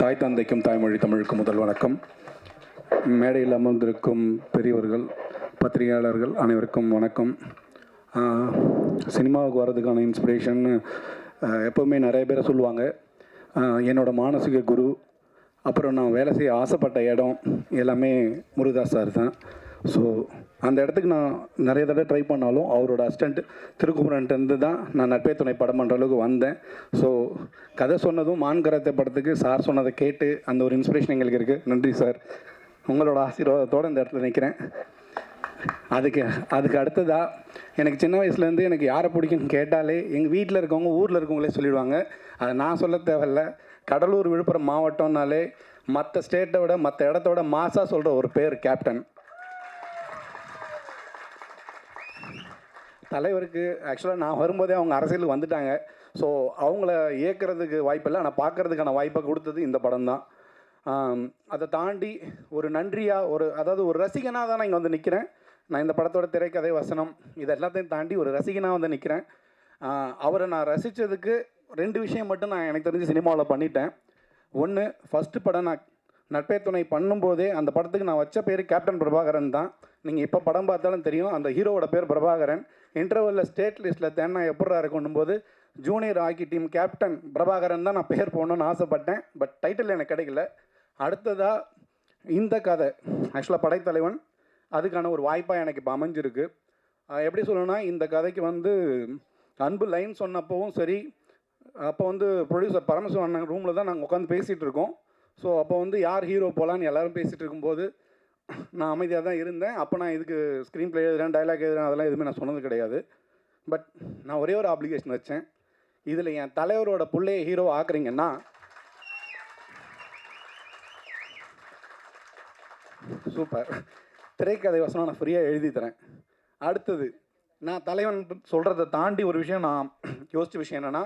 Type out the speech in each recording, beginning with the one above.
தாய் தந்தைக்கும் தாய்மொழி தமிழுக்கும் முதல் வணக்கம். மேடையில் அமர்ந்திருக்கும் பெரியவர்கள், பத்திரிகையாளர்கள் அனைவருக்கும் வணக்கம். சினிமாவுக்கு வர்றதுக்கான இன்ஸ்பிரேஷன் எப்போவுமே நிறைய பேரை சொல்லுவாங்க. என்னோடய மானசீக குரு, அப்புறம் நான் வேலை செய்ய ஆசைப்பட்ட இடம் எல்லாமே முருகதாஸ் சார் தான். ஸோ அந்த இடத்துக்கு நான் நிறைய தடவை ட்ரை பண்ணாலும் அவரோட அசிஸ்டண்ட் திருக்குமரன்ட்டு தான் நான் நட்பே துணை படம் பண்ணுற அளவுக்கு வந்தேன். ஸோ கதை சொன்னதும் மான்கரத்தை படத்துக்கு சார் சொன்னதை கேட்டு அந்த ஒரு இன்ஸ்பிரேஷன் எங்களுக்கு இருக்குது. நன்றி சார், உங்களோட ஆசீர்வாதத்தோடு இந்த இடத்துல நிற்கிறேன். அதுக்கு அடுத்ததாக எனக்கு சின்ன வயசுலேருந்து எனக்கு யாரை பிடிக்கும்னு கேட்டாலே எங்கள் வீட்டில் இருக்கவங்க ஊரில் இருக்கவங்களே சொல்லிடுவாங்க. அதை நான் சொல்ல தேவையில்ல. கடலூர் விழுப்புரம் மாவட்டம்னாலே மற்ற ஸ்டேட்டை விட மற்ற இடத்தோட மாசாக சொல்கிற ஒரு பேர் கேப்டன். தலைவருக்கு ஆக்சுவலாக நான் வரும்போதே அவங்க அரசியலுக்கு வந்துட்டாங்க. ஸோ அவங்கள இயக்கிறதுக்கு வாய்ப்பில்லை, ஆனால் பார்க்குறதுக்கான வாய்ப்பை கொடுத்தது இந்த படம் தான். அதை தாண்டி ஒரு நன்றியாக அதாவது ஒரு ரசிகனாக தான் நான் இங்கே வந்து நிற்கிறேன். நான் இந்த படத்தோட திரைக்கதை, வசனம் இது எல்லாத்தையும் தாண்டி ஒரு ரசிகனாக வந்து நிற்கிறேன். அவரை நான் ரசித்ததுக்கு 2 விஷயம் மட்டும் நான் எனக்கு தெரிஞ்சு சினிமாவில் பண்ணிட்டேன். ஒன்று, ஃபஸ்ட்டு படம் நான் நட்பே துணை பண்ணும்போதே அந்த படத்துக்கு நான் வச்ச பேர் கேப்டன் பிரபாகரன் தான். நீங்கள் இப்போ படம் பார்த்தாலும் தெரியும், அந்த ஹீரோவோட பேர் பிரபாகரன். இன்டர்வலில் ஸ்டேட் லிஸ்ட்டில் தேனா எப்படா இருக்குன்னும் போது junior hockey team captain Prabhakaran தான் நான் பேர் போடணும்னு ஆசைப்பட்டேன். பட் டைட்டில் எனக்கு கிடைக்கல. அடுத்ததாக இந்த கதை ஆக்சுவலாக படைத்தலைவன், அதுக்கான ஒரு வாய்ப்பாக எனக்கு இப்போ அமைஞ்சிருக்கு. எப்படி சொல்லணும்னா, இந்த கதைக்கு வந்து அன்பு லைன் சொன்னப்பவும் சரி, அப்போ வந்து ப்ரொடியூசர் பரமசிவன் ரூமில் தான் நாங்கள் உட்காந்து பேசிகிட்டு இருக்கோம். ஸோ அப்போ வந்து யார் ஹீரோ போகலான்னு எல்லோரும் பேசிகிட்டு இருக்கும்போது நான் அமைதியாக தான் இருந்தேன். அப்போ நான் இதுக்கு ஸ்க்ரீன் ப்ளே எழுதுகிறேன், டைலாக் எழுதுகிறேன், அதெல்லாம் எதுவுமே நான் சொன்னது கிடையாது. பட் நான் ஒரே ஒரு ஆப்ளிகேஷன் வச்சேன். இதில் என் தலைவரோட பிள்ளையை ஹீரோ ஆக்குறீங்கன்னா சூப்பர், திரைக்கதை வசனம் நான் ஃப்ரீயாக எழுதி தரேன். அடுத்தது, நான் தலைவன் சொல்கிறத தாண்டி ஒரு விஷயம் நான் யோசித்த விஷயம் என்னென்னா,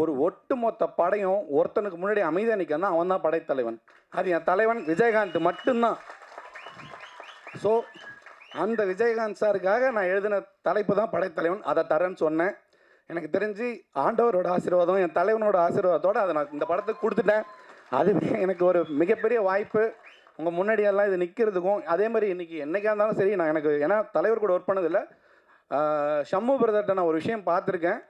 ஒரு ஒட்டுமொத்த படையும் ஒருத்தனுக்கு முன்னாடி அமைதியாக நிற்கன்னா அவன் தான் படைத்தலைவன். அது என் தலைவன் விஜயகாந்த் மட்டும்தான். ஸோ அந்த விஜயகாந்த் சாருக்காக நான் எழுதின தலைப்பு தான் படைத்தலைவன். அதை தரேன்னு சொன்னேன். எனக்கு தெரிஞ்சு ஆண்டவரோட ஆசீர்வாதம், என் தலைவனோட ஆசீர்வாதத்தோடு அதை நான் இந்த படத்துக்கு கொடுத்துட்டேன். அதுவே எனக்கு ஒரு மிகப்பெரிய வாய்ப்பு. உங்கள் முன்னாடியெல்லாம் இது நிற்கிறதுக்கும், அதே மாதிரி இன்றைக்கி என்றைக்காக இருந்தாலும் சரி, நான் எனக்கு ஏன்னா தலைவர் கூட ஒர்க் பண்ணதில்லை, ஷம்மு பிரதர்கிட்ட நான் ஒரு விஷயம் பார்த்துருக்கேன்.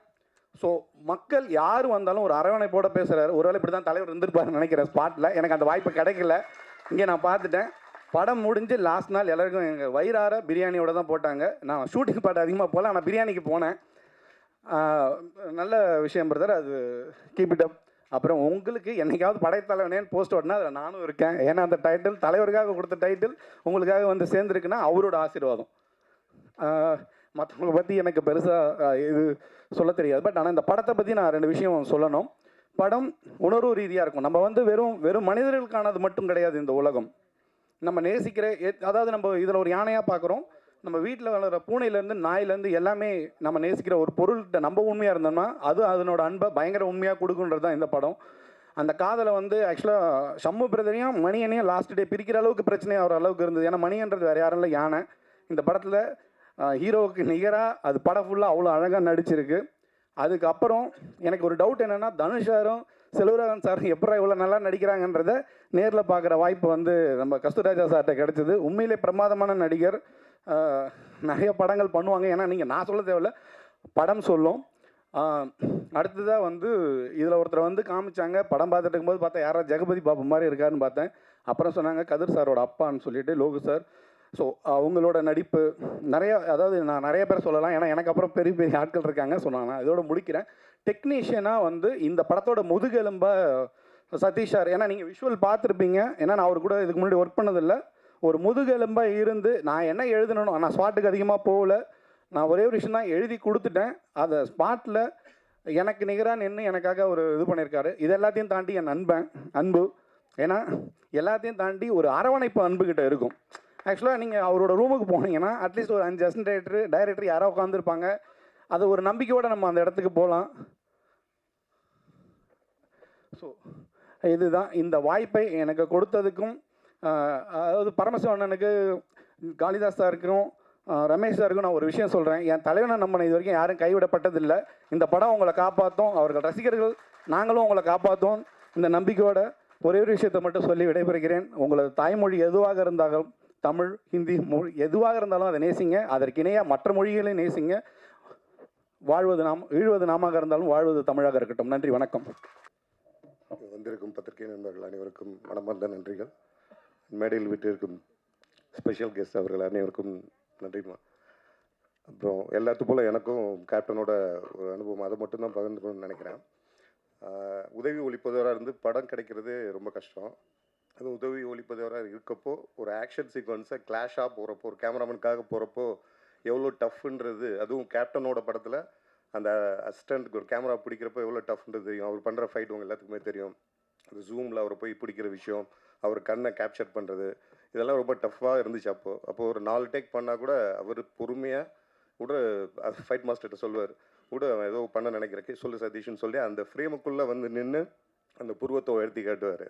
ஸோ மக்கள் யார் வந்தாலும் ஒரு அரவணைப்போட பேசுகிறாரு. ஒருவேளை இப்படி தான் தலைவர் இருந்திருப்பாருன்னு நினைக்கிறேன் ஸ்பாட்டில். எனக்கு அந்த வாய்ப்பு கிடைக்கல. இங்கே நான் பார்த்துட்டேன். படம் முடிஞ்சு லாஸ்ட் நாள் எல்லாருக்கும் எங்கள் வயிறார பிரியாணியோட தான் போட்டாங்க. நான் ஷூட்டிங் பாட்டு அதிகமாக போகல, ஆனால் பிரியாணிக்கு போனேன். நல்ல விஷயம் பிரதர், அது கீப் இட் அப். அப்புறம் உங்களுக்கு என்றைக்காவது படைத்தலைவனேன்னு போஸ்ட் ஓட்டினா அதில் நானும் இருக்கேன். ஏன்னா அந்த டைட்டில் தலைவருக்காக கொடுத்த டைட்டில் உங்களுக்காக வந்து சேர்ந்துருக்குன்னா அவரோட ஆசீர்வாதம். மற்றவங்களை பற்றி எனக்கு பெருசாக இது சொல்ல தெரியாது. பட் ஆனால் இந்த படத்தை பற்றி நான் 2 விஷயம் சொல்லணும். படம் உணர்வு ரீதியாக இருக்கும். நம்ம வந்து வெறும் மனிதர்களுக்கானது மட்டும் கிடையாது இந்த உலகம். நம்ம நேசிக்கிற அதாவது நம்ம இதில் ஒரு யானையாக பார்க்குறோம். நம்ம வீட்டில் வளர்கிற பூனையிலேருந்து நாயிலேருந்து எல்லாமே நம்ம நேசிக்கிற ஒரு பொருள்கிட்ட நம்ம உண்மையாக இருந்தோம்னா அது அதனோட அன்பை பயங்கர உண்மையாக கொடுக்குன்றது தான் இந்த படம். அந்த காதலை வந்து ஆக்சுவலாக ஷம்மு பிரதரையும் மணியனையும் லாஸ்ட் டே பிரிக்கிற அளவுக்கு பிரச்சனை ஆகிற அளவுக்கு இருந்தது. ஏன்னா மணின்றது வேறு யாரும் இல்லை, யானை. இந்த படத்தில் ஹீரோவுக்கு நிகராக அது படம் ஃபுல்லாக அவ்வளோ அழகாக நடிச்சிருக்கு. அதுக்கப்புறம் எனக்கு ஒரு டவுட் என்னென்னா, தனுஷ் சாரும் செல்வராகவன் சாரும் எப்படா இவ்வளோ நல்லா நடிக்கிறாங்கன்றத நேரில் பார்க்குற வாய்ப்பு வந்து நம்ம கஸ்தூராஜா சார்கிட்ட கிடச்சிது. உண்மையிலே பிரமாதமான நடிகர். நிறைய படங்கள் பண்ணுவாங்க. ஏன்னா நீங்கள் நான் சொல்ல தேவையில்ல, படம் சொல்லும். அடுத்ததாக வந்து இதில் ஒருத்தர் வந்து காமிச்சாங்க. படம் பார்த்துட்டு இருக்கும்போது பார்த்தா யாராவது ஜெகபதி பாபு மாதிரி இருக்காருன்னு பார்த்தேன். அப்புறம் சொன்னாங்க கதிர் சாரோட அப்பான்னு சொல்லிட்டு லோகு சார். ஸோ அவங்களோட நடிப்பு நிறையா, அதாவது நான் நிறைய பேர் சொல்லலாம். ஏன்னா எனக்கு அப்புறம் பெரிய பெரிய ஆட்கள் இருக்காங்க. சொன்னாங்க இதோட முடிக்கிறேன். டெக்னீஷியனாக வந்து இந்த படத்தோட முதுகெலும்ப சதீஷ் சார். ஏன்னா நீங்கள் விஷுவல் பார்த்துருப்பீங்க. ஏன்னா நான் அவர் கூட இதுக்கு முன்னாடி ஒர்க் பண்ணதில்லை. ஒரு முதுகெலும்பாக இருந்து நான் என்ன எழுதணும், நான் ஸ்பாட்டுக்கு அதிகமாக போகல. நான் ஒரே ஒரு விஷயம் தான் எழுதி கொடுத்துட்டேன். அதை ஸ்பாட்டில் எனக்கு நிகராக நின்று எனக்காக ஒரு இது பண்ணியிருக்காரு. இது எல்லாத்தையும் தாண்டி என் அன்பு. ஏன்னா எல்லாத்தையும் தாண்டி ஒரு அரவணைப்பு அன்புக்கிட்ட இருக்கும். ஆக்சுவலாக நீங்கள் அவரோட ரூமுக்கு போனீங்கன்னா அட்லீஸ்ட் ஒரு 5 அசிஸ்டன்ட் டைரக்டர் யாரோ உட்காந்துருப்பாங்க. அது ஒரு நம்பிக்கையோடு நம்ம அந்த இடத்துக்கு போகலாம். ஸோ இதுதான் இந்த வாய்ப்பை எனக்கு கொடுத்ததுக்கும், அதாவது பரமசிவண்ணனுக்கு, காளிதாஸ் சாருக்கும், ரமேஷ் சாருக்கும் நான் ஒரு விஷயம் சொல்கிறேன். என் தலைவனை நம்பின இது வரைக்கும் யாரும் கைவிடப்பட்டதில்லை. இந்த படம் உங்களை காப்பாற்றும், அவர்கள் ரசிகர்கள் நாங்களும் உங்களை காப்பாற்றோம் இந்த நம்பிக்கையோட ஒரே ஒரு விஷயத்தை மட்டும் சொல்லி விடைபெறுகிறேன். உங்களது தாய்மொழி எதுவாக இருந்தாலும், தமிழ், ஹிந்தி மொழி எதுவாக இருந்தாலும் அதை நேசிங்க. அதற்கு இணையாக மற்ற மொழிகளையும் நேசிங்க. ஈழ்வது நாமாக இருந்தாலும் வாழ்வது தமிழாக இருக்கட்டும். நன்றி, வணக்கம். வந்திருக்கும் பத்திரிகை நண்பர்கள் அனைவருக்கும் மனமார்ந்த நன்றிகள். மேடையில் விட்டிருக்கும் ஸ்பெஷல் கெஸ்ட் அவர்கள் அனைவருக்கும் நன்றிமா. அப்புறம் எல்லாத்து போல் எனக்கும் கேப்டனோட ஒரு அனுபவம், அதை மட்டும்தான் பகிர்ந்துக்கணும்னு நினைக்கிறேன். உதவி ஒளிப்பதவராக இருந்து படம் கிடைக்கிறது ரொம்ப கஷ்டம். அது உதவி ஒளிப்பதவராக இருக்கப்போ ஒரு ஆக்ஷன் சீக்வன்ஸை கிளாஷாக போகிறப்போ, ஒரு கேமராமேனுக்காக போகிறப்போ எவ்வளோ டஃப்ன்றது, அதுவும் கேப்டனோட படத்தில் அந்த அசிஸ்டண்ட்டுக்கு ஒரு கேமரா பிடிக்கிறப்போ எவ்வளோ டஃப்ன்றது தெரியும். அவர் பண்ணுற ஃபைட் உங்கள் எல்லாத்துக்குமே தெரியும். அந்த ஜூமில் அவரை போய் பிடிக்கிற விஷயம், அவர் கண்ணை கேப்சர் பண்ணுறது, இதெல்லாம் ரொம்ப டஃப்பாக இருந்துச்சு. அப்போது ஒரு 4 டேக் பண்ணால் கூட அவர் பொறுமையாக கூட அது ஃபைட் மாஸ்டர்கிட்ட சொல்லுவார், கூட ஏதோ பண்ண நினைக்கிறக்கே சொல்லு சதீஷ்னு சொல்லி அந்த ஃப்ரேமுக்குள்ளே வந்து நின்று அந்த புருவத்தை உயர்த்தி காட்டுவார்.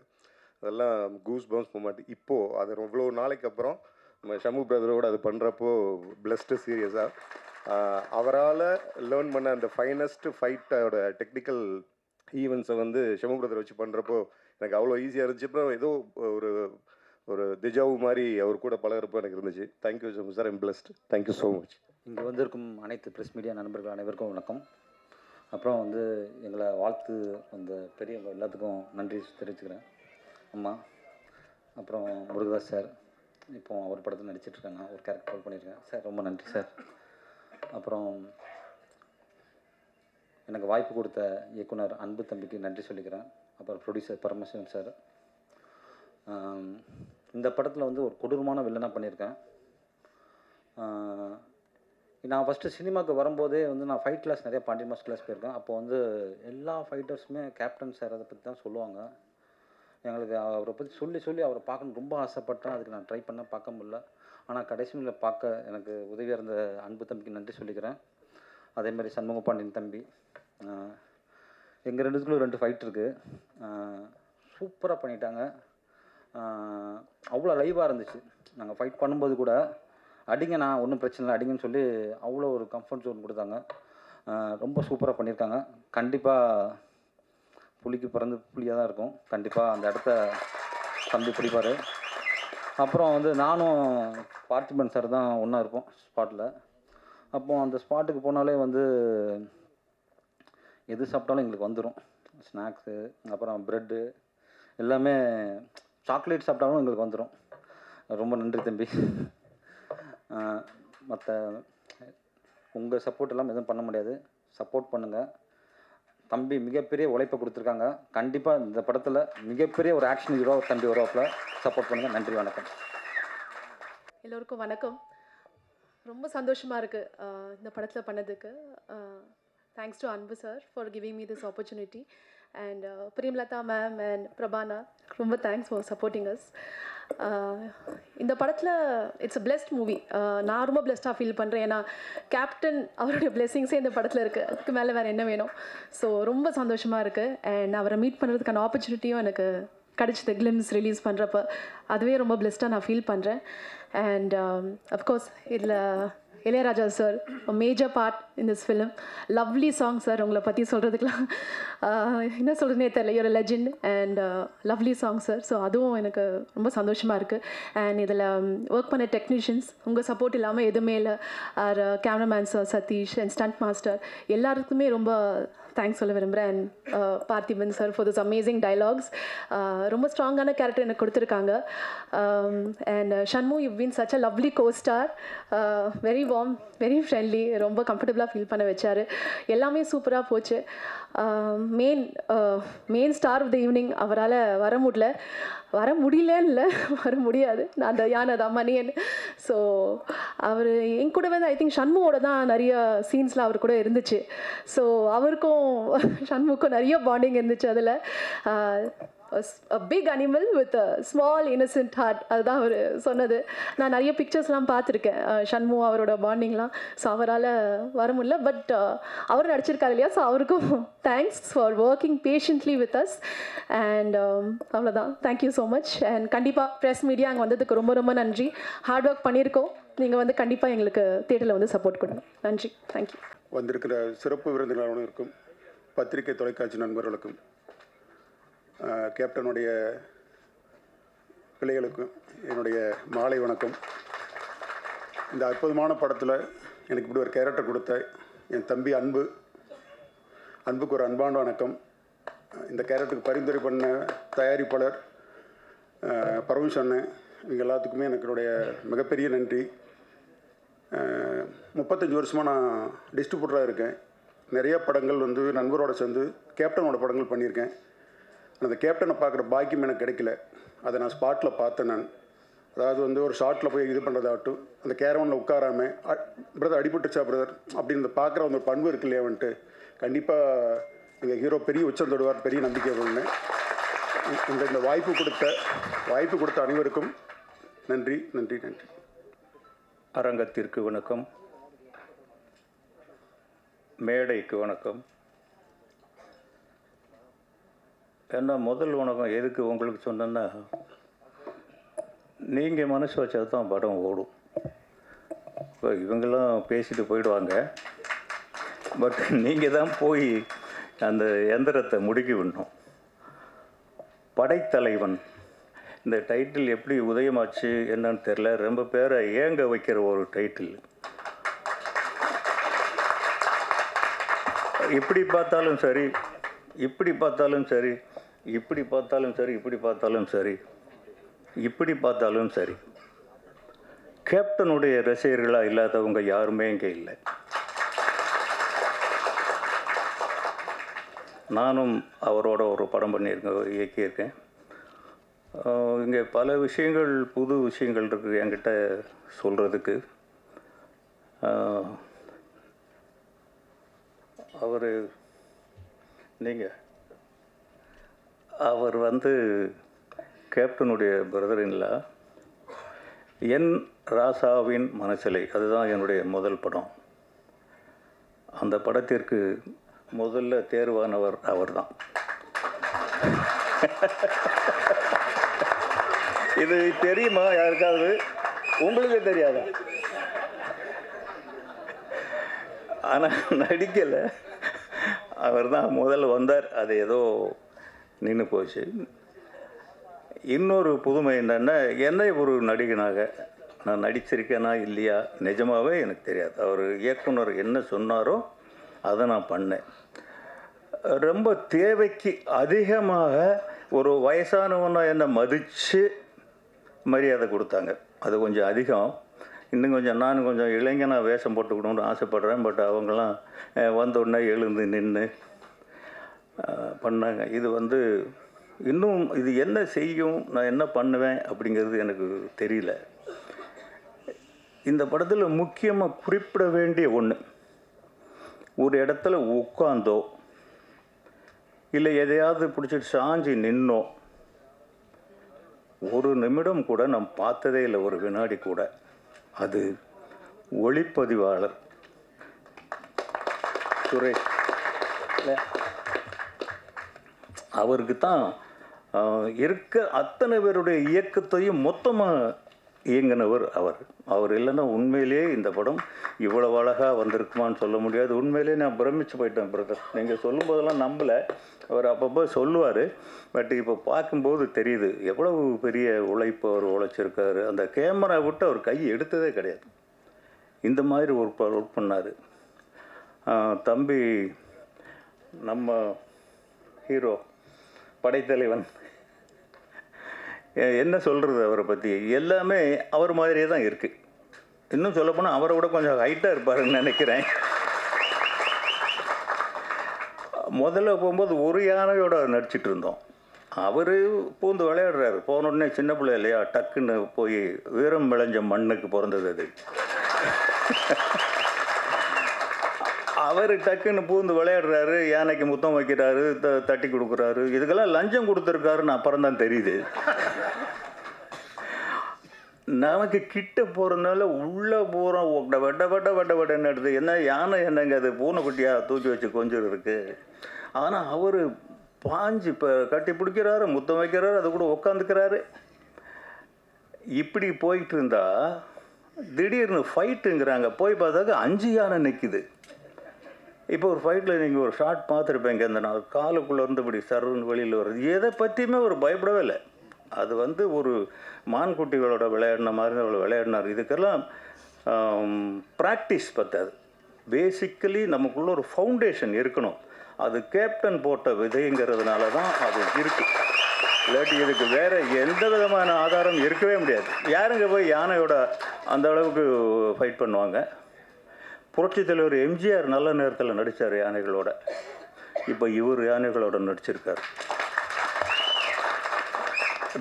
அதெல்லாம் கூஸ் பம்ஸ் மூமெண்ட். இப்போது அது இவ்வளோ நாளைக்கு அப்புறம் நம்ம ஷமு பிரதரோடு அது பண்ணுறப்போ பிளஸ்ட்டு சீரியஸாக அவரால் லேர்ன் பண்ண அந்த ஃபைனஸ்ட்டு ஃபைட்டோட டெக்னிக்கல் ஈவெண்ட்ஸை வந்து ஷமு பிரதர் வச்சு பண்ணுறப்போ எனக்கு அவ்வளோ ஈஸியாக இருந்துச்சு. அப்புறம் ஏதோ ஒரு ஒரு திஜாவு மாதிரி அவர் கூட பழகிறப்போ எனக்கு இருந்துச்சு. Thank you Shamu sir, I'm blessed. Thank you so much. இங்கே வந்திருக்கும் அனைத்து ப்ரெஸ் மீடியா நண்பர்கள் அனைவருக்கும் வணக்கம். அப்புறம் வந்து எங்களை வாழ்த்து அந்த பெரியவங்க எல்லாத்துக்கும் நன்றி தெரிவிச்சுக்கிறேன். அம்மா, அப்புறம் முருகதாஸ் சார், இப்போ அவர் படத்தில் நடிச்சிட்ருக்காங்க, ஒரு கேரக்டர் ரோல் பண்ணியிருக்கேன் சார், ரொம்ப நன்றி சார். அப்புறம் எனக்கு வாய்ப்பு கொடுத்த இயக்குனர் அன்பு தம்பிக்கு நன்றி சொல்லிக்கிறேன். அப்புறம் ப்ரொடியூசர் பரமசிவன் சார். இந்த படத்தில் வந்து ஒரு கொடூரமான வில்லனாக பண்ணியிருக்கேன். நான் ஃபஸ்ட்டு சினிமாவுக்கு வரும்போதே வந்து நான் ஃபைட் கிளாஸ் நிறைய பாண்டியன் மாஸ்டர் கிளாஸ் போயிருக்கேன். அப்போ வந்து எல்லா ஃபைட்டர்ஸுமே கேப்டன் சார் அதை பற்றி தான் சொல்லுவாங்க. எங்களுக்கு அவரை பற்றி சொல்லி அவரை பார்க்கணும் ரொம்ப ஆசைப்பட்டேன். அதுக்கு நான் ட்ரை பண்ண பார்க்க முடியல. ஆனால் கடைசியில் பார்க்க எனக்கு உதவியாக இருந்த அன்பு தம்பிக்கு நன்றி சொல்லிக்கிறேன். அதேமாதிரி சண்முக பாண்டியன் தம்பி, எங்கள் 2 ஃபைட் இருக்குது, சூப்பராக பண்ணிட்டாங்க. அவ்வளோ லைவாக இருந்துச்சு. நாங்கள் ஃபைட் பண்ணும்போது கூட அடிங்க, நான் ஒன்றும் பிரச்சனை இல்லை அடிங்கன்னு சொல்லி அவ்வளோ ஒரு கம்ஃபர்ட் ஜோன் கொடுத்தாங்க. ரொம்ப சூப்பராக பண்ணியிருக்காங்க. கண்டிப்பாக புலிக்கு பிறந்து புலியாக தான் இருக்கும். கண்டிப்பாக அந்த இடத்த தம்பி பிடிப்பார். அப்புறம் வந்து நானும் பார்த்திபன் சார் தான் ஒன்றா இருப்போம் ஸ்பாட்டில். அப்போது அந்த ஸ்பாட்டுக்கு போனாலே வந்து எது சாப்பிட்டாலும் எங்களுக்கு வந்துடும். ஸ்நாக்ஸு, அப்புறம் ப்ரெட்டு, எல்லாமே சாக்லேட் சாப்பிட்டாலும் எங்களுக்கு வந்துடும். ரொம்ப நன்றி தம்பி. மற்ற உங்கள் சப்போர்ட் எல்லாம் எதுவும் பண்ண முடியாது, சப்போர்ட் பண்ணுங்கள். தம்பி மிகப்பெரிய உழைப்பை கொடுத்துருக்காங்க. கண்டிப்பாக இந்த படத்தில் மிகப்பெரிய ஒரு ஆக்ஷன் ஹீரோ தம்பி வருவாப்பில். சப்போர்ட் பண்ணுங்கள். நன்றி, வணக்கம். எல்லோருக்கும் வணக்கம். ரொம்ப சந்தோஷமாக இருக்குது இந்த படத்தில் பண்ணதுக்கு. Thanks to Anbu sir for giving me this opportunity. And Premalatha ma'am and Prabhana, ரொம்ப தேங்க்ஸ் ஃபார் சப்போர்ட்டிங் அஸ். இந்த படத்தில் இட்ஸ் அ பிளெஸ்ட் மூவி. நான் ரொம்ப பிளெஸ்டாக ஃபீல் பண்ணுறேன். ஏன்னா கேப்டன் அவருடைய பிளெஸிங்ஸே இந்த படத்தில் இருக்குது. அதுக்கு மேலே வேறு என்ன வேணும்? ஸோ ரொம்ப சந்தோஷமாக இருக்குது. அண்ட் அவரை மீட் பண்ணுறதுக்கான ஆப்பர்ச்சுனிட்டியும் எனக்கு கிடச்சிது. கிளிம்ஸ் ரிலீஸ் பண்ணுறப்ப அதுவே ரொம்ப பிளெஸ்டாக நான் ஃபீல் பண்ணுறேன். அண்ட் அஃப்கோர்ஸ் இதில் Ilaiyaraaja sir major part in this film. Lovely song sir. உங்களை பற்றி சொல்கிறதுக்கெலாம் என்ன சொல்கிறதுனே தெரியல. You're legend and lovely song sir. So அதுவும் எனக்கு ரொம்ப சந்தோஷமாக இருக்குது. அண்ட் இதில் ஒர்க் பண்ண டெக்னீஷியன்ஸ், உங்கள் சப்போர்ட் இல்லாமல் எதுவுமே இல்லை. Our cameraman sir Sathish and stunt master எல்லாருக்குமே ரொம்ப தேங்க்ஸ் சொல்ல விரும்புகிறேன். And Parthiban sir for this amazing dialogues. ரொம்ப ஸ்ட்ராங்கான கேரக்டர் எனக்கு கொடுத்துருக்காங்க. And Shanmu, you been such a lovely costar. Very warm, very friendly, ரொம்ப கம்ஃபர்டபுளாக ஃபீல் பண்ண வச்சார். எல்லாமே சூப்பராக போச்சு. Main star of the evening அவரால் வர முடியலன்னு இல்லை, வர முடியாது. நான் அந்த யானை தான் மணியன். ஸோ அவர் என் கூட வந்து ஐ திங்க் ஷண்முவோட தான் நிறைய சீன்ஸ்லாம் அவர் கூட இருந்துச்சு. ஸோ அவருக்கும் ஷண்முக்கும் நிறைய பாண்டிங் இருந்துச்சு. அதில் a big animal with a small innocent heart, அதுதான் அவர் சொன்னது. நான் நிறைய பிக்சர்ஸ்லாம் பார்த்துருக்கேன் ஷண்மு அவரோட பாண்டிங்லாம். ஸோ அவரால் வர முடியல, பட் அவர் நடிச்சிருக்காரு இல்லையா. ஸோ அவருக்கும் thanks for working patiently with us. And அவ்வளோதான். Thank you so much. அண்ட் கண்டிப்பாக ப்ரெஸ் மீடியா அங்கே வந்ததுக்கு ரொம்ப ரொம்ப நன்றி. ஹார்ட் ஒர்க் பண்ணியிருக்கோம். நீங்கள் வந்து கண்டிப்பாக எங்களுக்கு தியேட்டரில் வந்து சப்போர்ட் கொடுங்க. நன்றி, தேங்க்யூ. வந்திருக்கிற சிறப்பு விருந்தினர்களுக்கும் பத்திரிகை தொலைக்காட்சி நண்பர்களுக்கும் கேப்டனுடைய பிள்ளைகளுக்கும் என்னுடைய மாலை வணக்கம். இந்த அற்புதமான படத்தில் எனக்கு இப்படி ஒரு கேரக்டர் கொடுத்த என் தம்பி அன்புக்கு ஒரு அன்பான வணக்கம். இந்த கேரக்டருக்கு பரிந்துரை பண்ண தயாரிப்பாளர் பரமேஷ் அண்ணன், இவங்க எல்லாத்துக்குமே எனக்குடைய மிகப்பெரிய நன்றி. 35 வருஷமாக நான் டிஸ்ட்ரிபியூட்டராக இருக்கேன். நிறைய படங்கள் வந்து நண்பரோட சேர்ந்து கேப்டனோட படங்கள் பண்ணியிருக்கேன். அந்த கேப்டனை பார்க்குற பாக்கியம் எனக்கு கிடைக்கல. அதை நான் ஸ்பாட்டில் பார்த்தேன். நான் அதாவது வந்து ஒரு ஷார்ட்டில் போய் இது பண்ணுறதாகட்டும், அந்த கேரவனில் உட்காராமல் பிரதர் அடிபட்டுச்சா பிரதர் அப்படின்னு பார்க்குற அந்த பண்பு இருக்கு இல்லையா வந்துட்டு, கண்டிப்பாக எங்கள் ஹீரோ பெரிய உச்சம் தொடுவார், பெரிய நம்பிக்கை ஒன்று. இந்த வாய்ப்பு கொடுத்த அனைவருக்கும் நன்றி நன்றி நன்றி. அரங்கத்திற்கு வணக்கம், மேடைக்கு வணக்கம். ஏன்னா முதல் வணக்கம் எதுக்கு உங்களுக்கு சொன்னேன்னா, நீங்கள் மனசு வச்சா தான் படம் ஓடும். இப்போ இவங்கெல்லாம் பேசிட்டு போயிடுவாங்க, பட் நீங்கள் தான் போய் அந்த எந்திரத்தை முடுக்கி விடணும். படைத்தலைவன் இந்த டைட்டில் எப்படி உதயமாச்சு என்னன்னு தெரில. ரொம்ப பேரை ஏங்க வைக்கிற ஒரு டைட்டில். இப்படி பார்த்தாலும் சரி, இப்படி பார்த்தாலும் சரி, இப்படி பார்த்தாலும் சரி, இப்படி பார்த்தாலும் சரி, இப்படி பார்த்தாலும் சரி, கேப்டனுடைய ரசிகர்களாக இல்லாதவங்க யாருமே இங்கே இல்லை. நானும் அவரோட ஒரு படம் பண்ணியிருக்கேன், இயக்கியிருக்கேன். இங்கே பல விஷயங்கள், புது விஷயங்கள் இருக்குது என்கிட்ட சொல்கிறதுக்கு. அவர் வந்து கேப்டனுடைய பிரதரின்லா. என் ராசாவின் மனசிலை, அதுதான் என்னுடைய முதல் படம். அந்த படத்திற்கு முதல்ல தேர்வானவர் அவர்தான். இது தெரியுமா யாருக்காவது? உங்களுக்கு தெரியாதா? ஆனால் நடிக்கலை, அவர் தான் முதல்ல வந்தார். அது ஏதோ நின்று போச்சு. இன்னொரு புதுமை என்னென்னா, என்னை ஒரு நடிகனாக நான் நடிச்சிருக்கேனா இல்லையா நிஜமாகவே எனக்கு தெரியாது. அவர் இயக்குனர் என்ன சொன்னாரோ அதை நான் பண்ணேன். ரொம்ப தேவைக்கு அதிகமாக ஒரு வயசானவனாக என்னை மதித்து மரியாதை கொடுத்தாங்க. அது கொஞ்சம் அதிகம். இன்னும் கொஞ்சம் நான் கொஞ்சம் இளைஞனாக வேஷம் போட்டுக்கணும்னு ஆசைப்பட்றேன். பட் அவங்களாம் வந்தோடனே எழுந்து நின்று பண்ணாங்க. இது வந்து இன்னும் இது என்ன செய்யும், நான் என்ன பண்ணுவேன் அப்படிங்கிறது எனக்கு தெரியல. இந்த படத்தில் முக்கியமாக குறிப்பிட வேண்டிய ஒன்று, ஒரு இடத்துல உட்காந்தோ இல்லை எதையாவது பிடிச்சிட்டு சாஞ்சி நின்னோ ஒரு நிமிடம் கூட நான் பார்த்ததே இல்லை, ஒரு வினாடி கூட. அது ஒளிப்பதிவாளர் சுரேஷ். அவருக்கு தான் இருக்க அத்தனை பேருடைய இயக்கத்தையும் மொத்தமாக இயங்கினவர் அவர் இல்லைன்னா உண்மையிலேயே இந்த படம் இவ்வளவு அழகாக வந்திருக்குமான்னு சொல்ல முடியாது. உண்மையிலேயே நான் பிரமிச்சு போயிட்டேன் பிரதர். நீங்கள் சொல்லும்போதெல்லாம் நம்பலை. அவர் அப்பப்போ சொல்லுவார். பட் இப்போ பார்க்கும்போது தெரியுது எவ்வளவு பெரிய உழைப்பு அவர் உழைச்சிருக்காரு. அந்த கேமரா விட்டு அவர் கை எடுத்ததே கிடையாது. இந்த மாதிரி ஒர்க் பண்ணார். தம்பி நம்ம ஹீரோ படைத்தலைவன், என்ன சொல்கிறது அவரை பற்றி? எல்லாமே அவர் மாதிரியே தான் இருக்குது. இன்னும் சொல்லப்போனால் அவரை விட கொஞ்சம் ஹைட்டாக இருப்பாருன்னு நினைக்கிறேன். முதல்ல போகும்போது ஒரு யானையோட நடிச்சிட்டு இருந்தோம். அவர் பூந்து விளையாடுறாரு. போன உடனே சின்ன பிள்ளை இல்லையா, டக்குன்னு போய் வீரம் விளைஞ்ச மண்ணுக்கு பிறந்தது அது. அவர் டக்குன்னு பூந்து விளையாடுறாரு, யானைக்கு முத்தம் வைக்கிறாரு, தட்டி கொடுக்குறாரு. இதுக்கெல்லாம் லஞ்சம் கொடுத்துருக்காருன்னு அப்புறம் தான் தெரியுது. நமக்கு கிட்ட போகிறதுனால உள்ளே போகிறோம், வெட்ட எடுத்து என்ன யானை என்னங்க அது பூனைக்குட்டியாக தூக்கி வச்சு கொஞ்சம் இருக்குது. ஆனால் அவர் பாஞ்சு இப்போ கட்டி பிடிக்கிறாரு, முத்தம் வைக்கிறாரு, அது கூட உட்காந்துக்கிறாரு. இப்படி போயிட்டு இருந்தால் திடீர்னு ஃபைட்டுங்கிறாங்க. போய் பார்த்தாக்க 5 யானை நிற்குது. இப்போ ஒரு ஃபைட்டில் நீங்கள் ஒரு ஷாட் பார்த்துருப்பீங்க, இந்த நான் காலுக்குள்ளே இருந்து இப்படி சருன்னு வெளியில் வருது, எதை பற்றியுமே ஒரு பயப்படவே இல்லை. அது வந்து ஒரு மான்குட்டிகளோட விளையாடின மாதிரி அவ்வளோ விளையாடினார். இதுக்கெல்லாம் ப்ராக்டிஸ் பத்தாது. பேசிக்கலி நமக்குள்ள ஒரு ஃபவுண்டேஷன் இருக்கணும். அது கேப்டன் போட்ட விதைங்கிறதுனால தான் அது இருக்குது. இல்லாட்டி இதுக்கு வேறு எந்த விதமான ஆதாரம் இருக்கவே முடியாது. யாருங்க போய் யானையோட அந்த அளவுக்கு ஃபைட் பண்ணுவாங்க? புரட்சித் தலைவர் எம்ஜிஆர் நல்ல நேரத்தில் நடித்தார் யானைகளோட. இப்போ இவர் யானைகளோட நடிச்சிருக்கார்.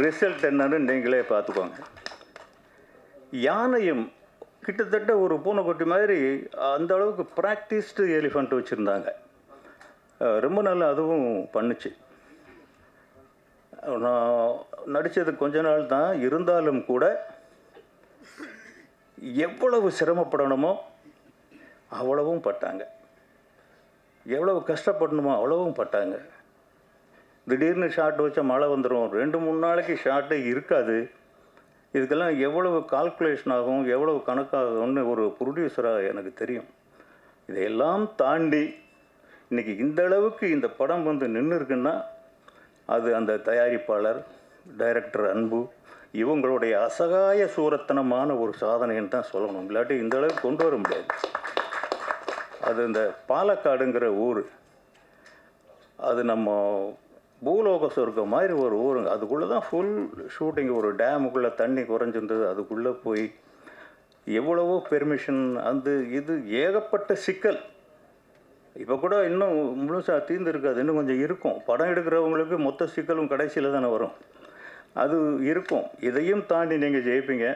ரிசல்ட் என்னன்னு நீங்களே பார்த்துக்கோங்க. யானையும் கிட்டத்தட்ட ஒரு பூனைக்குட்டி மாதிரி அந்த அளவுக்கு ப்ராக்டிஸ்டு எலிஃபண்ட் வச்சுருந்தாங்க. ரொம்ப நல்லா அதுவும் பண்ணுச்சு. நான் நடித்தது கொஞ்ச நாள் தான், இருந்தாலும் கூட எவ்வளவு சிரமப்படணுமோ அவ்வளவும் பட்டாங்க, எவ்வளவு கஷ்டப்படணுமோ அவ்வளவும் பட்டாங்க. திடீர்னு ஷாட் வச்சா மழை வந்துடும், 2-3 நாளைக்கு ஷாட்டே இருக்காது. இதுக்கெல்லாம் எவ்வளவு கால்குலேஷன் ஆகும், எவ்வளவு கணக்காகும்னு ஒரு ப்ரொடியூசராக எனக்கு தெரியும். இதையெல்லாம் தாண்டி இன்றைக்கி இந்த அளவுக்கு இந்த படம் வந்து நின்று இருக்குன்னா அது அந்த தயாரிப்பாளர், டைரக்டர் அன்பு, இவங்களுடைய அசகாய சூரத்தனமான ஒரு சாதனைன்னு தான் சொல்லணும். இல்லாட்டி இந்த அளவுக்கு கொண்டு வர முடியாது. அது இந்த பாலக்காடுங்கிற ஊர், அது நம்ம பூலோக சொர்க்கம் மாதிரி ஒரு ஊருங்க. அதுக்குள்ளே தான் ஃபுல் ஷூட்டிங். ஒரு டேமுக்குள்ளே தண்ணி குறைஞ்சிருந்தது, அதுக்குள்ளே போய் எவ்வளவோ பெர்மிஷன், அந்த இது ஏகப்பட்ட சிக்கல். இப்போ கூட இன்னும் முழுசாக தீர்ந்து இருக்காது, இன்னும் கொஞ்சம் இருக்கும். படம் எடுக்கிறவங்களுக்கு மொத்த சிக்கலும் கடைசியில் தானே வரும், அது இருக்கும். இதையும் தாண்டி நீங்கள் ஜெயிப்பீங்க.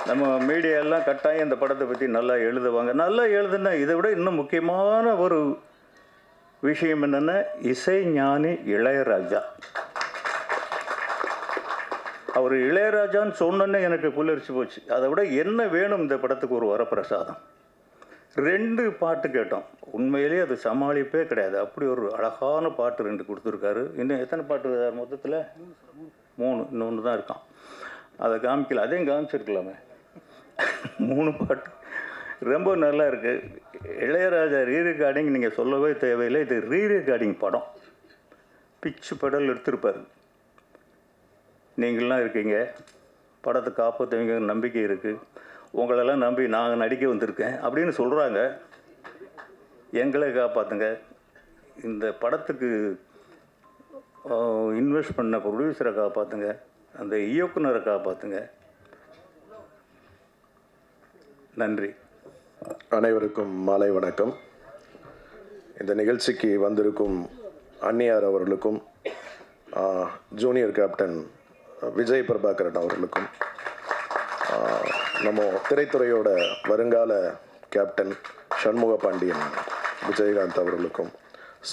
நம்ம மீடியாலாம் கட்டாயம் இந்த படத்தை பற்றி நல்லா எழுதுவாங்க. நல்லா எழுதுனா இதை விட இன்னும் முக்கியமான ஒரு விஷயம் என்னென்னா, இசைஞானி இளையராஜா. அவர் இளையராஜான்னு சொன்னோன்னே எனக்கு புல்லரிச்சு போச்சு. அதை விட என்ன வேணும் இந்த படத்துக்கு? ஒரு வரப்பிரசாதம். 2 பாட்டு கேட்டோம். உண்மையிலே அது சமாளிப்பே கிடையாது. அப்படி ஒரு அழகான பாட்டு 2 கொடுத்துருக்காரு. இன்னும் எத்தனை பாட்டு மொத்தத்தில்? 3. இன்னொன்று தான் இருக்கான், அதை காமிக்கல. அதையும் காமிச்சிருக்கலாமே. 3 பாட்டு ரொம்ப நல்லா இருக்குது. இளையராஜா ரீரெக்கார்டிங் நீங்கள் சொல்லவே தேவையில்லை. இது ரீரெக்கார்டிங் படம். பிச்சு படல் எடுத்திருப்பார். நீங்களாம் இருக்கீங்க, படத்தை காப்பாற்றுவீங்க நம்பிக்கை இருக்குது. உங்களெல்லாம் நம்பி நாங்கள் நடிக்க வந்திருக்கேன் அப்படின்னு சொல்கிறாங்க. எங்களை காப்பாற்றுங்க. இந்த படத்துக்கு இன்வெஸ்ட் பண்ண ப்ரொடியூசரை காப்பாற்றுங்க, அந்த இயக்குனரை காப்பாற்றுங்க. நன்றி. அனைவருக்கும் மாலை வணக்கம். இந்த நிகழ்ச்சிக்கு வந்திருக்கும் அன்னியார் அவர்களுக்கும், ஜூனியர் கேப்டன் விஜய் பிரபாகரன் அவர்களுக்கும், நம்ம திரைத்துறையோட வருங்கால கேப்டன் சண்முக பாண்டியன் விஜயகாந்த் அவர்களுக்கும்,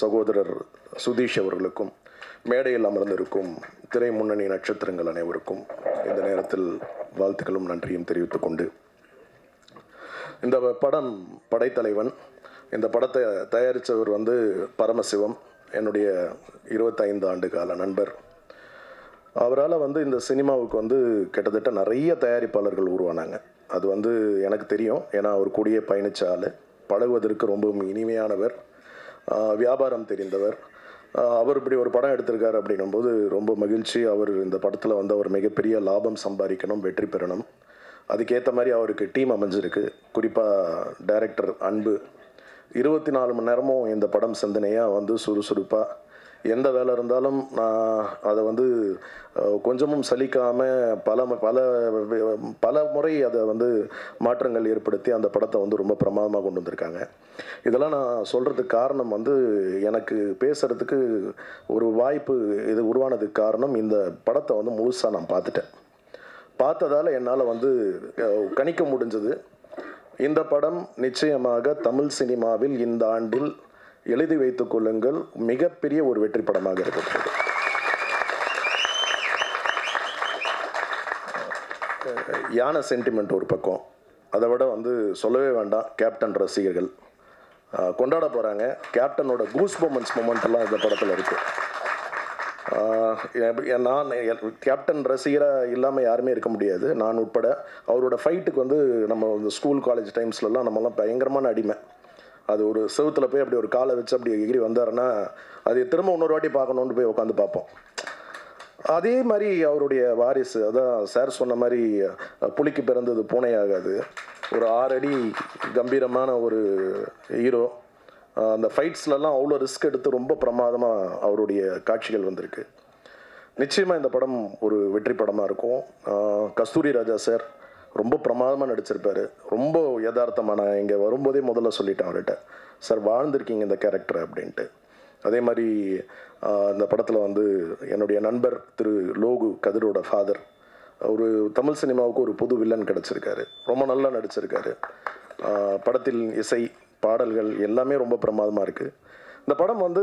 சகோதரர் சுதீஷ் அவர்களுக்கும், மேடையில் அமர்ந்திருக்கும் திரை முன்னணி நட்சத்திரங்கள் அனைவருக்கும் இந்த நேரத்தில் வாழ்த்துக்களும் நன்றியும் தெரிவித்துக் கொண்டு, இந்த படம் படைத்தலைவன். இந்த படத்தை தயாரித்தவர் வந்து பரமசிவம், என்னுடைய 25 ஆண்டு கால நண்பர். அவரால் வந்து இந்த சினிமாவுக்கு வந்து கிட்டத்தட்ட நிறைய தயாரிப்பாளர்கள் உருவானாங்க. அது வந்து எனக்கு தெரியும், ஏன்னா அவர் கூடயே பயணித்த ஆள், பழகுவதற்கு ரொம்ப இனிமையானவர், வியாபாரம் தெரிந்தவர். அவர் இப்படி ஒரு படம் எடுத்திருக்காரு அப்படின்னும்போது ரொம்ப மகிழ்ச்சி. அவர் இந்த படத்தில் வந்து அவர் மிகப்பெரிய லாபம் சம்பாதிக்கணும், வெற்றி பெறணும். அதுக்கேற்ற மாதிரி அவருக்கு டீம் அமைஞ்சிருக்கு. குறிப்பாக டைரக்டர் அன்பு 24 மணி நேரமும் இந்த படம் சிந்தனையாக வந்து சுறுசுறுப்பாக எந்த வேலை இருந்தாலும் நான் அதை வந்து கொஞ்சமும் சலிக்காமல் பல முறை அதை வந்து மாற்றங்கள் ஏற்படுத்தி அந்த படத்தை வந்து ரொம்ப பிரமாதமாக கொண்டு வந்திருக்காங்க. இதெல்லாம் நான் சொல்கிறதுக்கு காரணம் வந்து, எனக்கு பேசுகிறதுக்கு ஒரு வாய்ப்பு இது உருவானதுக்கு காரணம், இந்த படத்தை வந்து முழுசாக நான் பார்த்ததால் என்னால் வந்து கணிக்க முடிஞ்சது. இந்த படம் நிச்சயமாக தமிழ் சினிமாவில் இந்த ஆண்டில் எழுதி வைத்துக் கொள்ளுங்கள், மிகப்பெரிய ஒரு வெற்றி படமாக இருக்கிறது. யானை சென்டிமெண்ட் ஒரு பக்கம், அதை விட வந்து சொல்லவே வேண்டாம், கேப்டன் ரசிகர்கள் கொண்டாட போகிறாங்க. கேப்டனோட கூஸ் மொமெண்ட்ஸ் மொமெண்ட்லாம் இந்த படத்தில் இருக்குது. நான் கேப்டன் ரசிகராக இல்லாமல் யாருமே இருக்க முடியாது, நான் உட்பட. அவரோட ஃபைட்டுக்கு வந்து நம்ம ஸ்கூல் காலேஜ் டைம்ஸ்லலாம் நம்மலாம் பயங்கரமான அடிமை. அது ஒரு செவுத்தில் போய் அப்படி ஒரு காலை வச்சு அப்படி எகிரி வந்தாருன்னா அது திரும்ப இன்னொரு வாட்டி பார்க்கணுன்னு போய் உட்காந்து பார்ப்போம். அதே மாதிரி அவருடைய வாரிசு, அதான் சார் சொன்ன மாதிரி புலிக்கு பிறந்தது பூனை ஆகாது. ஒரு 6 அடி கம்பீரமான ஒரு ஹீரோ. அந்த ஃபைட்ஸ்லலாம் அவ்வளோ ரிஸ்க் எடுத்து ரொம்ப பிரமாதமாக அவருடைய காட்சிகள் வந்திருக்கு. நிச்சயமாக இந்த படம் ஒரு வெற்றி படமாக இருக்கும். கஸ்தூரி ராஜா சார் ரொம்ப பிரமாதமாக நடிச்சிருப்பார். ரொம்ப யதார்த்தமாக நான் இங்கே வரும்போதே முதல்ல சொல்லிட்டேன் அவர்கிட்ட, சார் வாழ்ந்திருக்கீங்க இந்த கேரக்டர் அப்படின்ட்டு. அதே மாதிரி இந்த படத்தில் வந்து என்னுடைய நண்பர் திரு லோகு கதிரோட ஃபாதர், ஒரு தமிழ் சினிமாவுக்கு ஒரு புது வில்லன் கிடச்சிருக்காரு. ரொம்ப நல்லா நடிச்சிருக்காரு. படத்தில் இசை, பாடல்கள் எல்லாமே ரொம்ப பிரமாதமாக இருக்குது. இந்த படம் வந்து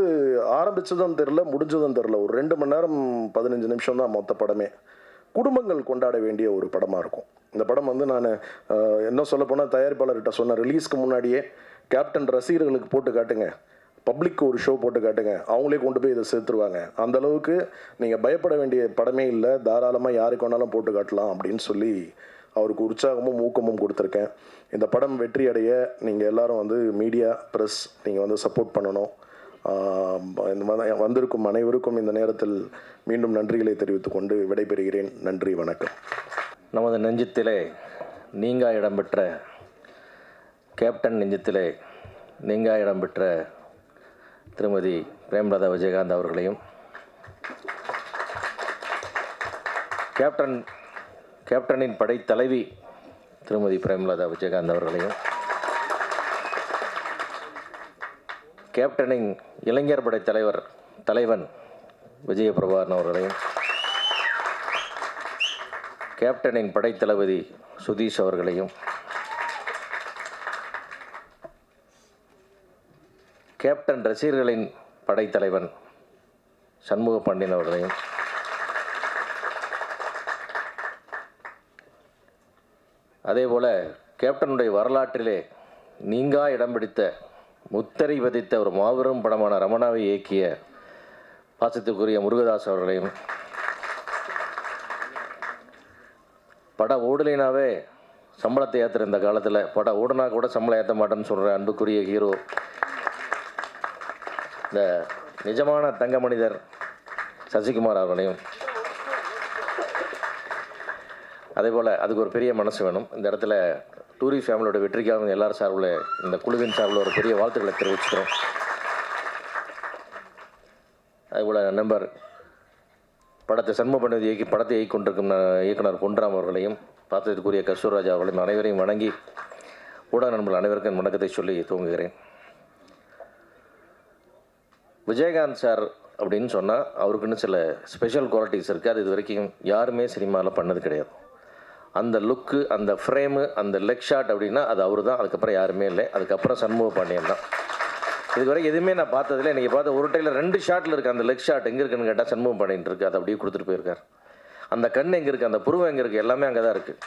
ஆரம்பித்ததும் தெரில, முடிஞ்சதும் தெரில. ஒரு 2 மணி நேரம் 15 நிமிஷம் தான் மொத்த படமே. குடும்பங்கள் கொண்டாட வேண்டிய ஒரு படமாக இருக்கும் இந்த படம். வந்து நான் என்ன சொல்ல போனால் தயாரிப்பாளர்கிட்ட சொன்ன, ரிலீஸ்க்கு முன்னாடியே கேப்டன் ரசிகர்களுக்கு போட்டு காட்டுங்க, பப்ளிக்கு ஒரு ஷோ போட்டு காட்டுங்க, அவங்களே கொண்டு போய் இதை சேர்த்துருவாங்க. அந்தளவுக்கு நீங்கள் பயப்பட வேண்டிய படமே இல்லை, தாராளமாக யாருக்கு வேணாலும் போட்டு காட்டலாம் அப்படின்னு சொல்லி அவருக்கு உற்சாகமும் ஊக்கமும் கொடுத்துருக்கேன். இந்த படம் வெற்றி அடைய நீங்கள் எல்லாரும் வந்து மீடியா, ப்ரெஸ் நீங்கள் வந்து சப்போர்ட் பண்ணணும். இந்த மாதிரி வந்திருக்கும் அனைவருக்கும் இந்த நேரத்தில் மீண்டும் நன்றிகளை தெரிவித்துக் கொண்டு விடைபெறுகிறேன். நன்றி, வணக்கம். நமது நெஞ்சத்திலே நீங்கா இடம்பெற்ற கேப்டன், நெஞ்சத்திலே நீங்கா இடம்பெற்ற திருமதி பிரேமலதா விஜயகாந்த் அவர்களையும், கேப்டனின் படைத்தலைவி திருமதி பிரேமலதா விஜயகாந்த் அவர்களையும், கேப்டனின் இளைஞர் படை தலைவன் விஜயபிரபாகரன் அவர்களையும், கேப்டனின் படைத்தளபதி சுதீஷ் அவர்களையும், கேப்டன் ரசிகர்களின் படைத்தலைவன் சண்முக பாண்டியன் அவர்களையும், அதேபோல் கேப்டனுடைய வரலாற்றிலே நீங்கா இடம் பிடித்த, முத்திரை பதித்த ஒரு மாபெரும் படமான ரமணாவை இயக்கிய பாசத்துக்குரிய முருகதாஸ் அவர்களையும், பட ஓடலினாவே சம்பளத்தை ஏற்றுற இந்த காலத்தில் பட ஓடுனா கூட சம்பளம் ஏற்ற மாட்டேன்னு சொல்கிற அன்புக்குரிய ஹீரோ, இந்த நிஜமான தங்க மனிதர் சசிகுமார் அவர்களையும், அதே போல் அதுக்கு ஒரு பெரிய மனசு வேணும். இந்த இடத்துல டூரி ஃபேமிலியோட வெற்றிக்காக எல்லாரும் சார்பில், இந்த குழுவின் சார்பில் ஒரு பெரிய வாழ்த்துக்களை தெரிவிச்சுக்கிறோம். அதேபோல் நண்பர் படத்தை சண்முக பண்ணி இயக்கி படத்தை இயக்கிக்கொண்டிருக்கும் இயக்குனர் பொன்ராம் அவர்களையும், பார்த்ததுக்குரிய கஸ்தூர்ராஜா அவர்களையும் அனைவரையும் வணங்கி ஊடக நண்பர்கள் அனைவருக்கும் வணக்கத்தை சொல்லி துவங்குகிறேன். விஜயகாந்த் சார் அப்படின்னு சொன்னால் அவருக்குன்னு சில ஸ்பெஷல் குவாலிட்டிஸ் இருக்குது. அது இது வரைக்கும் யாருமே சினிமாவில் பண்ணது கிடையாது. அந்த லுக்கு, அந்த ஃப்ரேமு, அந்த லெக் ஷாட் அப்படின்னா அது அவர் தான். அதுக்கப்புறம் யாருமே இல்லை. அதுக்கப்புறம் சண்முக பாண்டியன் தான். இதுவரை எதுவுமே நான் பார்த்ததில்லை. இன்றைக்கி பார்த்த ஒரு டைமில் 2 ஷாட்டில் இருக்குது. அந்த லெக் ஷாட் எங்கே இருக்குன்னு கேட்டால் சண்முக பாண்டியன் இருக்குது. அதை அப்படியே கொடுத்துட்டு போயிருக்கார். அந்த கண் எங்கே இருக்குது, அந்த புருவம் எங்கே இருக்குது, எல்லாமே அங்கே தான் இருக்குது.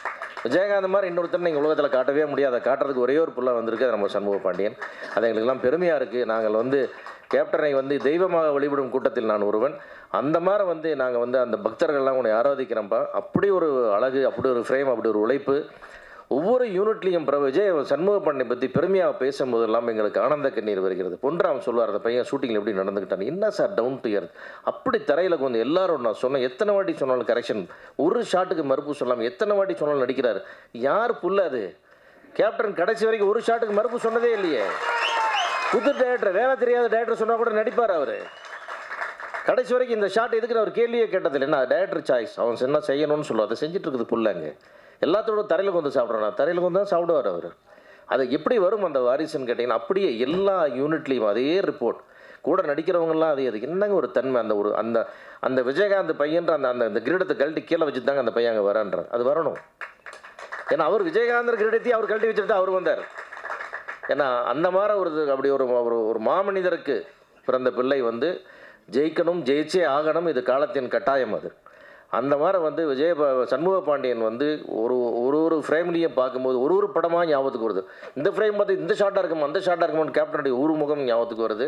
விஜயகாந்த் மாதிரி இன்னொருத்தர் நீங்கள் உலகத்தில் காட்டவே முடியாது. அதை காட்டுறதுக்கு ஒரே ஒரு புள்ள வந்திருக்கு, அது நம்ம சண்முக பாண்டியன். அது எங்களுக்கெல்லாம் பெருமையாக இருக்குது. நாங்கள் வந்து கேப்டனை வந்து தெய்வமாக வழிபடும் கூட்டத்தில் நான் ஒருவன். அந்த மாதிரி நாங்கள் அந்த பக்தர்கள்லாம் உன்னை ஆராதிக்கிறோம்ப்பா. அப்படி ஒரு அழகு, அப்படி ஒரு ஃப்ரேம், அப்படி ஒரு உழைப்பு. ஒவ்வொரு யூனிட்லேயும் விஜய் சண்முக பாண்டியனை பற்றி பெருமையாக பேசும்போதெல்லாம் எங்களுக்கு ஆனந்த கண்ணீர் வருகிறது. பொன்ராம் சொல்லுவார், அந்த பையன் ஷூட்டிங்கில் எப்படி நடந்துக்கிட்டான், என்ன சார் டவுன் டு எர்த், அப்படி தரையில் வந்து எல்லாரும் நான் சொன்னேன். எத்தனை வாட்டி சொன்னாலும் கரெக்ஷன், ஒரு ஷாட்டுக்கு மறுப்பு சொல்லாமல் எத்தனை வாட்டி சொன்னாலும் நடிக்கிறார். யார் புல்ல அது? கேப்டன் கடைசி வரைக்கும் ஒரு ஷாட்டுக்கு மறுப்பு சொன்னதே இல்லையே. புது டேரக்டர், வேலை தெரியாத டேரக்டர் சொன்னால் கூட நடிப்பார் அவர். கடைசி வரைக்கும் இந்த ஷாட் எதுக்குன்னு அவர் கேள்வியே கேட்டதில்லை. என்ன டேரக்டர் சாய்ஸ், அவன் என்ன செய்யணும்னு சொல்லுவார். அதை செஞ்சுட்டு இருக்குது புல்லாங்க. எல்லாத்தோட தரையில் வந்து சாப்பிட்றான், தரையில் வந்து தான் சாப்பிடுவார் அவர். அது எப்படி வரும் அந்த வாரிசுன்னு கேட்டிங்கன்னா, அப்படியே எல்லா யூனிட்லேயும் அதே ரிப்போர்ட். கூட நடிக்கிறவங்கலாம் அதே. அது என்னங்க ஒரு தன்மை, அந்த ஒரு அந்த அந்த விஜயகாந்த் பையன்ற அந்த அந்த கிரீடத்தை கழட்டி கீழே வச்சு தாங்க அந்த பையன் அங்கே வரான்றார். அது வரணும். ஏன்னா அவர் விஜயகாந்தர் கிரீடத்தையும் அவர் கழட்டி வச்சுட்டு அவர் வந்தார். ஏன்னா அந்த மாதிரி ஒரு அப்படி ஒரு மாமனிதருக்கு பிறந்த பிள்ளை ஜெயிக்கணும், ஜெயிச்சே ஆகணும். இது காலத்தின் கட்டாயம். அது அந்த மாதிரி வந்து சண்முக பாண்டியன் வந்து ஒரு ஃப்ரேம்லேயும் பார்க்கும்போது ஒரு படமாக ஞாபகத்துக்கு வருது. இந்த ஃப்ரேம் பார்த்து இந்த ஷார்ட்டாக இருக்கும், அந்த ஷார்ட்டாக இருக்கும்போது கேப்டனுடைய முகம் ஞாபகத்துக்கு வருது.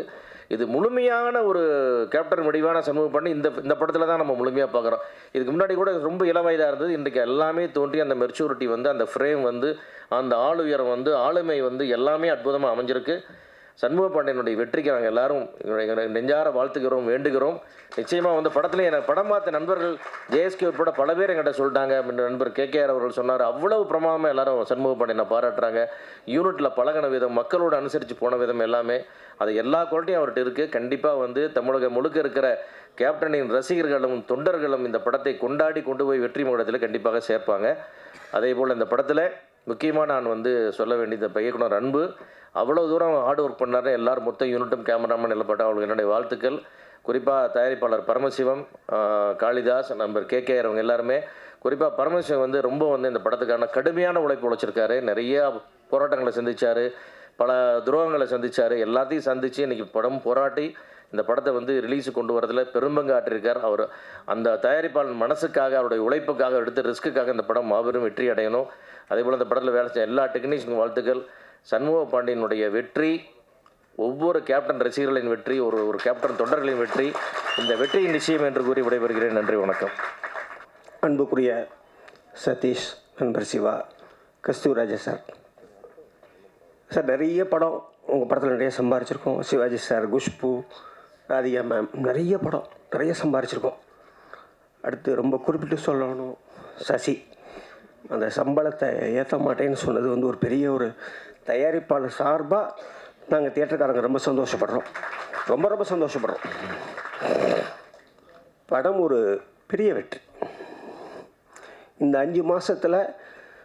இது முழுமையான ஒரு கேப்டன் வடிவான சண்முக பாண்டியன் இந்த படத்தில் தான் நம்ம முழுமையாக பார்க்குறோம். இதுக்கு முன்னாடி கூட ரொம்ப இளவயதாக இருந்தது. இன்றைக்கு எல்லாமே தோன்றி அந்த மெச்சூரிட்டி வந்து, அந்த ஃப்ரேம் வந்து, அந்த ஆளுயரம் வந்து, ஆளுமை வந்து எல்லாமே அற்புதமாக அமைஞ்சிருக்கு. சண்முக பாண்டியனுடைய வெற்றிக்கு நாங்கள் எல்லாரும் நெஞ்சார வாழ்த்துக்கிறோம், வேண்டுகிறோம். நிச்சயமாக வந்து படத்தில் எனக்கு படம் பார்த்த நண்பர்கள் ஜேஎஸ்கே உட்பட பல பேர் என்கிட்ட சொல்லிட்டாங்க. நண்பர் கேகேஆர் அவர்கள் சொன்னார், அவ்வளவு பிரமாதமாக எல்லாரும் சண்முக பாண்டியனை பாராட்டுறாங்க. யூனிட்டில் பழகின விதம், மக்களோடு அனுசரித்து போன விதம் எல்லாமே, அது எல்லா குவாலிட்டியும் அவர்கிட்ட இருக்குது. கண்டிப்பாக வந்து தமிழகம் முழுக்க இருக்கிற கேப்டனின் ரசிகர்களும் தொண்டர்களும் இந்த படத்தை கொண்டாடி கொண்டு போய் வெற்றி மகுடத்தில் கண்டிப்பாக சேர்ப்பாங்க. அதே போல் இந்த படத்தில் முக்கியமாக நான் வந்து சொல்ல வேண்டியது இயக்குனர் அன்பு அவ்வளோ தூரம் ஹார்ட் ஒர்க் பண்ணாரு. எல்லாரும் மொத்த யூனிட்டும் கேமராமேன் நிலப்பட்ட அவங்களுக்கு என்னுடைய வாழ்த்துக்கள். குறிப்பாக தயாரிப்பாளர் பரமசிவம், காளிதாஸ், நண்பர் கேகேஆர் அவங்க எல்லாருமே, குறிப்பாக பரமசிவம் வந்து ரொம்ப வந்து இந்த படத்துக்கான கடுமையான உழைப்பு உழைச்சிருக்காரு. நிறைய போராட்டங்களை சந்தித்தார், பல துரோகங்களை சந்தித்தார். எல்லாத்தையும் சந்தித்து இன்றைக்கி படம் போராட்டி இந்த படத்தை வந்து ரிலீஸு கொண்டு வரதில் பெரும்பங்கு ஆற்றிருக்கார். அவர் அந்த தயாரிப்பாளர் மனசுக்காக, அவருடைய உழைப்புக்காக, எடுத்த ரிஸ்க்குக்காக இந்த படம் மாபெரும் வெற்றி அடையணும். அதே போல் இந்த படத்தில் வேலை செய்ய எல்லா டெக்னீஷியன் வாழ்த்துக்கள். சண்முக பாண்டியனுடைய வெற்றி ஒவ்வொரு கேப்டன் ரசிகர்களின் வெற்றி, ஒரு கேப்டன் தொண்டர்களின் வெற்றி. இந்த வெற்றியின் நிச்சயம் என்று கூறி விடைபெறுகிறேன். நன்றி, வணக்கம். அன்புக்குரிய சதீஷ், நண்பர் சிவா, கஸ்தூராஜா சார், நிறைய படம் உங்கள் படத்தில் நிறைய சம்பாரிச்சிருக்கோம். சிவாஜி சார், குஷ்பு, ராதிகா மேம், நிறைய படம் நிறைய சம்பாரிச்சிருக்கோம். அடுத்து ரொம்ப குறிப்பிட்டு சொல்லணும், சசி அந்த சம்பளத்தை ஏற்ற மாட்டேன்னு சொன்னது வந்து ஒரு பெரிய ஒரு தயாரிப்பாளர் சார்பாக நாங்கள் தியேட்டருக்காரங்க ரொம்ப சந்தோஷப்படுறோம், ரொம்ப சந்தோஷப்படுறோம். படம் ஒரு பெரிய வெற்றி. இந்த 5 மாதத்தில்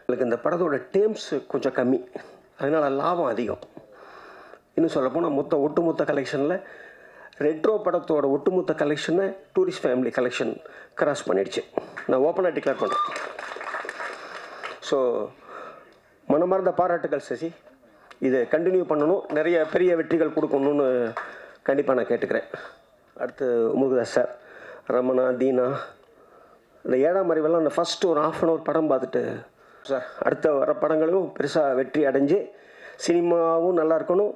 எனக்கு இந்த படத்தோட டேர்ம்ஸ் கொஞ்சம் கம்மி, அதனால் லாபம் அதிகம். இன்னும் சொல்லப்போனால் ஒட்டுமொத்த கலெக்ஷனில் ரெட்ரோ படத்தோட ஒட்டுமொத்த கலெக்ஷனை டூரிஸ்ட் ஃபேமிலி கலெக்ஷன் கிராஸ் பண்ணிடுச்சு. நான் ஓப்பனாக டிக்ளேர் பண்ணேன். ஸோ மனமார்ந்த பாராட்டுகள் சசி, இதை கண்டினியூ பண்ணணும், நிறைய பெரிய வெற்றிகள் கொடுக்கணும்னு கண்டிப்பாக நான் கேட்டுக்கிறேன். அடுத்து முருகதாஸ் சார், ரமணா, தீனா, இந்த 7ஆம் அறிவெல்லாம் அந்த ஃபஸ்ட்டு ஒரு 1/2 hour படம் பார்த்துட்டு சார் அடுத்த வர படங்களும் பெருசாக வெற்றி அடைஞ்சு சினிமாவும் நல்லா இருக்கணும்,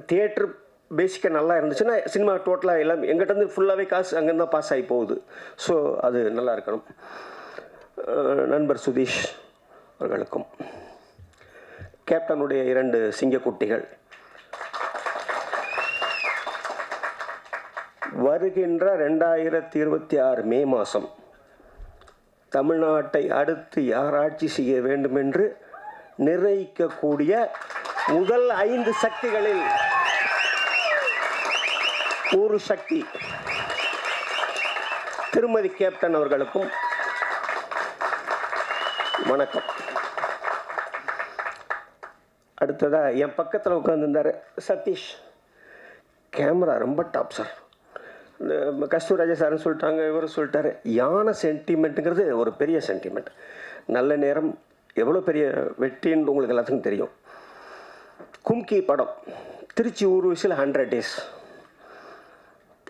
தியேட்ரு பேசிக்காக நல்லா இருந்துச்சுன்னா சினிமா டோட்டலாக எல்லாம் எங்கிட்டேருந்து ஃபுல்லாகவே காசு அங்கேருந்து தான் பாஸ் ஆகி போகுது. ஸோ அது நல்லா இருக்கணும். நண்பர் சுதீஷ் அவர்களுக்கும், கேப்டனுடைய 2 சிங்கக்குட்டிகள், வருகின்ற 2026 மே மாதம் தமிழ்நாட்டை அடுத்து யார் ஆட்சி செய்ய வேண்டும் என்று நிர்ணயிக்கக்கூடிய முதல் 5 சக்திகளில் ஒரு சக்தி திருமதி கேப்டன் அவர்களுக்கும் வணக்கம். அடுத்ததாக என் பக்கத்தில் உட்காந்துருந்தார் சதீஷ், கேமரா ரொம்ப டாப் சார். இந்த கஸ்தூராஜா சார்னு சொல்லிட்டாங்க, இவரும் சொல்லிட்டாரு. யானை சென்டிமெண்ட்டுங்கிறது ஒரு பெரிய சென்டிமெண்ட். நல்ல நேரம் எவ்வளோ பெரிய வெற்றின்னு உங்களுக்கு எல்லாத்துக்கும் தெரியும். கும்கி படம் திருச்சி ஊர்வசியில் 100 days.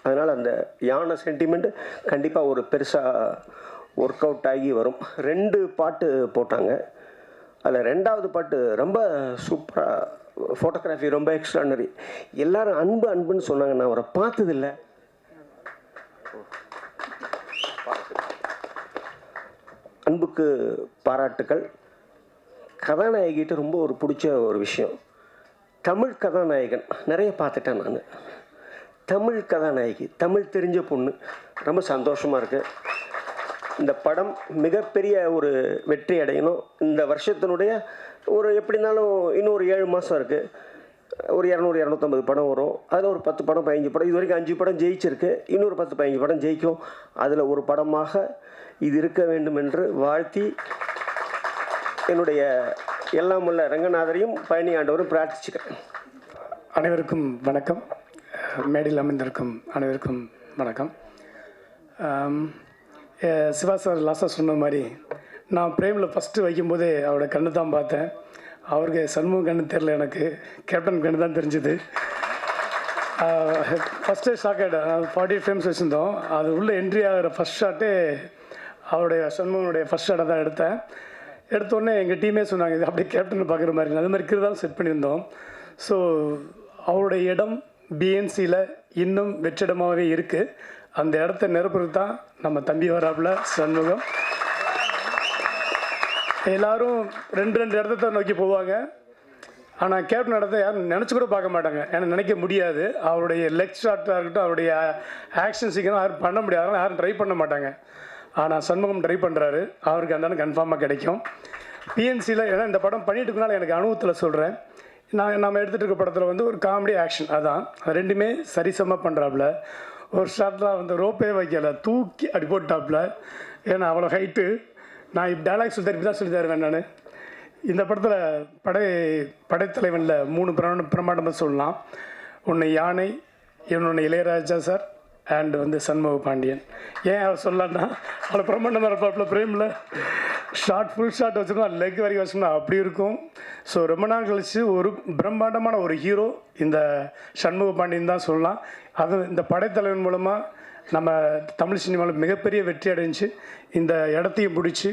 அதனால் அந்த யானை சென்டிமெண்ட் கண்டிப்பாக ஒரு பெருசாக ஒர்க் அவுட் ஆகி வரும். 2 பாட்டு போட்டாங்க. அதில் 2வது பாட்டு ரொம்ப சூப்பராக, ஃபோட்டோகிராஃபி ரொம்ப எக்ஸ்ட்ரானரி. எல்லோரும் அன்புன்னு சொன்னாங்க. நான் அவரை பார்த்ததில்லை. அன்புக்கு பாராட்டுக்கள். கதாநாயகிட்ட ரொம்ப ஒரு பிடிச்ச ஒரு விஷயம், தமிழ் கதாநாயகன் நிறைய பார்த்துட்டேன் நான். தமிழ் கதாநாயகி, தமிழ் தெரிஞ்ச பொண்ணு, ரொம்ப சந்தோஷமாக இருக்குது. இந்த படம் மிகப்பெரிய ஒரு வெற்றி அடையணும். இந்த வருஷத்தினுடைய ஒரு எப்படி இருந்தாலும் இன்னும் ஒரு 7 மாதம் இருக்குது. ஒரு 200-250 படம் வரும். அதில் ஒரு 10 படம் 15 படம், இது வரைக்கும் 5 படம் ஜெயிச்சிருக்கு. இன்னொரு 10-15 படம் ஜெயிக்கும். அதில் ஒரு படமாக இது இருக்க வேண்டும் என்று வாழ்த்தி என்னுடைய எல்லாம் உள்ள ரங்கநாதரையும் பழனி ஆண்டவரும் பிரார்த்திச்சுக்கிறேன். அனைவருக்கும் வணக்கம். மேடையில் அமர்ந்திருக்கும் அனைவருக்கும் வணக்கம். சிவா சார் லாஸ்ட்டாக சொன்ன மாதிரி, நான் பிரேமில் ஃபஸ்ட்டு வைக்கும்போதே அவரோட கண்ணு தான் பார்த்தேன். அவருக்கு சண்முகம் கண்ணு தெரில, எனக்கு கேப்டன் கண்ணு தான் தெரிஞ்சுது. ஃபஸ்ட்டே ஷாக் ஆகிட்டேன். 40 ஃப்ரேம்ஸ் வச்சுருந்தோம். அது உள்ளே என்ட்ரி ஆகிற ஃபஸ்ட் ஷாட்டே அவருடைய சண்முகனுடைய ஃபஸ்ட் ஷாட்டை தான் எடுத்தேன். எடுத்தோடனே எங்கள் டீமே சொன்னாங்க, இது அப்படியே கேப்டன் பார்க்குற மாதிரி. அது மாதிரி தான் செட் பண்ணியிருந்தோம். ஸோ அவருடைய இடம் பிஎன்சியில் இன்னும் வெற்றிடமாகவே இருக்குது. அந்த இடத்த நிரப்புறது தான் நம்ம தம்பி வராப்புல சண்முகம். எல்லோரும் 2 இடத்த நோக்கி போவாங்க. ஆனால் கேப்டன் இடத்த யாரும் நினச்சி கூட பார்க்க மாட்டாங்க. ஏன்னா நினைக்க முடியாது. அவருடைய லெக் ஷாட்டாக இருக்கட்டும், அவருடைய ஆக்ஷன் சீக்கிரம் யாரும் பண்ண முடியாது. அதனால் யாரும் ட்ரை பண்ண மாட்டாங்க. ஆனால் சண்முகம் ட்ரை பண்ணுறாரு. அவருக்கு அந்த கன்ஃபார்மாக கிடைக்கும். பிஎன்சியில் ஏன்னா இந்த படம் பண்ணிட்டு இருக்கனால எனக்கு அனுபவத்தில் சொல்கிறேன். நம்ம எடுத்துகிட்டு இருக்க படத்தில் வந்து ஒரு காமெடி ஆக்ஷன் அதான் ரெண்டுமே சரிசமாக பண்ணுறாப்புல. ஒரு ஷாட்டில் வந்து ரோப்பே வைக்கலை, தூக்கி அடி போட்டாப்புல. ஏன்னா அவ்வளோ ஹைட்டு. நான் இப்போ டைலாக் சொல்லி தருப்பி தான் சொல்லி தருவேன். நான் இந்த படத்தில் படைத்தலைவனில் 3 பிரமாண்டமாக சொல்லலாம். ஒன்று யானை, இன்னொன்று இளையராஜா சார், அண்ட் வந்து சண்முக பாண்டியன். ஏன் அவர் சொல்லலான்னா அவ்வளோ பிரமாண்டமாக இருப்பாப்புல. பிரேமில் ஃபுல் ஷாட் வச்சுருந்தோம், லெக் வரைக்கும் வச்சுருந்தோம், அப்படி இருக்கும். ஸோ ரொம்ப நாள் கழித்து ஒரு பிரம்மாண்டமான ஒரு ஹீரோ இந்த சண்முக பாண்டியன் தான் சொல்லலாம். அது இந்த படைத்தலைவன் மூலமாக நம்ம தமிழ் சினிமாவில் மிகப்பெரிய வெற்றி அடைஞ்சு இந்த இடத்தையும் பிடிச்சி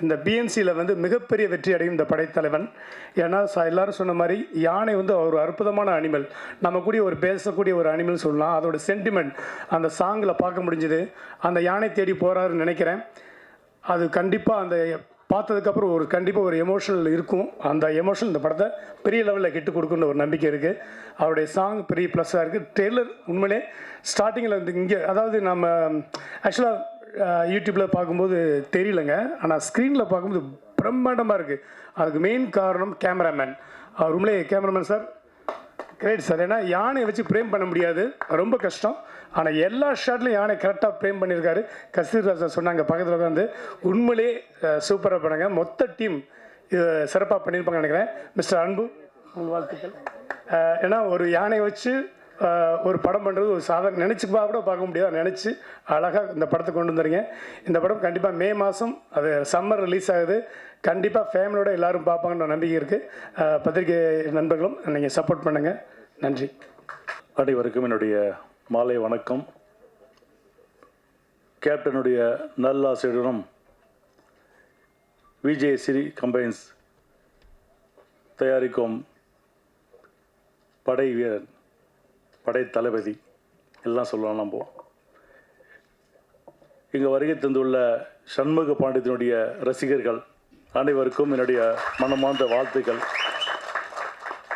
இந்த பிஎன்சியில் வந்து மிகப்பெரிய வெற்றி அடையும் இந்த படைத்தலைவன். ஏன்னா எல்லோரும் சொன்ன மாதிரி யானை வந்து ஒரு அற்புதமான அனிமல். நம்ம கூடிய ஒரு பேசக்கூடிய ஒரு அனிமல் சொல்லலாம். அதோட சென்டிமெண்ட் அந்த சாங்கில் பார்க்க முடிஞ்சுது. அந்த யானை தேடி போகிறாருன்னு நினைக்கிறேன். அது கண்டிப்பாக அந்த பார்த்ததுக்கப்புறம் கண்டிப்பாக ஒரு எமோஷனல் இருக்கும். அந்த எமோஷனல் இந்த படத்தை பெரிய லெவலில் கெட்டு கொடுக்குன்னு ஒரு நம்பிக்கை இருக்குது. அவருடைய சாங் பெரிய ப்ளஸ்ஸாக இருக்குது. ட்ரெய்லர் உண்மையிலே ஸ்டார்டிங்கில் வந்து இங்கே அதாவது நம்ம ஆக்சுவலாக யூடியூப்பில் பார்க்கும்போது தெரியலங்க. ஆனால் ஸ்க்ரீனில் பார்க்கும்போது பிரம்மாண்டமாக இருக்குது. அதுக்கு மெயின் காரணம் கேமராமேன். அவர் உண்மையிலே கேமராமேன் சார் கிரேட் சார். ஏன்னா யானையை வச்சு ப்ரேம் பண்ண முடியாது, ரொம்ப கஷ்டம். ஆனால் எல்லா ஷாட்லையும் யானை கரெக்டாக ப்ரேம் பண்ணியிருக்காரு. கஸ்தூரிராஜ் சார் சொன்னாங்க பக்கத்தில் உட்காந்து, உண்மையிலே சூப்பராக பண்ணாங்க. மொத்த டீம் சிறப்பாக பண்ணியிருப்பாங்க நினைக்கிறேன். மிஸ்டர் அன்பு உங்கள் வாழ்த்துக்கள். ஏன்னா ஒரு யானையை வச்சு ஒரு படம் பண்ணுறது ஒரு சாதாரண நினச்சி கூட பார்க்க முடியாது. நினச்சி அழகாக இந்த படத்தை கொண்டு வந்துடுங்க. இந்த படம் கண்டிப்பாக மே மாதம் அது சம்மர் ரிலீஸ் ஆகுது. கண்டிப்பாக ஃபேமிலியோடு எல்லோரும் பார்ப்பாங்கன்ற நம்பிக்கை இருக்குது. பத்திரிகை நண்பர்களும் நீங்கள் சப்போர்ட் பண்ணுங்கள். நன்றி. அனைவருக்கும் என்னுடைய மாலை வணக்கம். கேப்டனுடைய நல்லாசிரியரும் விஜய் சிறி கம்பைன்ஸ் தயாரிக்கும் படை வீரன், படை தளபதி எல்லாம் சொல்லலாம். நம்ம இங்கே வருகை தந்துள்ள சண்முக பாண்டியத்தினுடைய ரசிகர்கள் அனைவருக்கும் என்னுடைய மனமார்ந்த வாழ்த்துக்கள்.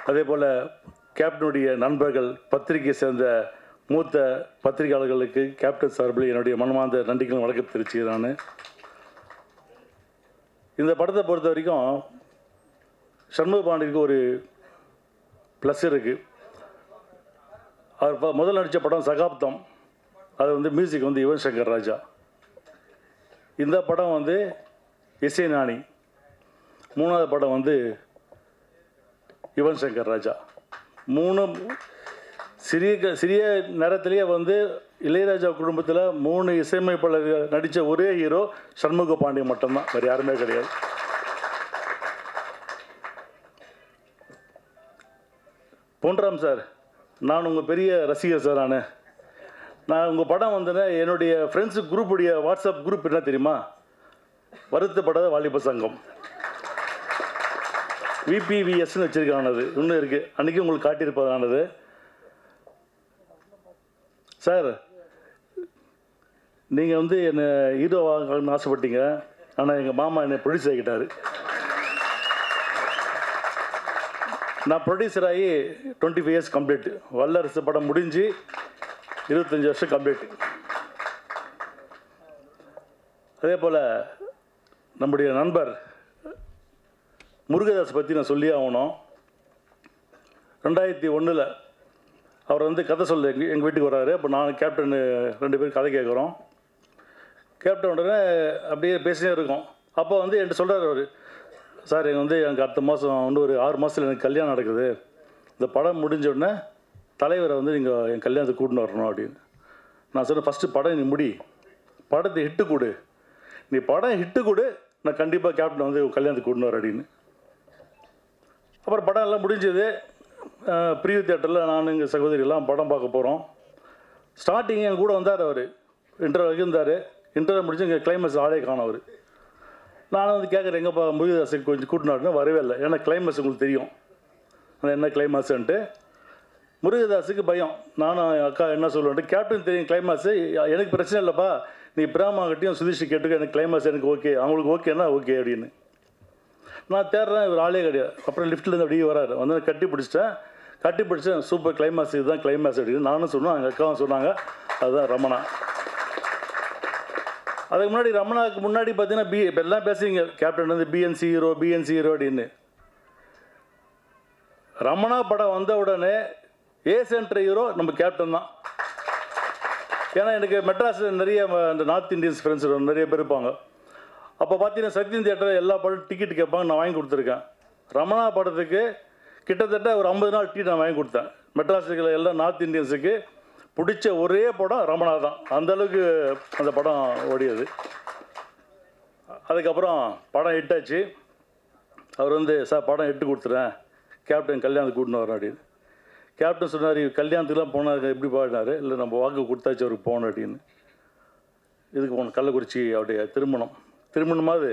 அதே போல் கேப்டனுடைய நண்பர்கள், பத்திரிகை சேர்ந்த மூத்த பத்திரிகையாளர்களுக்கு கேப்டன் சார்பில் என்னுடைய மனமார்ந்த நன்றிகளும் வணக்கம் தெரிவிச்சுக்கிறேன். நான் இந்த படத்தை பொறுத்த வரைக்கும் சண்முக பாண்டியனுக்கு ஒரு ப்ளஸ் இருக்குது. அவர் முதல் நடித்த படம் சகாப்தம், அது வந்து மியூசிக் வந்து யுவன் சங்கர் ராஜா. இந்த படம் வந்து இசை ஞானி. 3வது படம் வந்து யுவன் சங்கர் ராஜா. 3 சிறிய நேரத்திலேயே வந்து இளையராஜா குடும்பத்தில் 3 இசையமைப்பாளர்கள் நடித்த ஒரே ஹீரோ சண்முக பாண்டியன் மட்டும்தான், வேறு யாருமே கிடையாது. பொன்ராம் சார், நான் உங்கள் பெரிய ரசிகர் சார். நான் உங்கள் படம் வந்தேன்னா என்னுடைய ஃப்ரெண்ட்ஸு குரூப்புடைய வாட்ஸ்அப் குரூப் என்ன தெரியுமா? வருத்தப்படாத வாலிப சங்கம், விபிவிஎஸ்ன்னு வச்சுருக்கானது இன்னும் இருக்குது. அன்றைக்கி உங்களுக்கு காட்டியிருப்பதானது. சார், நீங்கள் வந்து என்னை ஹீரோ வாங்கணும்னு ஆசைப்பட்டீங்க. ஆனால் எங்கள் மாமா என்னை ப்ரொடியூஸ் ஆகிட்டார். நான் ப்ரொடியூசர் ஆகி 25 இயர்ஸ் கம்ப்ளீட். வல்லரசு படம் முடிஞ்சு 25 வருஷம் கம்ப்ளீட். அதே போல் நம்முடைய நண்பர் முருகதாஸ் பற்றி நான் சொல்லி ஆகணும். 2001 அவர் வந்து கதை சொல்ல எங்கள் வீட்டுக்கு வர்றாரு. அப்போ நான் கேப்டன் 2 பேரும் கதை கேட்குறோம். கேப்டன் உடனே அப்படியே பேசினே இருக்கோம். அப்போ வந்து என்கிட்ட சொல்கிறார் அவர், சார் எனக்கு அடுத்த மாதம் வந்து ஒரு 6 மாதத்தில் எனக்கு கல்யாணம் நடக்குது. இந்த படம் முடிஞ்ச உடனே தலைவரை வந்து நீங்கள் என் கல்யாணத்தை கூட்டின்னு வரணும் அப்படின்னு. நான் சொன்னேன், ஃபஸ்ட்டு படம் நீ முடி, படத்தை ஹிட்டு கொடு. நீ படம் ஹிட்டு கொடு, நான் கண்டிப்பாக கேப்டன் வந்து கல்யாணத்துக்கு கூட்டின்னு வர அப்படின்னு. அப்புறம் படம் எல்லாம் முடிஞ்சது. பிரிவு தியேட்டரில் நான் எங்கள் சகோதரியெல்லாம் படம் பார்க்க போகிறோம். ஸ்டார்டிங் என் கூட வந்தார் அவர், இன்டர்வல் வரைக்கும் இருந்தார். இன்டர்வல் முடிச்சு இங்கே கிளைமேக்ஸ் ஆளே காணும் அவர். நானும் வந்து கேட்குறேன், எங்கேப்பா முருகதாஸுக்கு கொஞ்சம் கூட்டினாருன்னு வரவே இல்லை. ஏன்னா கிளைமேக்ஸ் உங்களுக்கு தெரியும், அது என்ன கிளைமேக்ஸுன்ட்டு. முருகதாஸுக்கு பயம். நானும் அக்கா என்ன சொல்லுவேன்ட்டு, கேப்டன் தெரியும் கிளைமேக்ஸு, எனக்கு பிரச்சனை இல்லைப்பா, நீ பிராமாகிட்டையும் சுதீஷ் கேட்டுக்க, எனக்கு கிளைமேக்ஸ் எனக்கு ஓகே, அவங்களுக்கு ஓகேன்னா ஓகே அப்படின்னு. நான் தேடுறேன், இவர் ஆளே கிடையாது. அப்புறம் லிஃப்ட்லேருந்து அப்படியே வராரு, வந்து கட்டி பிடிச்சேன், சூப்பர் கிளைமேக்ஸ், இதுதான் கிளைமேக்ஸ் அப்படின்னு நானும் சொன்னேன், எங்கள் அக்காவும் சொன்னாங்க, அதுதான் ரமணா. அதுக்கு முன்னாடி ரமணாவுக்கு முன்னாடி பார்த்தீங்கன்னா இப்போ எல்லாம் பேசுறீங்க, கேப்டன் வந்து பிஎன்சி ஹீரோ அப்படின்னு. ரமணா படம் வந்த உடனே ஏ சென்டர் ஹீரோ நம்ம கேப்டன் தான். ஏன்னா எனக்கு மெட்ராஸில் நிறைய இந்த நார்த் இந்தியன்ஸ் ஃப்ரெண்ட்ஸ் நிறைய பேர் இருப்பாங்க. அப்போ பார்த்தீங்கன்னா சத்யன் தியேட்டரில் எல்லா படம் டிக்கெட் கேட்பாங்க, நான் வாங்கி கொடுத்துருக்கேன். ரமணா படத்துக்கு கிட்டத்தட்ட ஒரு 50 நாள் டிக்கெட் நான் வாங்கி கொடுத்தேன். மெட்ராஸுக்கு எல்லாம் நார்த் இந்தியன்ஸுக்கு பிடிச்ச ஒரே படம் ரமணா தான். அந்தளவுக்கு அந்த படம் ஓடியது. அதுக்கப்புறம் படம் ஹிட் ஆச்சு. அவர் வந்து சார் படம் ஹிட்டு கொடுத்துறேன், கேப்டன் கல்யாணத்துக்கு கூட்டின்னு வரேன் அப்படின்னு. கேப்டன் சொன்னார், கல்யாணத்துக்குலாம் போனார் எப்படி பாடினார், இல்லை நம்ம வாக்கு கொடுத்தாச்சு அவருக்கு போகணும் அப்படின்னு. இதுக்கு போகணும் கள்ளக்குறிச்சி அவருடைய திருமணமாவது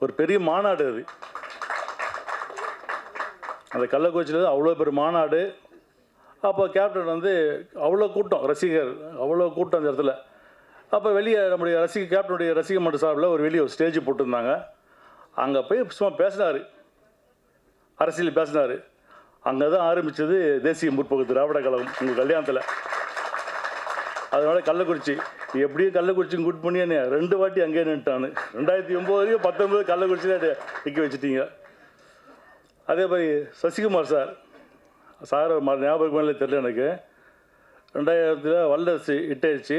ஒரு பெரிய மாநாடு அது. அந்த கள்ளக்குறிச்சியில் அவ்வளோ பெரிய மாநாடு. அப்போ கேப்டன் வந்து அவ்வளோ கூட்டம், ரசிகர் அவ்வளோ கூட்டம் அந்த இடத்துல. அப்போ வெளியே நம்முடைய கேப்டனுடைய ரசிகர் மன்ற சார்பில் ஒரு வெளியே ஒரு ஸ்டேஜ் போட்டிருந்தாங்க. அங்கே போய் சும்மா பேசினார், அரசியல் பேசினார். அங்கே தான் ஆரம்பித்தது தேசிய முற்போக்கு திராவிட கழகம் உங்கள் கல்யாணத்தில். அதனால் கள்ளக்குறிச்சி எப்படியும் கள்ளக்குறிச்சியும் கூட்டு பண்ணி 2 வாட்டி அங்கேயே நின்ட்டானு. 2009 வரைக்கும் 19 கள்ளக்குறிச்சியில் நிற்க வச்சுட்டீங்க. அதே மாதிரி சசிகுமார் சார் ஞாபகம் மேலே தெரியல எனக்கு. 2000 வல்லரசு ஹிட் ஆயிடுச்சு.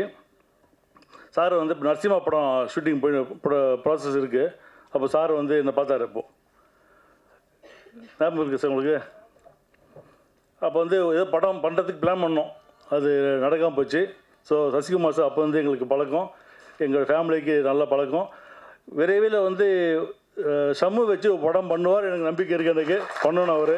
சார் வந்து இப்போ நரசிம்மா படம் ஷூட்டிங் போய் ப்ராசஸ் இருக்குது. அப்போ சார் வந்து என்னை பார்த்தாரு. இப்போது ஞாபகம் இருக்குது சார் உங்களுக்கு? அப்போ வந்து ஏதோ படம் பண்ணுறதுக்கு பிளான் பண்ணோம், அது நடக்காமல் போச்சு. ஸோ சசிகுமார் சார் அப்போ வந்து எங்களுக்கு பழக்கம், எங்கள் ஃபேமிலிக்கு நல்ல பழக்கம். விரைவில் வந்து சம்மு வச்சு ஒரு படம் பண்ணுவார், எனக்கு நம்பிக்கை இருக்குது. எனக்கு பண்ணணும் அவர்.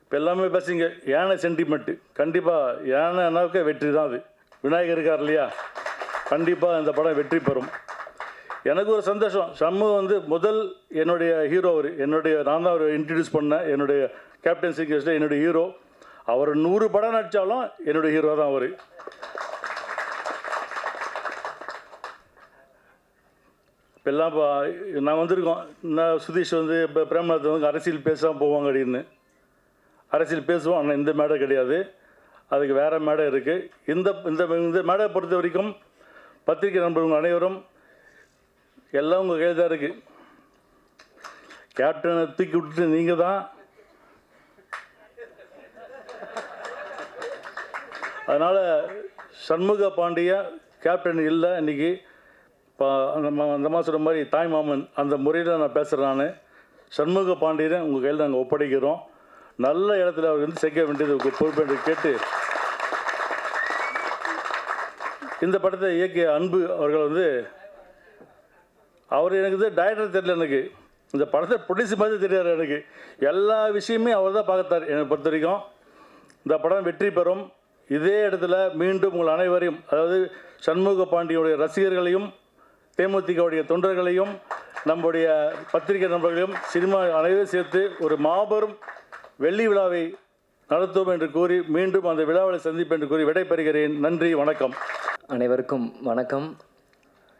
இப்போ எல்லாமே பேசுங்க, யானை சென்டிமெண்ட்டு. கண்டிப்பாக யானைனாக்க வெற்றி தான். அது விநாயகர் இருக்கார் இல்லையா, கண்டிப்பாக இந்த படம் வெற்றி பெறும். எனக்கு ஒரு சந்தோஷம், சம்மு வந்து முதல் என்னுடைய ஹீரோ அவர். நான் தான் அவர் இன்ட்ரடியூஸ் பண்ணேன், என்னுடைய கேப்டன் சிங்கர்ஸில் என்னுடைய ஹீரோ. அவர் 100 படம் நடித்தாலும் என்னுடைய ஹீரோ தான் அவர். இப்போ எல்லாம் நான் வந்திருக்கோம், நான் சுதீஷ் வந்து இப்போ பிரேமநாத் வந்து அரசியல் பேசாமல் போவாங்க அப்படின்னு. அரசியல் பேசுவோம், ஆனால் இந்த மேடை கிடையாது, அதுக்கு வேறு மேடை இருக்குது. இந்த மேடையை பொறுத்த வரைக்கும் பத்திரிகை நண்பர்கள் அனைவரும் எல்லாம் உங்கள் கையில் தான் இருக்குது. கேப்டனை தூக்கி விட்டுட்டு நீங்கள் தான். அதனால் சண்முக பாண்டியா கேப்டன் இல்லை இன்றைக்கி. இப்போ அந்த மாதம் மாதிரி தாய் மாமன் அந்த முறையில் நான் பேசுகிறேன். நான் சண்முக பாண்டியனை உங்கள் கையில் நாங்கள் ஒப்படைக்கிறோம். நல்ல இடத்துல அவர் வந்து சேர்க்க வேண்டியது பொறுப்பேற்று கேட்டு, இந்த படத்தை இயக்கிய அன்பு அவர்கள் வந்து, அவர் எனக்கு டைரக்டர் தெரியல, எனக்கு இந்த படத்தை ப்ரொடியூஸ் மாதிரி தெரியாது. எனக்கு எல்லா விஷயமே அவர் தான் பார்த்தார். என்னை பொறுத்த வரைக்கும் இந்த படம் வெற்றி பெறும். இதே இடத்துல மீண்டும் உங்கள் அனைவரையும், அதாவது சண்முக பாண்டியனுடைய ரசிகர்களையும், தேமுதிகவுடைய தொண்டர்களையும், நம்முடைய பத்திரிகை நண்பர்களையும், சினிமா அனைவரும் சேர்த்து ஒரு மாபெரும் வெள்ளி விழாவை நடத்துவோம் என்று கூறி, மீண்டும் அந்த விழாவை சந்திப்பேன் என்று கூறி விடைபெறுகிறேன். நன்றி, வணக்கம். அனைவருக்கும் வணக்கம்.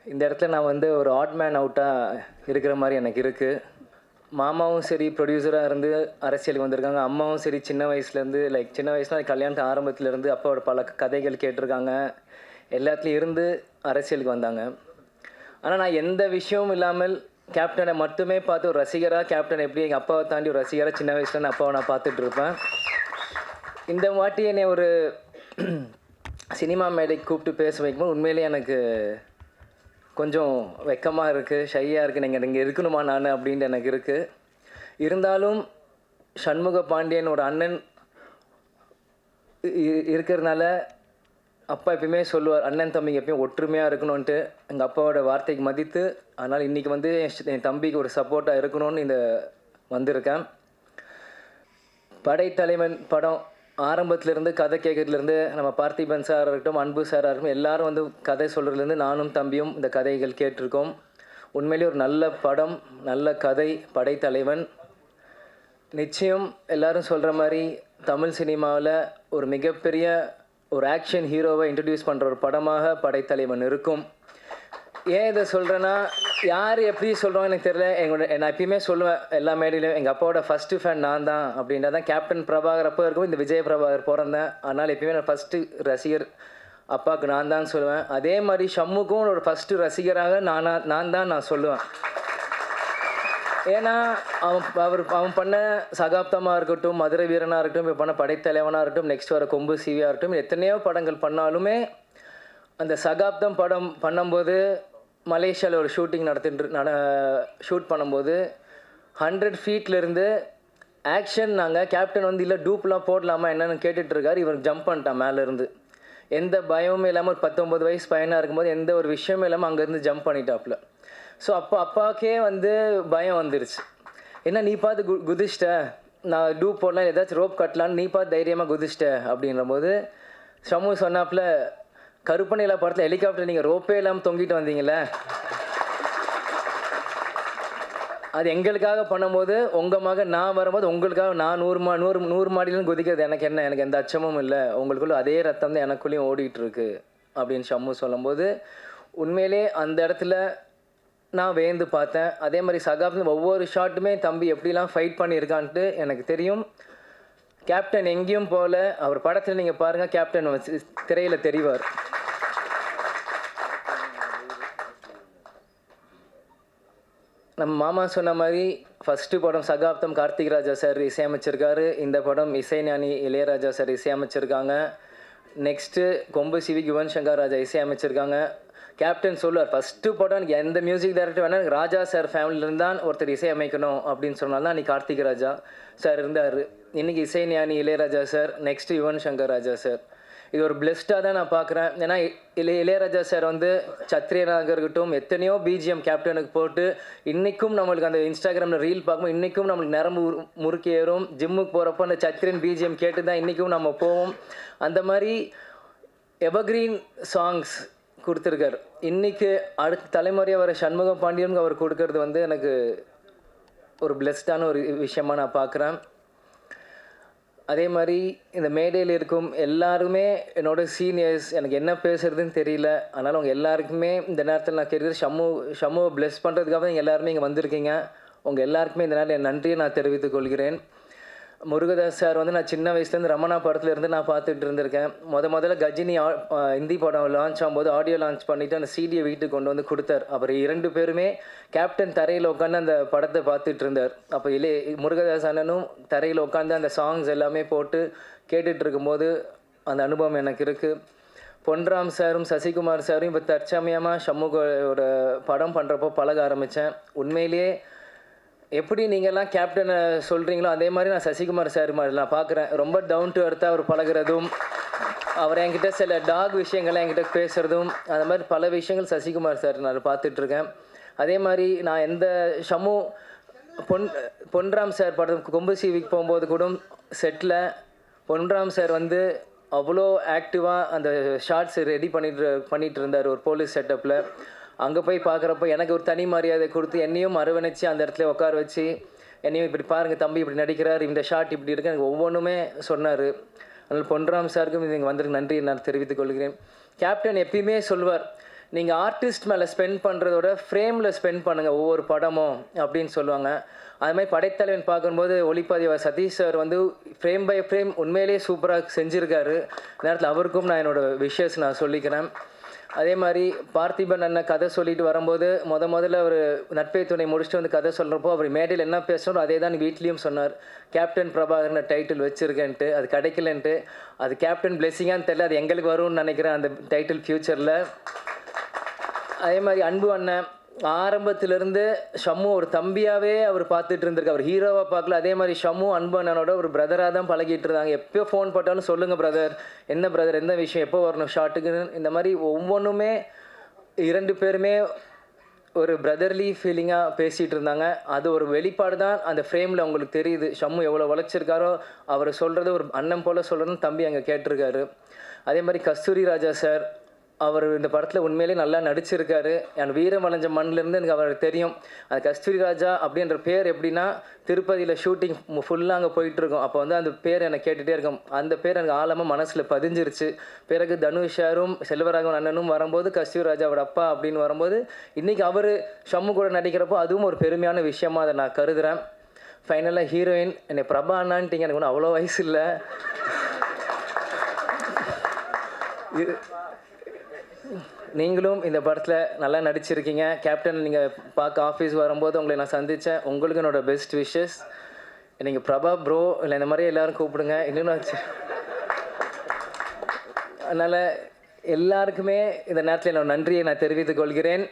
இந்த இடத்துல நான் வந்து ஒரு ஆட் மேன் அவுட்டாக இருக்கிற மாதிரி எனக்கு இருக்குது. மாமாவும் சரி ப்ரொடியூசராக இருந்து அரசியலுக்கு வந்திருக்காங்க. அம்மாவும் சரி சின்ன வயசுலேருந்து, சின்ன வயசுலாம் கல்யாணத்து ஆரம்பத்துலேருந்து அப்பாவோட பல கதைகள் கேட்டிருக்காங்க. எல்லாத்துலேயும் இருந்து அரசியலுக்கு வந்தாங்க. ஆனால் நான் எந்த விஷயமும் இல்லாமல் கேப்டனை மட்டுமே பார்த்து ஒரு ரசிகராக, கேப்டன் எப்படி எங்கள் அப்பாவை தாண்டி ஒரு ரசிகராக சின்ன வயசுல அப்பாவை நான் பார்த்துட்ருப்பேன். இந்த வாட்டி என்னை ஒரு சினிமா மேடைக்கு கூப்பிட்டு பேச வைக்கும்போது உண்மையிலேயே எனக்கு கொஞ்சம் வெக்கமாக இருக்குது, ஷையாக இருக்குது. நீங்கள் இங்கே இருக்கணுமா நான் அப்படின்ட்டு எனக்கு இருக்குது. இருந்தாலும் சண்முக பாண்டியன் ஒரு அண்ணன் இருக்கிறதுனால அப்பா எப்பயுமே சொல்லுவார், அண்ணன் தம்பிங்க எப்பயும் ஒற்றுமையாக இருக்கணும்ன்ட்டு. எங்கள் அப்பாவோட வார்த்தைக்கு மதித்து, அதனால் இன்றைக்கி வந்து என் தம்பிக்கு ஒரு சப்போர்ட்டாக இருக்கணும்னு இந்த வந்திருக்கேன். படைத்தலைவன் படம் ஆரம்பத்திலேருந்து கதை கேட்கறதுலேருந்து நம்ம பார்த்திபன் சார் இருக்கட்டும், அன்பு சாராக இருக்கட்டும், எல்லாரும் வந்து கதை சொல்கிறதுலேருந்து நானும் தம்பியும் இந்த கதைகள் கேட்டிருக்கோம். உண்மையிலேயே ஒரு நல்ல படம், நல்ல கதை. படைத்தலைவன் நிச்சயம் எல்லாரும் சொல்கிற மாதிரி தமிழ் சினிமாவில் ஒரு மிகப்பெரிய ஒரு ஆக்ஷன் ஹீரோவை இன்ட்ரடியூஸ் பண்ணுற ஒரு படமாக படைத்தலைவன் இருக்கும். ஏன் இதை சொல்கிறேன்னா, யார் எப்படி சொல்கிறாங்க எனக்கு தெரியல. நான் எப்பயுமே சொல்லுவேன் எல்லா மேடையிலையும், எங்கள் அப்பாவோட ஃபஸ்ட்டு ஃபேன் நான் தான் அப்படின்னா தான். கேப்டன் பிரபாகர் அப்போ இருக்கும் இந்த விஜய் பிரபாகர் பிறந்தேன். அதனால் எப்பயுமே நான் ஃபஸ்ட்டு ரசிகர் அப்பாவுக்கு நான் தான் சொல்லுவேன். அதே மாதிரி ஷம்முக்கும் ஒரு ஃபஸ்ட்டு ரசிகராக நான் தான் சொல்லுவேன். ஏன்னா அவன் பண்ண சகாப்தமாக இருக்கட்டும், மதுரை வீரனாக இருக்கட்டும், இப்போ பண்ண படைத்தலைவனாக இருக்கட்டும், நெக்ஸ்ட் வர கொம்பு சிவியாக இருக்கட்டும், எத்தனையோ படங்கள் பண்ணாலுமே அந்த சகாப்தம் படம் பண்ணும்போது மலேசியாவில் ஒரு ஷூட்டிங் ஷூட் பண்ணும்போது 100 ஃபீட்லேருந்து ஆக்ஷன் நாங்கள் கேப்டன் வந்து இல்லை டூப்லாம் போடலாமா என்னென்னு கேட்டுட்ருக்காரு. இவர் ஜம்ப் பண்ணிட்டான் மேலேருந்து. எந்த பயமும் இல்லாமல் ஒரு 19 வயசு பையனாக இருக்கும்போது எந்த ஒரு விஷயமும் இல்லாமல் அங்கேருந்து ஜம்ப் பண்ணிட்டாப்புல. ஸோ அப்பாவுக்கே வந்து பயம் வந்துருச்சு. என்ன நீ பார்த்து குதிச்சிட்ட, நான் டூப் போடலாம் ஏதாச்சும் ரோப் கட்டலான்னு நீ பார்த்து தைரியமாக குதிச்சிட்ட அப்படின்ற போது ஷம்மு சொன்னாப்புல, கருப்பனையில படத்தில் ஹெலிகாப்டர் நீங்கள் ரோப்பே இல்லாமல் தொங்கிட்டு வந்தீங்களே, அது எங்களுக்காக பண்ணும்போது உங்கள் மகன் நான் வரும்போது உங்களுக்காக நான் 100 மாடியிலும் குதிக்கிறது எனக்கு என்ன, எனக்கு எந்த அச்சமும் இல்லை, உங்களுக்குள்ள அதே ரத்தம் தான் எனக்குள்ளேயும் ஓடிட்டுருக்கு அப்படின்னு ஷம்மு சொல்லும்போது உண்மையிலே அந்த இடத்துல நான் வேந்து பார்த்தேன். அதே மாதிரி சகாப்தம் ஒவ்வொரு ஷாட்டுமே தம்பி எப்படிலாம் ஃபைட் பண்ணியிருக்கான்ட்டு எனக்கு தெரியும். கேப்டன் எங்கேயும் போல, அவர் படத்தில் நீங்கள் பாருங்கள், கேப்டன் திரையில் தெரிவார். நம்ம மாமா சொன்ன மாதிரி ஃபஸ்ட்டு படம் சகாப்தம் கார்த்திக் ராஜா சார் இசையமைச்சிருக்காரு. இந்த படம் இசைஞானி இளையராஜா சார் இசையமைச்சிருக்காங்க. நெக்ஸ்ட்டு கொம்பு சிவி யுவன் சங்கர் ராஜா இசையமைச்சிருக்காங்க. கேப்டன் சொல்லுவார், ஃபஸ்ட்டு படம் எனக்கு எந்த மியூசிக் டைரக்டர் வேணால் எனக்கு ராஜா சார் ஃபேமிலியிலேருந்து தான் ஒருத்தர் இசையமைக்கணும் அப்படின்னு சொன்னால்தான் அன்றைக்கி கார்த்திக் ராஜா சார் இருந்தார். இன்றைக்கி இசைஞானி Ilaiyaraaja sir, next Yuvan Shankar Raja sir. இது ஒரு பிளெஸ்டாக தான் நான் பார்க்குறேன். ஏன்னா இளையராஜா சார் வந்து சத்ரியனாக இருக்கட்டும் எத்தனையோ பிஜிஎம் கேப்டனுக்கு போட்டு இன்றைக்கும் நம்மளுக்கு அந்த இன்ஸ்டாகிராமில் ரீல் பார்க்கும்போது இன்றைக்கும் நம்மளுக்கு நரம்பு முறுக்கி ஏறும். ஜிம்முக்கு போகிறப்போ அந்த சத்ரியன் பிஜிஎம் கேட்டு தான் இன்றைக்கும் நம்ம போவோம். அந்த மாதிரி எவர்கிரீன் சாங்ஸ் கொடுத்துருக்கார். இன்றைக்கி அடுத்த தலைமுறையாக வர சண்முக பாண்டியனுக்கு அவர் கொடுக்கறது வந்து எனக்கு ஒரு பிளெஸ்டான ஒரு விஷயமாக நான் பார்க்குறேன். அதே மாதிரி இந்த மேடையில் இருக்கும் எல்லாருமே என்னோடய சீனியர்ஸ், எனக்கு என்ன பேசுகிறதுன்னு தெரியல. அதனால் உங்கள் எல்லாருக்குமே இந்த நேரத்தில் நான் கேட்குறது, ஷம்முவை பிளெஸ் பண்ணுறதுக்காக தான் எல்லாருமே இங்கே வந்திருக்கீங்க. உங்கள் எல்லாருக்குமே இந்த நேரத்தில் என் நன்றியை நான் தெரிவித்துக் கொள்கிறேன். முருகதாஸ் சார் வந்து நான் சின்ன வயசுலேருந்து ரமணா படத்தில் இருந்து நான் பார்த்துட்டு இருந்திருக்கேன். முதல்ல கஜினி ஹிந்தி படம் லான்ச் ஆகும்போது ஆடியோ லான்ச் பண்ணிவிட்டு அந்த சிடியை வீட்டுக்கு கொண்டு வந்து கொடுத்தார். அப்புறம் 2 பேருமே கேப்டன் தரையில் உட்காந்து அந்த படத்தை பார்த்துட்டு இருந்தார். அப்போ முருகதாஸ் அண்ணனும் தரையில் உட்காந்து அந்த சாங்ஸ் எல்லாமே போட்டு கேட்டுட்டு இருக்கும்போது அந்த அனுபவம் எனக்கு இருக்குது. பொன்ராம் சாரும் சசிகுமார் சாரும் இப்போ தற்சமயமாக ஷம்முகோட படம் பண்ணுறப்போ பழக ஆரம்பித்தேன். உண்மையிலேயே எப்படி நீங்கள்லாம் கேப்டனை சொல்கிறீங்களோ அதே மாதிரி நான் சசிகுமார் சார் மாதிரி நான் பார்க்குறேன். ரொம்ப டவுன் டு எர்த்தாக அவர் பழகிறதும், அவர் என்கிட்ட சில டாக் விஷயங்கள்லாம் என்கிட்ட பேசுகிறதும், அந்த மாதிரி பல விஷயங்கள் சசிகுமார் சார் நான் பார்த்துட்ருக்கேன். அதே மாதிரி நான் எந்த ஷம்மு பொன்ராம் சார் படம் கொம்பு சிவிக்கு போகும்போது கூட செட்டில் பொன்ராம் சார் வந்து அவ்வளோ ஆக்டிவாக அந்த ஷார்ட்ஸ் ரெடி பண்ணிகிட்டு இருந்தார் ஒரு போலீஸ் செட்டப்பில். அங்கே போய் பார்க்குறப்போ எனக்கு ஒரு தனி மரியாதை கொடுத்து என்னையும் அரவணைச்சி அந்த இடத்துல உட்கார வச்சு என்னையும் இப்படி பாருங்கள் தம்பி இப்படி நடிக்கிறார், இந்த ஷாட் இப்படி இருக்கு, எனக்கு ஒவ்வொன்றுமே சொன்னார். அதனால் பொன்ராம் சாருக்கும் இது இங்கே வந்திருக்கு நன்றி நான் தெரிவித்துக் கொள்கிறேன். கேப்டன் எப்பயுமே சொல்வார், நீங்கள் ஆர்டிஸ்ட் மேலே ஸ்பெண்ட் பண்ணுறதோட ஃப்ரேமில் ஸ்பெண்ட் பண்ணுங்கள் ஒவ்வொரு படமும் அப்படின்னு சொல்லுவாங்க. அது மாதிரி படைத்தலைவன் பார்க்கும்போது ஒளிப்பதிவாளர் சதீஷ் சார் வந்து ஃப்ரேம் பை ஃப்ரேம் உண்மையிலேயே சூப்பராக செஞ்சுருக்காரு. நேரத்தில் அவருக்கும் நான் என்னோடய விஷஸ் நான் சொல்லிக்கிறேன். அதே மாதிரி பார்த்திபன் அண்ணன் கதை சொல்லிட்டு வரும்போது முதல்ல அவர் நட்பை துணை முடிச்சுட்டு வந்து கதை சொல்கிறப்போ அவர் மேடையில் என்ன பேசணும் அதே தான் வீட்லேயும் சொன்னார். கேப்டன் பிரபாகர்னு டைட்டில் வச்சுருக்கேன்ட்டு, அது கிடைக்கலன்ட்டு. அது கேப்டன் பிளெஸிங்கான்னு தெரியல, அது எங்களுக்கு வரும்னு நினைக்கிறேன் அந்த டைட்டில் ஃப்யூச்சரில். அதே மாதிரி அன்பு அண்ணன் ஆரம்பத்திலேருந்து ஷம்மு ஒரு தம்பியாகவே அவர் பார்த்துட்டு இருந்திருக்கு, அவர் ஹீரோவாக பார்க்கல. அதே மாதிரி ஷம்மு அன்பு அண்ணனோட ஒரு பிரதராக தான் பழகிட்டு இருந்தாங்க. எப்போ ஃபோன் போட்டாலும் சொல்லுங்கள் பிரதர், என்ன பிரதர் எந்த விஷயம் எப்போ வரணும் ஷாட்டுக்குன்னு. இந்த மாதிரி ஒவ்வொன்றுமே 2 பேருமே ஒரு பிரதர்லி ஃபீலிங்காக பேசிகிட்டு இருந்தாங்க. அது ஒரு வெளிப்பாடு தான் அந்த ஃப்ரேமில் அவங்களுக்கு தெரியுது. ஷம்மு எவ்வளோ வளைச்சிருக்காரோ அவர் சொல்கிறது ஒரு அண்ணன் போல் சொல்கிறதுன்னு தம்பி அங்கே கேட்டிருக்காரு. அதே மாதிரி கஸ்தூரி ராஜா சார் அவர் இந்த படத்தில் உண்மையிலே நல்லா நடிச்சிருக்காரு. என் வீரம் வளைஞ்ச மண்ணிலேருந்து எனக்கு அவருக்கு தெரியும். அந்த கஸ்தூரி ராஜா அப்படின்ற பேர் எப்படின்னா திருப்பதியில் ஷூட்டிங் ஃபுல்லாக அங்கே போயிட்டுருக்கோம். அப்போ வந்து அந்த பேர் எனக்கு கேட்டுகிட்டே இருக்கும். அந்த பேர் எனக்கு ஆழமாக மனசில் பதிஞ்சிருச்சு. பிறகு தனுஷாரும் செல்வராகவன் அண்ணனும் வரும்போது கஸ்தூரி ராஜாவோட அப்பா அப்படின்னு வரும்போது இன்றைக்கி அவர் ஷம்மு கூட நடிக்கிறப்போ அதுவும் ஒரு பெருமையான விஷயமாக அதை நான் கருதுகிறேன். ஃபைனலாக ஹீரோயின் என்னை பிரபா அண்ணான்ட்டிங்க. எனக்கு ஒன்றும் அவ்வளோ வயசு இல்லை. நீங்களும் இந்த படத்தில் நல்லா நடிச்சிருக்கீங்க. கேப்டன் நீங்கள் பார்க்க ஆஃபீஸ் வரும்போது உங்களை நான் சந்தித்தேன். உங்களுக்கு என்னோட பெஸ்ட் விஷஸ். நீங்கள் பிரபா ப்ரோ இல்லை இந்த மாதிரி எல்லோரும் கூப்பிடுங்க. இன்னும் அதனால் எல்லாருக்குமே இந்த நேரத்தில் என்னோட நன்றியை நான் தெரிவித்துக் கொள்கிறேன்.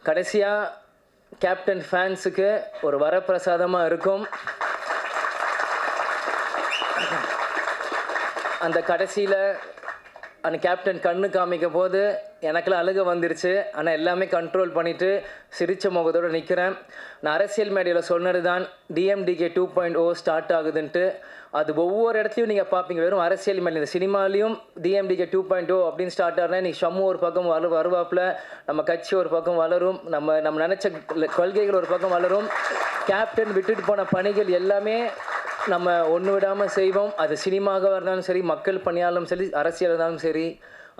கடைசியாக கேப்டன் ஃபேன்ஸுக்கு ஒரு வரப்பிரசாதமாக இருக்கும். அந்த கடைசியில் அந்த கேப்டன் கண்ணு காமிக்க போது எனக்கெல்லாம் அழுக வந்துருச்சு. ஆனால் எல்லாமே கண்ட்ரோல் பண்ணிவிட்டு சிரித்த முகத்தோடு நிற்கிறேன். நான் அரசியல் மேடையில் சொன்னது தான் DMDK 2.0 ஸ்டார்ட் ஆகுதுன்ட்டு. அது ஒவ்வொரு இடத்துலையும் நீங்கள் பார்ப்பீங்க. வெறும் அரசியல் மேலே இந்த சினிமாலையும் DMDK 2.0 அப்படின்னு ஸ்டார்ட் ஆகுனா இன்றைக்கி ஷம்மு ஒரு பக்கம் வருவாப்பில், நம்ம கட்சி ஒரு பக்கம் வளரும், நம்ம நினச்ச கொள்கைகள் ஒரு பக்கம் வளரும். கேப்டன் விட்டுட்டு போன பணிகள் எல்லாமே நம்ம ஒன்று விடாமல் செய்வோம். அது சினிமாவாக இருந்தாலும் சரி, மக்கள் பணியாலும் சரி, அரசியல் இருந்தாலும் சரி.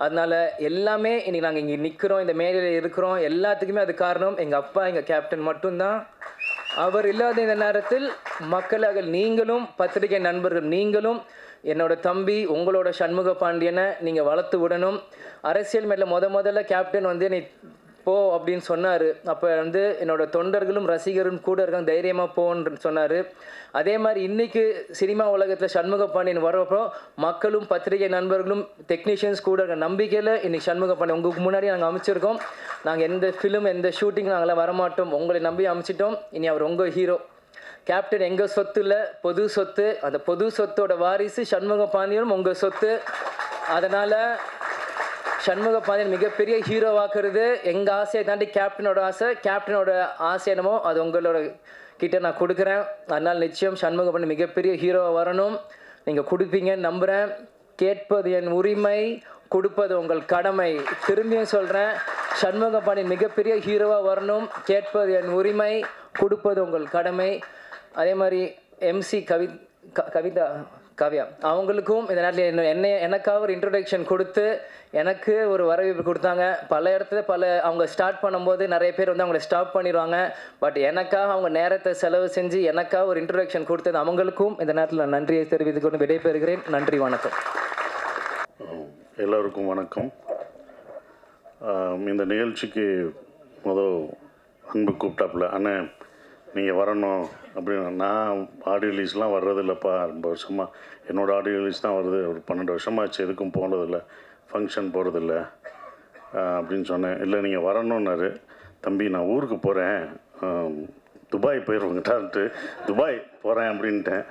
அதனால் எல்லாமே இன்றைக்கி நாங்கள் இங்கே நிற்கிறோம், இந்த மேடையில் இருக்கிறோம். எல்லாத்துக்குமே அது காரணம் எங்கள் அப்பா, எங்கள் கேப்டன் மட்டும்தான். அவர் இல்லாத இந்த நேரத்தில் மக்களாக நீங்களும், பத்திரிகை நண்பர்கள் நீங்களும், என்னோட தம்பி உங்களோட சண்முக பாண்டியனை நீங்கள் வளர்த்து விடணும். அரசியல் மேடையில் முதல்ல கேப்டன் வந்து என்னை போ அப்படின்னு சொன்னார். அப்போ வந்து என்னோடய தொண்டர்களும் ரசிகரும் கூட இருக்காங்க, தைரியமாக போன்னு சொன்னார். அதே மாதிரி இன்றைக்கி சினிமா உலகத்தில் சண்முக பாண்டியன் வரப்போ மக்களும் பத்திரிகை நண்பர்களும் டெக்னீஷியன்ஸ் கூட இருக்க நம்பிக்கையில் இன்றைக்கி சண்முக பாண்டியன் உங்களுக்கு முன்னாடி நாங்கள் அமைச்சிருக்கோம். நாங்கள் எந்த ஃபிலிம் எந்த ஷூட்டிங் நாங்களாம் வரமாட்டோம், உங்களை நம்பி அமைச்சிட்டோம். இனி அவர் உங்கள் ஹீரோ. கேப்டன் எங்கள் சொத்து இல்லை, பொது சொத்து. அந்த பொது சொத்தோட வாரிசு சண்முக பாண்டியனும் உங்கள் சொத்து. அதனால் சண்முக பாண்டியன் மிகப்பெரிய ஹீரோவாக்குறது எங்கள் ஆசையை தாண்டி கேப்டனோட ஆசை. கேப்டனோட ஆசை என்னமோ அது உங்களோட கிட்ட நான் கொடுக்குறேன். அதனால் நிச்சயம் சண்முக பாண்டியன் மிகப்பெரிய ஹீரோவாக வரணும். நீங்கள் கொடுப்பீங்கன்னு நம்புகிறேன். கேட்பது என் உரிமை, கொடுப்பது உங்கள் கடமை. திரும்பியும் சொல்கிறேன், சண்முக பாண்டியன் மிகப்பெரிய ஹீரோவாக வரணும். கேட்பது என் உரிமை, கொடுப்பது உங்கள் கடமை. அதே மாதிரி MC காவ்யா அவங்களுக்கும் இந்த நேரத்தில் எனக்காக ஒரு இன்ட்ரொடக்ஷன் கொடுத்து எனக்கு ஒரு வரவேற்பு கொடுத்தாங்க. பல இடத்துல அவங்க ஸ்டார்ட் பண்ணும்போது நிறைய பேர் வந்து அவங்கள ஸ்டாப் பண்ணிடுவாங்க. பட் எனக்காக அவங்க நேரத்தை செலவு செஞ்சு எனக்காக ஒரு இன்ட்ரொடக்ஷன் கொடுத்தது அவங்களுக்கும் இந்த நேரத்தில் நான் நன்றியை தெரிவித்துக் கொண்டு விடைபெறுகிறேன். நன்றி, வணக்கம். எல்லோருக்கும் வணக்கம். இந்த நிகழ்ச்சிக்கு அன்பு கூப்பிட்டாப்புல, அண்ணன் நீங்கள் வரணும் அப்படின்னு. நான் ஆடியோ ரிலீஸ்லாம் வர்றதில்லப்பா, ரொம்ப வருஷமாக என்னோடய ஆடியோ ரிலீஸ் தான் வருது, ஒரு 12 வருஷமாச்சு, எதுக்கும் போனதில்லை, ஃபங்க்ஷன் போகிறதில்ல அப்படின்னு சொன்னேன். இல்லை நீங்கள் வரணுன்னாரு. தம்பி நான் ஊருக்கு போகிறேன், துபாய் போயிடுவேங்கிட்டான்ட்டு துபாய் போகிறேன் அப்படின்ட்டேன்.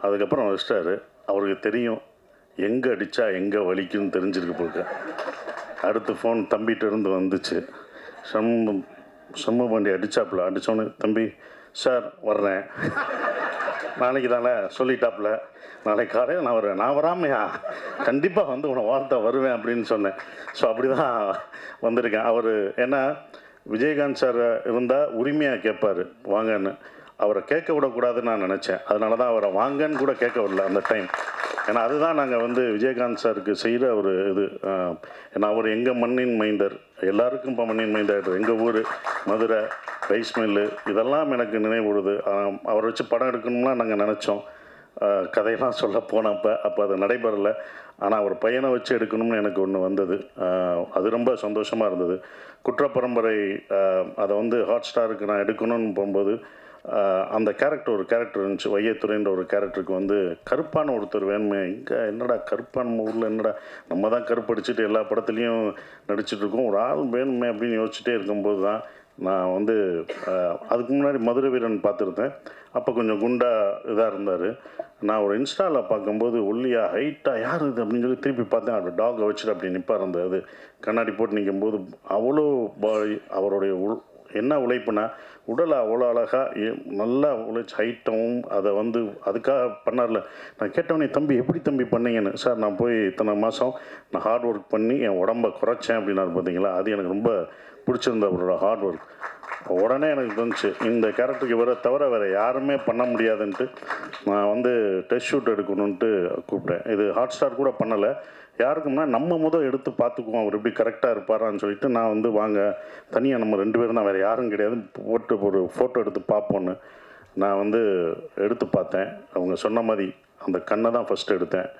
அதுக்கப்புறம் வச்சிட்டாரு. அவருக்கு தெரியும் எங்கே அடித்தா எங்கே வலிக்குன்னு தெரிஞ்சிருக்கு போக. அடுத்த ஃபோன் தம்பிகிட்ட இருந்து வந்துச்சு. சண்முக பாண்டியன் அடித்தாப்புல. அடித்தோன்னு தம்பி சார் வர்றேன் நாளைக்கு தானே சொல்லிட்டாப்புல, நாளைக்கு காலையில் நான் வருவேன். நான் வராமையா கண்டிப்பாக வந்து உன்னை வார்த்தை வருவேன் அப்படின்னு சொன்னேன். ஸோ அப்படி தான் வந்திருக்கேன். அவர் ஏன்னா விஜயகாந்த் சார் இருந்தால் உரிமையாக கேட்பார் வாங்கன்னு. அவரை கேட்க விடக்கூடாதுன்னு நான் நினச்சேன். அதனால தான் அவரை வாங்கன்னு கூட கேட்க விடல அந்த டைம். ஏன்னா அதுதான் நாங்கள் வந்து விஜயகாந்த் சாருக்கு செய்கிற ஒரு இது. ஏன்னா அவர் எங்கள் மண்ணின் மைந்தர், எல்லாருக்கும் இப்போ மண்ணின் மைந்தர். எங்கள் ஊர் மதுரை, ரைஸ் மில்லு, இதெல்லாம் எனக்கு நினைவுடுது. அவரை வச்சு படம் எடுக்கணும்லாம் நாங்கள் நினச்சோம். கதையெல்லாம் சொல்ல போனப்போ அது நடைபெறலை. ஆனால் அவர் பையனை வச்சு எடுக்கணும்னு எனக்கு ஒன்று வந்தது. அது ரொம்ப சந்தோஷமாக இருந்தது. குற்றப்பரம்பரை அதை வந்து ஹாட் ஸ்டாருக்கு நான் எடுக்கணும்னு போகும்போது அந்த ஒரு கேரக்டர் இருந்துச்சு. வையத்துறைன்ற ஒரு கேரக்டருக்கு வந்து கருப்பான ஒருத்தர் வேணுமே. இங்கே என்னடா கருப்பான ஊரில் என்னடா நம்ம தான் கருப்படிச்சுட்டு எல்லா படத்துலேயும் நடிச்சிட்ருக்கோம், ஒரு ஆள் வேணுமே அப்படின்னு யோசிச்சுட்டே இருக்கும்போது தான் நான் வந்து அதுக்கு முன்னாடி மதுரை வீரன் பார்த்துருந்தேன். அப்போ கொஞ்சம் குண்டா இதாக இருந்தார். நான் ஒரு இன்ஸ்டாவில் பார்க்கும்போது ஒல்லியா ஹைட்டாக யார் இது அப்படின்னு சொல்லி திருப்பி பார்த்தேன். அவர் டாகை வச்சுட்டு அப்படி நிற்பார். அது கண்ணாடி போட்டு நிற்கும்போது அவ்வளோ அவருடைய என்ன உழைப்புனா உடலை அவ்வளோ அழகாக நல்லா உழைச்சி ஹைட்டும் அதை வந்து அதுக்காக பண்ணார்ல. நான் கேட்டவனே, தம்பி எப்படி தம்பி பண்ணீங்கன்னு. சார் நான் போய் இத்தனை மாதம் நான் ஹார்ட் ஒர்க் பண்ணி என் உடம்பை குறைச்சேன் அப்படின்னாரு. பார்த்தீங்களா, அது எனக்கு ரொம்ப பிடிச்சிருந்த அவரோட ஹார்ட் ஒர்க். உடனே எனக்கு தோணுச்சு இந்த கேரக்டருக்கு இவரை தவிர வேறு யாருமே பண்ண முடியாதுன்ட்டு நான் வந்து டெஸ்ட் ஷூட் எடுக்கணுன்ட்டு கூப்பிட்டேன். இது ஹாட் ஸ்டார் கூட பண்ணலை, யாருக்கும்னா நம்ம முதல் எடுத்து பார்த்துக்குவோம் அவர் எப்படி கரெக்டாக இருப்பாரான்னு சொல்லிட்டு நான் வந்து வாங்க தனியாக நம்ம 2 பேரும் தான், வேறு யாரும் கிடையாது, போட்டு ஒரு ஃபோட்டோ எடுத்து பார்ப்போன்னு நான் வந்து எடுத்து பார்த்தேன். அவங்க சொன்ன மாதிரி அந்த கண்ணை தான் ஃபஸ்ட்டு எடுத்தேன்.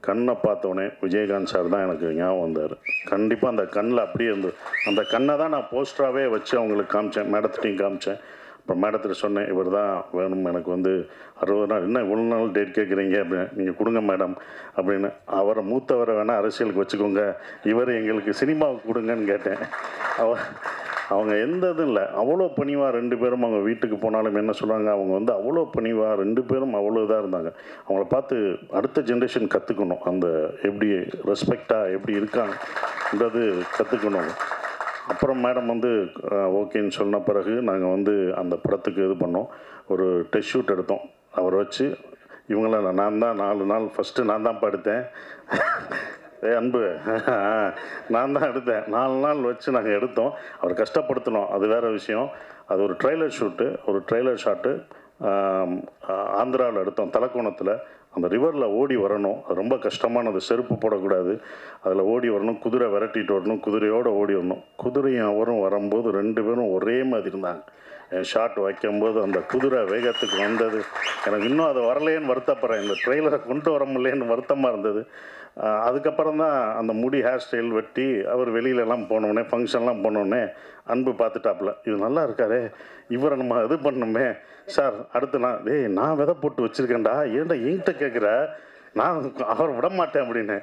கண்ணை பார்த்தோன்னே விஜயகாந்த் சார் தான் எனக்கு ஞாபகம் வந்தார். கண்டிப்பாக அந்த கண்ணில் அப்படியே இருந்தது. அந்த கண்ணை தான் நான் போஸ்டராகவே வச்சு அவங்களுக்கு காமிச்சேன், மேடத்திட்டையும் காமிச்சேன். அப்புறம் மேடத்திட்ட சொன்னேன், இவர் தான் வேணும் எனக்கு வந்து 60 நாள், என்ன இவ்வளோ நாள் டேட் கேட்குறீங்க அப்படின்னு, நீங்கள் கொடுங்க மேடம் அப்படின்னு. அவரை மூத்தவரை வேணால் அரசியலுக்கு வச்சுக்கோங்க, இவர் எங்களுக்கு சினிமாவுக்கு கொடுங்கன்னு கேட்டேன். அவங்க எந்த இதுவும் இல்லை, அவ்வளோ பணிவாக 2 பேரும். அவங்க வீட்டுக்கு போனாலும் என்ன சொல்கிறாங்க, அவங்க வந்து அவ்வளோ பணிவாக 2 பேரும் அவ்வளோ இதாக இருந்தாங்க. அவங்கள பார்த்து அடுத்த ஜென்ரேஷன் கற்றுக்கணும், அந்த எப்படி ரெஸ்பெக்டாக எப்படி இருக்காங்கன்றது கற்றுக்கணும். அப்புறம் மேடம் வந்து ஓகேன்னு சொன்ன பிறகு நாங்கள் வந்து அந்த படத்துக்கு இது பண்ணோம், ஒரு டெஸ்ட் ஷூட் எடுத்தோம். அவரை வச்சு இவங்களாம் நான் தான் 4 நாள் ஃபஸ்ட்டு நான் தான் படுத்தேன். அன்பு நான் தான் எடுத்தேன். 4 நாள் வச்சு நாங்கள் எடுத்தோம். அவர் கஷ்டப்படுத்தினோம், அது வேறு விஷயம். அது ஒரு ட்ரெய்லர் ஷூட்டு, ஒரு ட்ரெய்லர் ஷாட்டு ஆந்திராவில் எடுத்தோம், தலக்கோணத்தில். அந்த ரிவரில் ஓடி வரணும், அது ரொம்ப கஷ்டமானது, செருப்பு போடக்கூடாது, அதில் ஓடி வரணும், குதிரை விரட்டிட்டு வரணும், குதிரையோடு ஓடி வரணும். குதிரையும் அவரும் வரும்போது 2 பேரும் ஒரே மாதிரி இருந்தாங்க. ஷாட் வைக்கும்போது அந்த குதிரை வேகத்துக்கு வந்தது எனக்கு இன்னும் அது வரலேன்னு வருத்தப்படுறேன். இந்த ட்ரெய்லரை கொண்டு வர முடியலேன்னு வருத்தமாக இருந்தது. அதுக்கப்புறம் தான் அந்த முடி ஹேர் ஸ்டைல் வெட்டி அவர் வெளியிலலாம் போனோடனே, ஃபங்க்ஷன்லாம் போனோடனே அன்பு பார்த்துட்டாப்புல, இது நல்லா இருக்காரே, இவரை நம்ம இது பண்ணணுமே சார். அடுத்து நான் விதை போட்டு வச்சுருக்கேன்டா, ஏன்டா என்கிட்ட கேட்குற, நான் அவர் விட மாட்டேன் அப்படின்னு.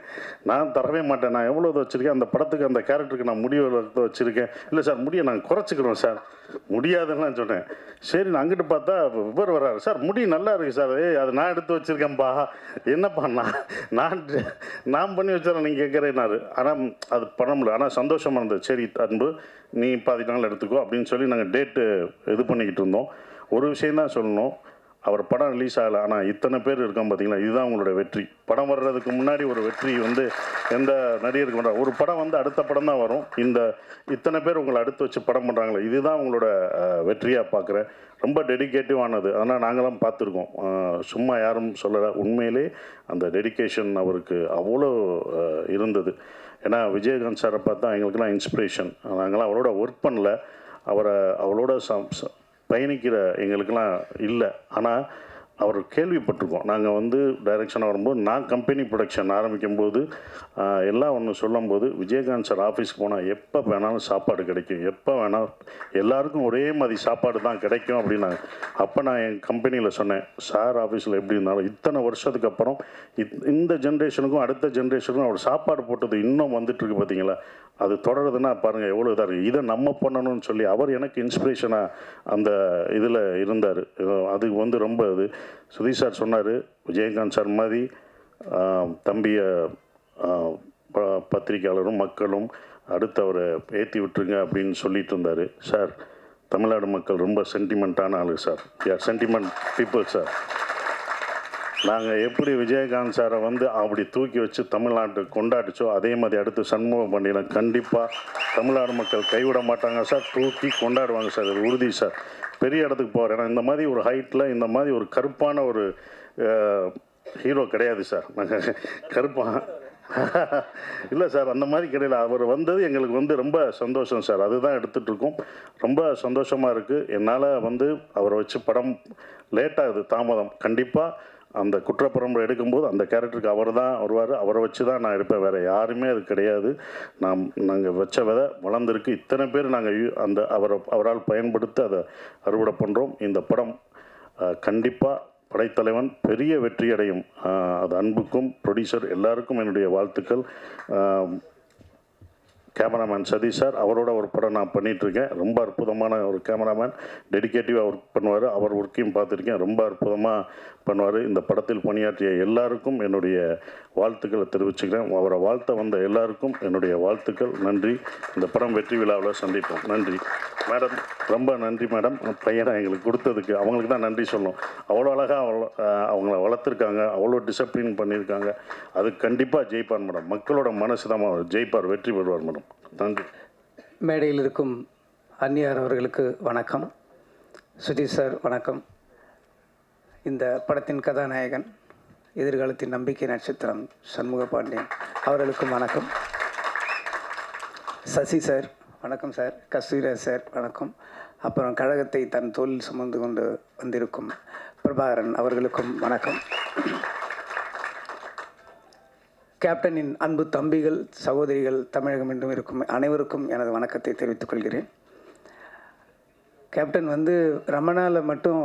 நான் தரவே மாட்டேன், நான் எவ்வளோ வச்சுருக்கேன் அந்த படத்துக்கு, அந்த கேரக்டருக்கு நான் முடி வச்சுருக்கேன். இல்லை சார் முடியை நாங்கள் குறைச்சிக்கிறோம் சார், முடியாதுன்னு சொன்னேன். சரி, நான் அங்கிட்டு பார்த்தா இவர் வர்றாரு, சார் முடி நல்லா இருக்குது சார், அது நான் எடுத்து வச்சுருக்கேன்ப்பா, என்னப்பா நான் பண்ணி வச்சாரன் நீங்கள் கேட்குறேன்னாரு. ஆனால் அது பண்ண முடியல, ஆனால் சந்தோஷமாக இருந்தது. சரி அன்பு, நீ 10 நாள் எடுத்துக்கோ அப்படின்னு சொல்லி நாங்கள் டேட்டு இது பண்ணிக்கிட்டு இருந்தோம். ஒரு விஷயந்தான் சொல்லணும், அவர் படம் ரிலீஸ் ஆகலை, ஆனால் இத்தனை பேர் இருக்கான் பார்த்தீங்களா, இதுதான் உங்களோட வெற்றி. படம் வர்றதுக்கு முன்னாடி ஒரு வெற்றி வந்து எந்த நடிகருக்கு பண்ணுற ஒரு படம் வந்து அடுத்த படம் தான் வரும். இத்தனை பேர் உங்களை அடுத்து வச்சு படம் பண்ணுறாங்களே, இதுதான் உங்களோட வெற்றியாக பார்க்குறேன். ரொம்ப டெடிக்கேட்டிவானது, அதனால் நாங்களாம் பார்த்துருக்கோம், சும்மா யாரும் சொல்லலை. உண்மையிலே அந்த டெடிக்கேஷன் அவருக்கு அவ்வளோ இருந்தது. ஏன்னா விஜயகாந்த் சாரை பார்த்தா எங்களுக்கெல்லாம் இன்ஸ்பிரேஷன். நாங்களாம் அவரோட ஒர்க் பண்ணல, அவரோட பயணிக்கிற எங்களுக்கெல்லாம் இல்லை. ஆனால் அவர் கேள்விப்பட்டிருக்கோம். நாங்கள் வந்து டைரக்ஷனாக வரும்போது, நான் கம்பெனி ப்ரொடக்ஷன் ஆரம்பிக்கும்போது எல்லாம் ஒன்று சொல்லும்போது, விஜயகாந்த் சார் ஆஃபீஸ்க்கு போனால் எப்போ வேணாலும் சாப்பாடு கிடைக்கும், எப்போ வேணாலும் எல்லாருக்கும் ஒரே மாதிரி சாப்பாடு தான் கிடைக்கும் அப்படின்னாங்க. அப்போ நான் என் கம்பெனியில் சொன்னேன், சார் ஆஃபீஸில் எப்படி இருந்தாலும் இத்தனை வருஷத்துக்கு அப்புறம் இந்த ஜென்ரேஷனுக்கும் அடுத்த ஜென்ரேஷனுக்கும் அவர் சாப்பாடு போட்டது இன்னும் வந்துட்டுருக்கு பார்த்தீங்களா, அது தொடருதுன்னா பாருங்கள் எவ்வளோ இதாக இருக்குது, இதை நம்ம பண்ணணும்னு சொல்லி அவர் எனக்கு இன்ஸ்பிரேஷனாக அந்த இதில் இருந்தார். அது வந்து ரொம்ப இது. சுதீஷ் சார் சொன்னார், விஜயகாந்த் சார் மாதிரி தம்பியை பத்திரிக்கையாளரும் மக்களும் அடுத்து அவரை ஏற்றி விட்டுருங்க அப்படின்னு சொல்லிட்டு இருந்தார். சார், தமிழ்நாடு மக்கள் ரொம்ப சென்டிமெண்ட்டான ஆளு சார், யார் சென்டிமெண்ட் பீப்புள் சார். நாங்கள் எப்படி விஜயகாந்த் சாரை வந்து அப்படி தூக்கி வச்சு தமிழ்நாட்டுக்கு கொண்டாடிச்சோ, அதே மாதிரி அடுத்து சண்முக பாண்டியனை கண்டிப்பாக தமிழ்நாடு மக்கள் கைவிட மாட்டாங்க சார், தூக்கி கொண்டாடுவாங்க சார், இது உறுதி சார். பெரிய இடத்துக்கு போகிறேன், ஏன்னா இந்த மாதிரி ஒரு ஹைட்டில் இந்த மாதிரி ஒரு கருப்பான ஒரு ஹீரோ கிடையாது சார். நாங்கள் கருப்பான் இல்லை சார், அந்த மாதிரி கிடையாது. அவர் வந்தது எங்களுக்கு வந்து ரொம்ப சந்தோஷம் சார், அதுதான் எடுத்துகிட்ருக்கோம். ரொம்ப சந்தோஷமாக இருக்குது. என்னால் வந்து அவரை வச்சு படம் லேட்டாகுது, தாமதம். கண்டிப்பாக அந்த குற்றப்பரம்பரை எடுக்கும்போது அந்த கேரக்டருக்கு அவர் தான் வருவார், அவரை வச்சு தான் நான் எடுப்பேன், வேறு யாருமே அது கிடையாது. நாங்கள் வச்ச விதை வளர்ந்துருக்கு. இத்தனை பேர் நாங்கள் அவரால் பயன்படுத்தி அதை அறுவடை பண்ணுறோம். இந்த படம் கண்டிப்பாக படைத்தலைவன் பெரிய வெற்றி அடையும். அது அன்புக்கும் ப்ரொடியூசர் எல்லாருக்கும் என்னுடைய வாழ்த்துக்கள். கேமராமேன் சதீஷ் சார், அவரோட ஒரு படம் நான் பண்ணிகிட்ருக்கேன். ரொம்ப அற்புதமான ஒரு கேமராமேன், டெடிகேட்டிவாக ஒர்க் பண்ணுவார். அவர் ஒர்க்கையும் பார்த்துருக்கேன், ரொம்ப அற்புதமாக பண்ணுவார். இந்த படத்தில் பணியாற்றிய எல்லாருக்கும் என்னுடைய வாழ்த்துக்களை தெரிவிச்சுக்கிறேன். அவரை வாழ்த்த வந்த எல்லாருக்கும் என்னுடைய வாழ்த்துக்கள். நன்றி. இந்த படம் வெற்றி விழாவில் சந்திப்போம். நன்றி மேடம், ரொம்ப நன்றி மேடம். பையனை எங்களுக்கு கொடுத்ததுக்கு அவங்களுக்கு தான் நன்றி சொல்லணும். அவ்வளோ அழகாக அவங்கள வளர்த்துருக்காங்க, அவ்வளோ டிசிப்ளின் பண்ணியிருக்காங்க. அது கண்டிப்பாக ஜெயிப்பார் மேடம். மக்களோட மனசு தான் ஜெயிப்பார், வெற்றி பெறுவார் மேடம். நன்றி. மேடையில் இருக்கும் அந்நியார் அவர்களுக்கு வணக்கம். சுதீஷ் சார் வணக்கம். இந்த படத்தின் கதாநாயகன், எதிர்காலத்தின் நம்பிக்கை நட்சத்திரம் சண்முக பாண்டியன் அவர்களுக்கும் வணக்கம். சசி சார் வணக்கம் சார். கஸ்தூரிராஜ் சார் வணக்கம். அப்புறம் கழகத்தை தன் தோளில் சுமந்து கொண்டு வந்திருக்கும் பிரபாகரன் அவர்களுக்கும் வணக்கம். கேப்டனின் அன்பு தம்பிகள், சகோதரிகள், தமிழகம் என்றும் இருக்கும் அனைவருக்கும் எனது வணக்கத்தை தெரிவித்துக் கொள்கிறேன். கேப்டன் ரமணாவில் மட்டும்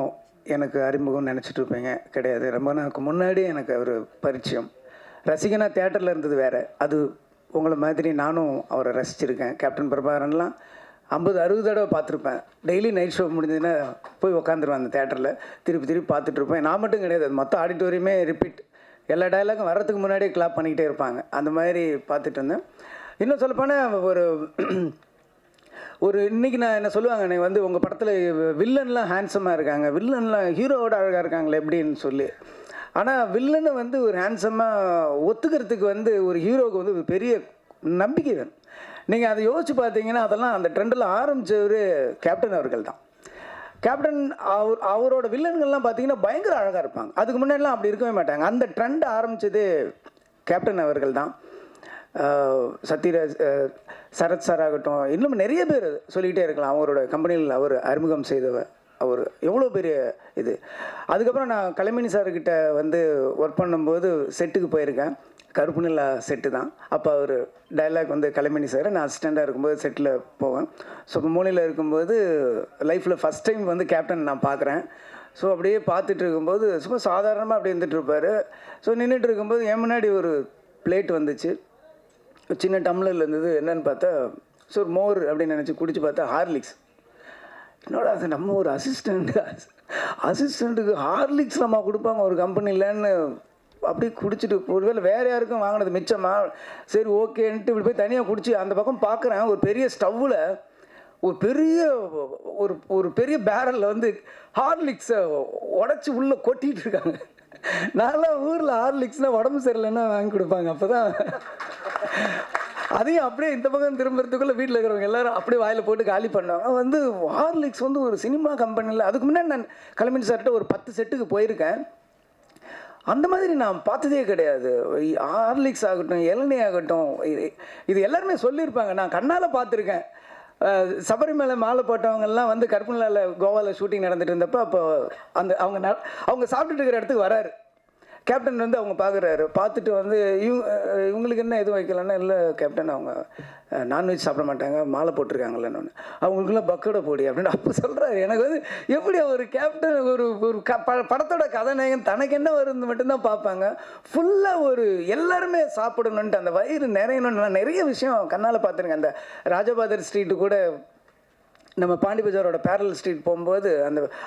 எனக்கு அறிமுகம் நினச்சிட்டு இருப்பீங்க, கிடையாது. ரமணாவுக்கு முன்னாடி எனக்கு அவர் பரிச்சயம். ரசிகனா தேட்டரில் இருந்தது வேறு. அது உங்களை மாதிரி நானும் அவரை ரசிச்சிருக்கேன். கேப்டன் பிரபாகரன்லாம் 50-60 தடவை பார்த்துருப்பேன். டெய்லி நைட் ஷோ முடிஞ்சதுன்னா போய் உட்காந்துருவேன் அந்த தேட்டரில், திருப்பி பார்த்துட்ருப்பேன். நான் மட்டும் கிடையாது, அது மொத்த ஆடிட்டோரியமே ரிப்பீட். எல்லா டயலாகும் வர்றதுக்கு முன்னாடியே கிளாப் பண்ணிக்கிட்டே இருப்பாங்க. அந்த மாதிரி பார்த்துட்டு இருந்தேன். இன்னும் சொல்லப்போனால் ஒரு இன்றைக்கி நான் என்ன சொல்லுவாங்க, நீ உங்கள் படத்தில் வில்லன்லாம் ஹேண்ட்ஸமாக இருக்காங்க, வில்லன்லாம் ஹீரோவோட அழகாக இருக்காங்களே எப்படின்னு சொல்லி. ஆனால் வில்லனை ஒரு ஹேண்ட்ஸமாக ஒத்துக்கிறதுக்கு ஒரு ஹீரோவுக்கு ஒரு பெரிய நம்பிக்கை வேணும். நீங்கள் அதை யோசித்து பார்த்தீங்கன்னா அதெல்லாம் அந்த ட்ரெண்டில் ஆரம்பித்தவர் கேப்டன் அவர்கள் தான். கேப்டன் அவரோட வில்லன்கள்லாம் பார்த்தீங்கன்னா பயங்கர அழகாக இருப்பாங்க. அதுக்கு முன்னாடிலாம் அப்படி இருக்கவே மாட்டாங்க. அந்த ட்ரெண்ட் ஆரம்பித்தது கேப்டன் அவர்கள் தான். சத்யராஜ், சரத் சார் ஆகட்டும், இன்னும் நிறைய பேர் சொல்லிக்கிட்டே இருக்கலாம். அவரோட கம்பெனியில் அவர் அறிமுகம் செய்தவர் அவர் எவ்வளோ பெரிய இது. அதுக்கப்புறம் நான் கலைமணி சார்கிட்ட ஒர்க் பண்ணும்போது செட்டுக்கு போயிருக்கேன். கருப்பு நிலா செட்டு தான். அப்போ அவர் டைலாக் கலைமணி சார், நான் அசிஸ்டண்ட்டாக இருக்கும்போது செட்டில் போவேன். ஸோ இப்போ மூலையில் இருக்கும்போது லைஃப்பில் ஃபஸ்ட் டைம் கேப்டன் நான் பார்க்குறேன். ஸோ அப்படியே பார்த்துட்டு இருக்கும்போது சும்மா சாதாரணமாக அப்படியே இருந்துகிட்ருப்பார். ஸோ நின்றுட்டு இருக்கும்போது என் முன்னாடி ஒரு பிளேட் வந்துச்சு, சின்ன டம்ளரில் இருந்தது. என்னன்னு பார்த்தா ஸோ மோர் அப்படின்னு நினச்சி குடிச்சு பார்த்தா ஹார்லிக்ஸ். என்னோட அது நம்ம ஒரு அசிஸ்டண்ட்டுக்கு ஹார்லிக்ஸ் நம்ம கொடுப்பாங்க ஒரு கம்பெனிலன்னு அப்படி குடிச்சிட்டு, ஒருவேளை வேறு யாருக்கும் வாங்கினது மிச்சமா, சரி ஓகேன்ட்டு இப்படி போய் தனியாக குடிச்சு அந்த பக்கம் பார்க்குறேன். ஒரு பெரிய ஸ்டவ்வில் ஒரு பெரிய பேரலில் ஹார்லிக்ஸை உடச்சி உள்ளே கொட்டிகிட்டு இருக்காங்க. நான்லாம் ஊரில் ஹார்லிக்ஸ்னால் உடம்பு சரியில்லைன்னா வாங்கி கொடுப்பாங்க. அப்போ தான் அதையும் அப்படியே இந்த பக்கம் திரும்புறதுக்குள்ளே வீட்டில் இருக்கிறவங்க எல்லோரும் அப்படியே வாயில் போட்டு காலி பண்ணுவாங்க. ஹார்லிக்ஸ் ஒரு சினிமா கம்பெனியில் அதுக்கு முன்னாடி நான் கலைமணி சார்கிட்ட ஒரு 10 செட்டுக்கு போயிருக்கேன். அந்த மாதிரி நான் பார்த்ததே கிடையாது. ஹார்லிக்ஸ் ஆகட்டும், இளநீ ஆகட்டும், இது எல்லாருமே சொல்லியிருப்பாங்க. நான் கண்ணால் பார்த்துருக்கேன். சபரிமலை மாலை போட்டவங்கெல்லாம் கருப்புநிலாவில் கோவாவில் ஷூட்டிங் நடந்துட்டு இருந்தப்போ அப்போ அவங்க சாப்பிட்டுட்டு இருக்கிற இடத்துக்கு வராரு கேப்டன். அவங்க பார்க்குறாரு. பார்த்துட்டு இவங்களுக்கு என்ன எதுவும் வைக்கலன்னா, இல்லை கேப்டன் அவங்க நான்வெஜ் சாப்பிட மாட்டாங்க, மாலை போட்டிருக்காங்களேன்னு. அவங்களுக்குலாம் பக்கோட போடி அப்படின்னு அப்போ சொல்கிறாரு. எனக்கு எப்படி ஒரு கேப்டன் ஒரு படத்தோட கதாநாயகன் தனக்கு என்ன வருது மட்டும்தான் பார்ப்பாங்க. ஃபுல்லாக எல்லாருமே சாப்பிடணுன்ட்டு அந்த வயிறு நிறையணும்னு நான் நிறைய விஷயம் கண்ணால் பார்த்துருக்கேன். அந்த ராஜபாதர் ஸ்ட்ரீட்டு கூட நம்ம பாண்டி பஜாரோட பேரல் ஸ்ட்ரீட் போகும்போது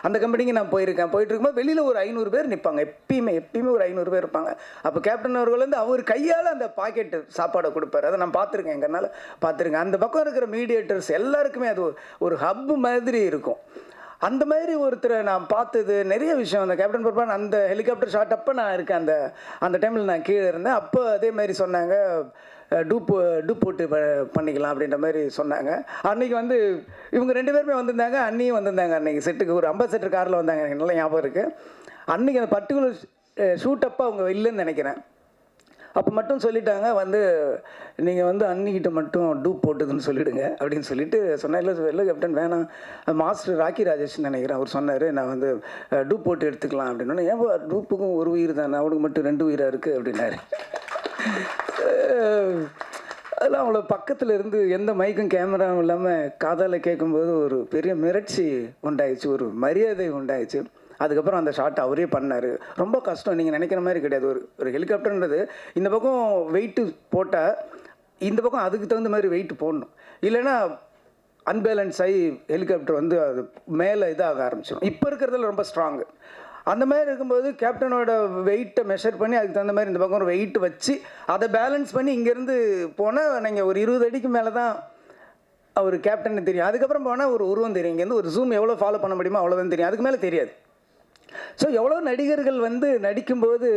அந்த கம்பெனிக்கு நான் போயிருக்கேன். போயிட்டு இருக்கும்போது வெளியில் ஒரு 500 பேர் நிற்பாங்க. எப்பயுமே ஒரு 500 பேர் இருப்பாங்க. அப்போ கேப்டன் அவர்கள் அவர் கையால் அந்த பாக்கெட்டு சாப்பாடை கொடுப்பாரு. அதை நான் பார்த்துருக்கேன், எங்கனால பார்த்துருக்கேன். அந்த பக்கம் இருக்கிற மீடியேட்டர்ஸ் எல்லாருக்குமே அது ஒரு ஹப்பு மாதிரி இருக்கும். அந்த மாதிரி ஒருத்தரை நான் பார்த்தது நிறைய விஷயம். அந்த கேப்டன் பிரபான் அந்த ஹெலிகாப்டர் ஷாட் அப்போ நான் இருக்கேன். அந்த டைமில் நான் கீழே இருந்தேன். அப்போ அதே மாதிரி சொன்னாங்க, டூப் போட்டு பண்ணிக்கலாம் அப்படின்ற மாதிரி சொன்னாங்க. அன்றைக்கி இவங்க 2 பேருமே வந்திருந்தாங்க, அண்ணியும் வந்திருந்தாங்க. அன்றைக்கி செட்டுக்கு ஒரு 50 காரில் வந்தாங்க, எனக்கு நல்லா ஞாபகம் இருக்குது. அன்றைக்கி அந்த பர்டிகுலர் ஷூட்டப்போ அவங்க இல்லைன்னு நினைக்கிறேன். அப்போ மட்டும் சொல்லிட்டாங்க, நீங்கள் அன்னிக்கிட்ட மட்டும் டூப் போட்டுதுன்னு சொல்லிவிடுங்க அப்படின்னு சொல்லிட்டு சொன்னேன். இல்லை கேப்டன் வேணாம், மாஸ்டர் ராக்கி ராஜேஷ்னு நினைக்கிறேன், அவர் சொன்னார் நான் டூப் போட்டு எடுத்துக்கலாம் அப்படின்னு. ஏன் டூப்புக்கும் ஒரு உயிர் தானே, அவனுக்கு மட்டும் 2 உயிராக இருக்குது அப்படின்னாரு. அதெல்லாம் அவ்வளோ பக்கத்தில் இருந்து எந்த மைக்கும் கேமராவும் இல்லாமல் காதால் கேட்கும்போது ஒரு பெரிய மிரட்சி உண்டாயிடுச்சு, ஒரு மரியாதை உண்டாயிடுச்சு. அதுக்கப்புறம் அந்த ஷாட் அவரே பண்ணார். ரொம்ப கஷ்டம், நீங்கள் நினைக்கிற மாதிரி கிடையாது. ஒரு ஹெலிகாப்டர்ன்றது இந்த பக்கம் வெயிட்டு போட்டால் இந்த பக்கம் அதுக்கு தகுந்த மாதிரி வெயிட் போடணும். இல்லைன்னா அன்பேலன்ஸ் ஆகி ஹெலிகாப்டர் வந்து அது மேலே இதாக ஆரம்பிச்சிடும். இப்போ இருக்கிறதுல ரொம்ப ஸ்ட்ராங்கு. அந்த மாதிரி இருக்கும்போது கேப்டனோட வெயிட்டை மெஷர் பண்ணி அதுக்கு தகுந்த மாதிரி இந்த பக்கம் ஒரு வெயிட் வச்சு அதை பேலன்ஸ் பண்ணி இங்கேருந்து போனால் நீங்கள் ஒரு 20 அடிக்கு மேலே தான் அவர் கேப்டன் தெரியும். அதுக்கப்புறம் போனால் ஒரு உருவம் தெரியும். இங்கேருந்து ஒரு ஜூம் எவ்வளோ ஃபாலோ பண்ண முடியுமோ அவ்வளோதான் தெரியும். அதுக்கு மேலே தெரியாது. ஸோ எவ்வளோ நடிகர்கள் வந்து நடிக்கும்போது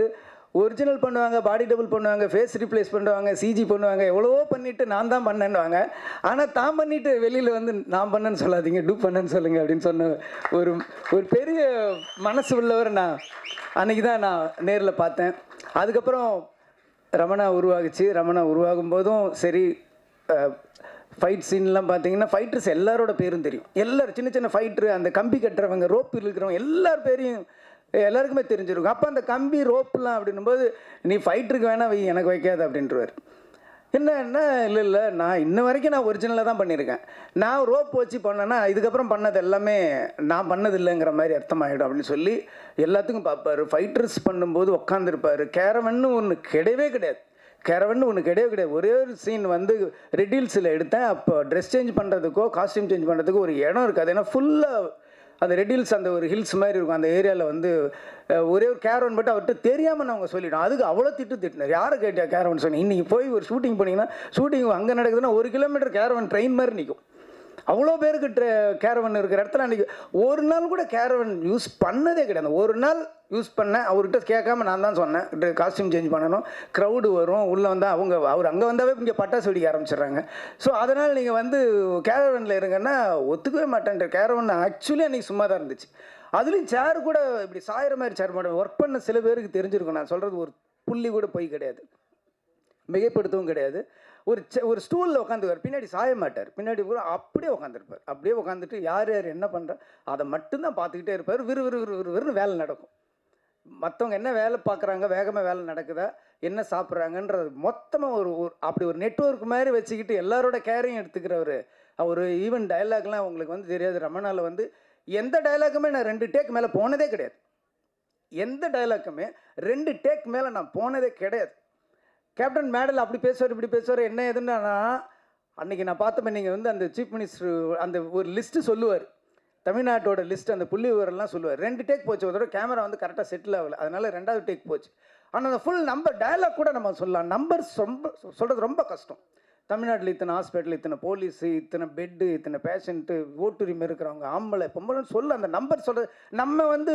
ஒரிஜினல் பண்ணுவாங்க, பாடி டபுள் பண்ணுவாங்க, ஃபேஸ் ரீப்ளேஸ் பண்ணுவாங்க, சிஜி பண்ணுவாங்க, எவ்வளவோ பண்ணிவிட்டு நான் தான் பண்ணேன்னுவாங்க. ஆனால் தான் பண்ணிவிட்டு வெளியில் வந்து நான் பண்ணேன்னு சொல்லாதீங்க, டூ பண்ணேன்னு சொல்லுங்கள் அப்படின்னு சொன்ன ஒரு ஒரு பெரிய மனசு உள்ளவர் நான் அன்றைக்கி தான் நான் நேரில் பார்த்தேன். அதுக்கப்புறம் ரமணா உருவாகுச்சு. ரமணா உருவாகும் போதும் சரி, ஃபைட் சீன்லாம் பார்த்தீங்கன்னா ஃபைட்டர்ஸ் எல்லாரோட பேரும் தெரியும். எல்லோரும் சின்ன சின்ன ஃபைட்ரு, அந்த கம்பி கட்டுறவங்க, ரோப்பு இருக்கிறவங்க எல்லார் பேரையும் எல்லாருக்குமே தெரிஞ்சிருக்கும். அப்போ அந்த கம்பி ரோப்புலாம் அப்படின்னும்போது நீ ஃபைட்டருக்கு வேணால் வை, எனக்கு வைக்காது அப்படின்றவர். என்ன இல்லை நான் இன்ன வரைக்கும் நான் ஒரிஜினலாக தான் பண்ணியிருக்கேன். நான் ரோப் வச்சு பண்ணேன்னா இதுக்கப்புறம் பண்ணது எல்லாமே நான் பண்ணது இல்லைங்கிற மாதிரி அர்த்தமாகிடும் அப்படின்னு சொல்லி எல்லாத்துக்கும் பார்ப்பார். ஃபைட்டர்ஸ் பண்ணும்போது உட்காந்துருப்பார். கேரவன்னு ஒன்று கிடையவே கிடையாது. கேரவன்னு ஒன்று கிடையாது. ஒரே ஒரு சீன் வந்து ரெட் ஹில்ஸில் எடுத்தேன். அப்போ ட்ரெஸ் சேஞ்ச் பண்ணுறதுக்கோ காஸ்டியூம் சேஞ்ச் பண்ணுறதுக்கோ ஒரு இடம் இருக்காது. ஏன்னா ஃபுல்லாக அந்த ரெட் ஹில்ஸ் அந்த ஒரு ஹில்ஸ் மாதிரி இருக்கும். அந்த ஏரியாவில் வந்து ஒரே ஒரு கேரவன் மட்டும் அவர்கிட்ட தெரியாமல் நான் அவங்க சொல்லிவிட்டோம். அதுக்கு அவ்வளோ திட்டினார். யாரை கேட்டியா கேரவன் சொன்னேன். இன்றைக்கி போய் ஒரு ஷூட்டிங் போனீங்கன்னா ஷூட்டிங் அங்கே நடக்குதுன்னா 1 கிலோமீட்டர் கேரவன் ட்ரெயின் மாதிரி நிற்கும். அவ்வளோ பேருக்கு கேரவன் இருக்கிற இடத்துல அன்றைக்கி ஒரு நாள் கூட கேரவன் யூஸ் பண்ணதே கிடையாது. ஒரு நாள் யூஸ் பண்ணேன். அவர்கிட்ட கேட்காம நான் தான் சொன்னேன் காஸ்டியூம் சேஞ்ச் பண்ணணும், க்ரௌடு வரும், உள்ளே வந்தால் அவர் அங்கே வந்தாவே இங்கே பட்டாசு வெடிக்க ஆரம்பிச்சிடுறாங்க. ஸோ அதனால் நீங்கள் வந்து கேரவனில் இருங்கன்னா ஒத்துக்கவே மாட்டேன்ற. கேரவன் ஆக்சுவலி அன்றைக்கி சும்மா தான் இருந்துச்சு. அதுலேயும் சேர் கூட இப்படி சாயிற மாதிரி சேர் மாட்டேன். ஒர்க் பண்ண சில பேருக்கு தெரிஞ்சிருக்கும். நான் சொல்கிறது ஒரு புள்ளி கூட போய் கிடையாது, மிகைப்படுத்தவும் கிடையாது. ஒரு ஸ்டூலில் உட்காந்துருவார். பின்னாடி சாய மாட்டார். பின்னாடி கூட அப்படியே உட்காந்துருப்பார். அப்படியே உட்காந்துட்டு யார் என்ன பண்ணுறா அதை மட்டும்தான் பார்த்துக்கிட்டே இருப்பார். விறுவிறுன்னு வேலை நடக்கும். மற்றவங்க என்ன வேலை பார்க்குறாங்க, வேகமாக வேலை நடக்குதா, என்ன சாப்பிட்றாங்கன்றது மொத்தமாக அப்படி ஒரு நெட்வொர்க் மாதிரி வச்சுக்கிட்டு எல்லாரோட கேரையும் எடுத்துக்கிறவர். அவர் ஈவன் டயலாக்லாம் உங்களுக்கு வந்து தெரியாது. ரமணாவில் வந்து எந்த டயலாக்குமே நான் 2 டேக் மேலே போனதே கிடையாது. எந்த டயலாக்குமே 2 டேக் மேலே நான் போனதே கிடையாது. கேப்டன் மேடல் அப்படி பேசுவார், இப்படி பேசுவார், என்ன எதுன்னா அன்றைக்கி நான் பார்த்தப்ப நீங்கள் வந்து அந்த சீஃப் மினிஸ்டர் அந்த ஒரு லிஸ்ட்டு சொல்லுவார், தமிழ்நாட்டோட லிஸ்ட், அந்த புள்ளி விவரம்லாம் சொல்லுவார். 2 டேக் போச்சு. ஒரு தடவை கேமரா வந்து கரெக்டாக செட்டில் ஆகலை, அதனால் 2வது டேக் போச்சு. ஆனால் அந்த ஃபுல் நம்பர் டயலாக் கூட நம்ம சொல்லலாம். நம்பர்ஸ் ரொம்ப சொல்கிறது ரொம்ப கஷ்டம். தமிழ்நாட்டில் இத்தனை ஹாஸ்பிட்டல், இத்தனை போலீஸு, இத்தனை பெட்டு, இத்தனை பேஷண்ட்டு, ஓட்டுரிமை இருக்கிறவங்க, ஆம்பளை பொம்பளைன்னு சொல்ல அந்த நம்பர் சொல்கிறது. நம்ம வந்து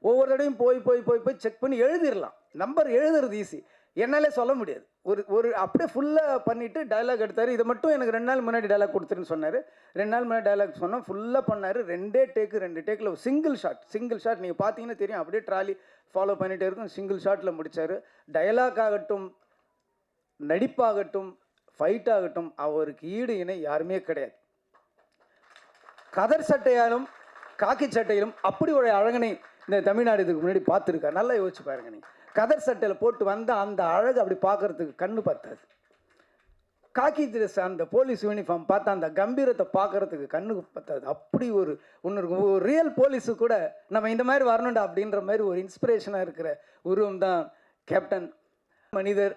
ஒவ்வொரு தடையும் போய் செக் பண்ணி எழுதிடலாம். நம்பர் எழுதுறது ஈஸி, என்னாலே சொல்ல முடியாது. ஒரு அப்படியே ஃபுல்லாக பண்ணிவிட்டு டைலாக் எடுத்தார். இதை மட்டும் எனக்கு 2 நாள் முன்னாடி டைலாக் கொடுத்துருன்னு சொன்னார். 2 நாள் முன்னாடி டைலாக் சொன்னோம். ஃபுல்லாக பண்ணார். 2 டேக்கில் ஒரு சிங்கிள் ஷாட் நீங்கள் பார்த்தீங்கன்னா தெரியும். அப்படியே ட்ராலி ஃபாலோ பண்ணிகிட்டே இருக்கும். சிங்கிள் ஷாட்டில் முடித்தார். டைலாக் ஆகட்டும், நடிப்பாகட்டும், ஃபைட் ஆகட்டும், அவருக்கு ஈடு இணை யாருமே கிடையாது. கதர் சட்டையாலும் காக்கி சட்டையிலும் அப்படி ஒரு அழகனை இந்த தமிழ்நாடு இதுக்கு முன்னாடி பார்த்துருக்காரு. நல்லா யோசிச்சு பாருங்க. நீங்கள் கதர் சட்டையில் போட்டு வந்தால் அந்த அழகு அப்படி பார்க்குறதுக்கு கண்ணு பார்த்தாது. காக்கி ட்ரெஸ் அந்த போலீஸ் யூனிஃபார்ம் பார்த்தா அந்த கம்பீரத்தை பார்க்குறதுக்கு கண்ணுக்கு பார்த்தாது. அப்படி ஒன்று இருக்கும். ஒரு ரியல் போலீஸு கூட நம்ம இந்த மாதிரி வரணும்டா அப்படின்ற மாதிரி ஒரு இன்ஸ்பிரேஷனாக இருக்கிற உருவம் தான் கேப்டன் மனிதர்.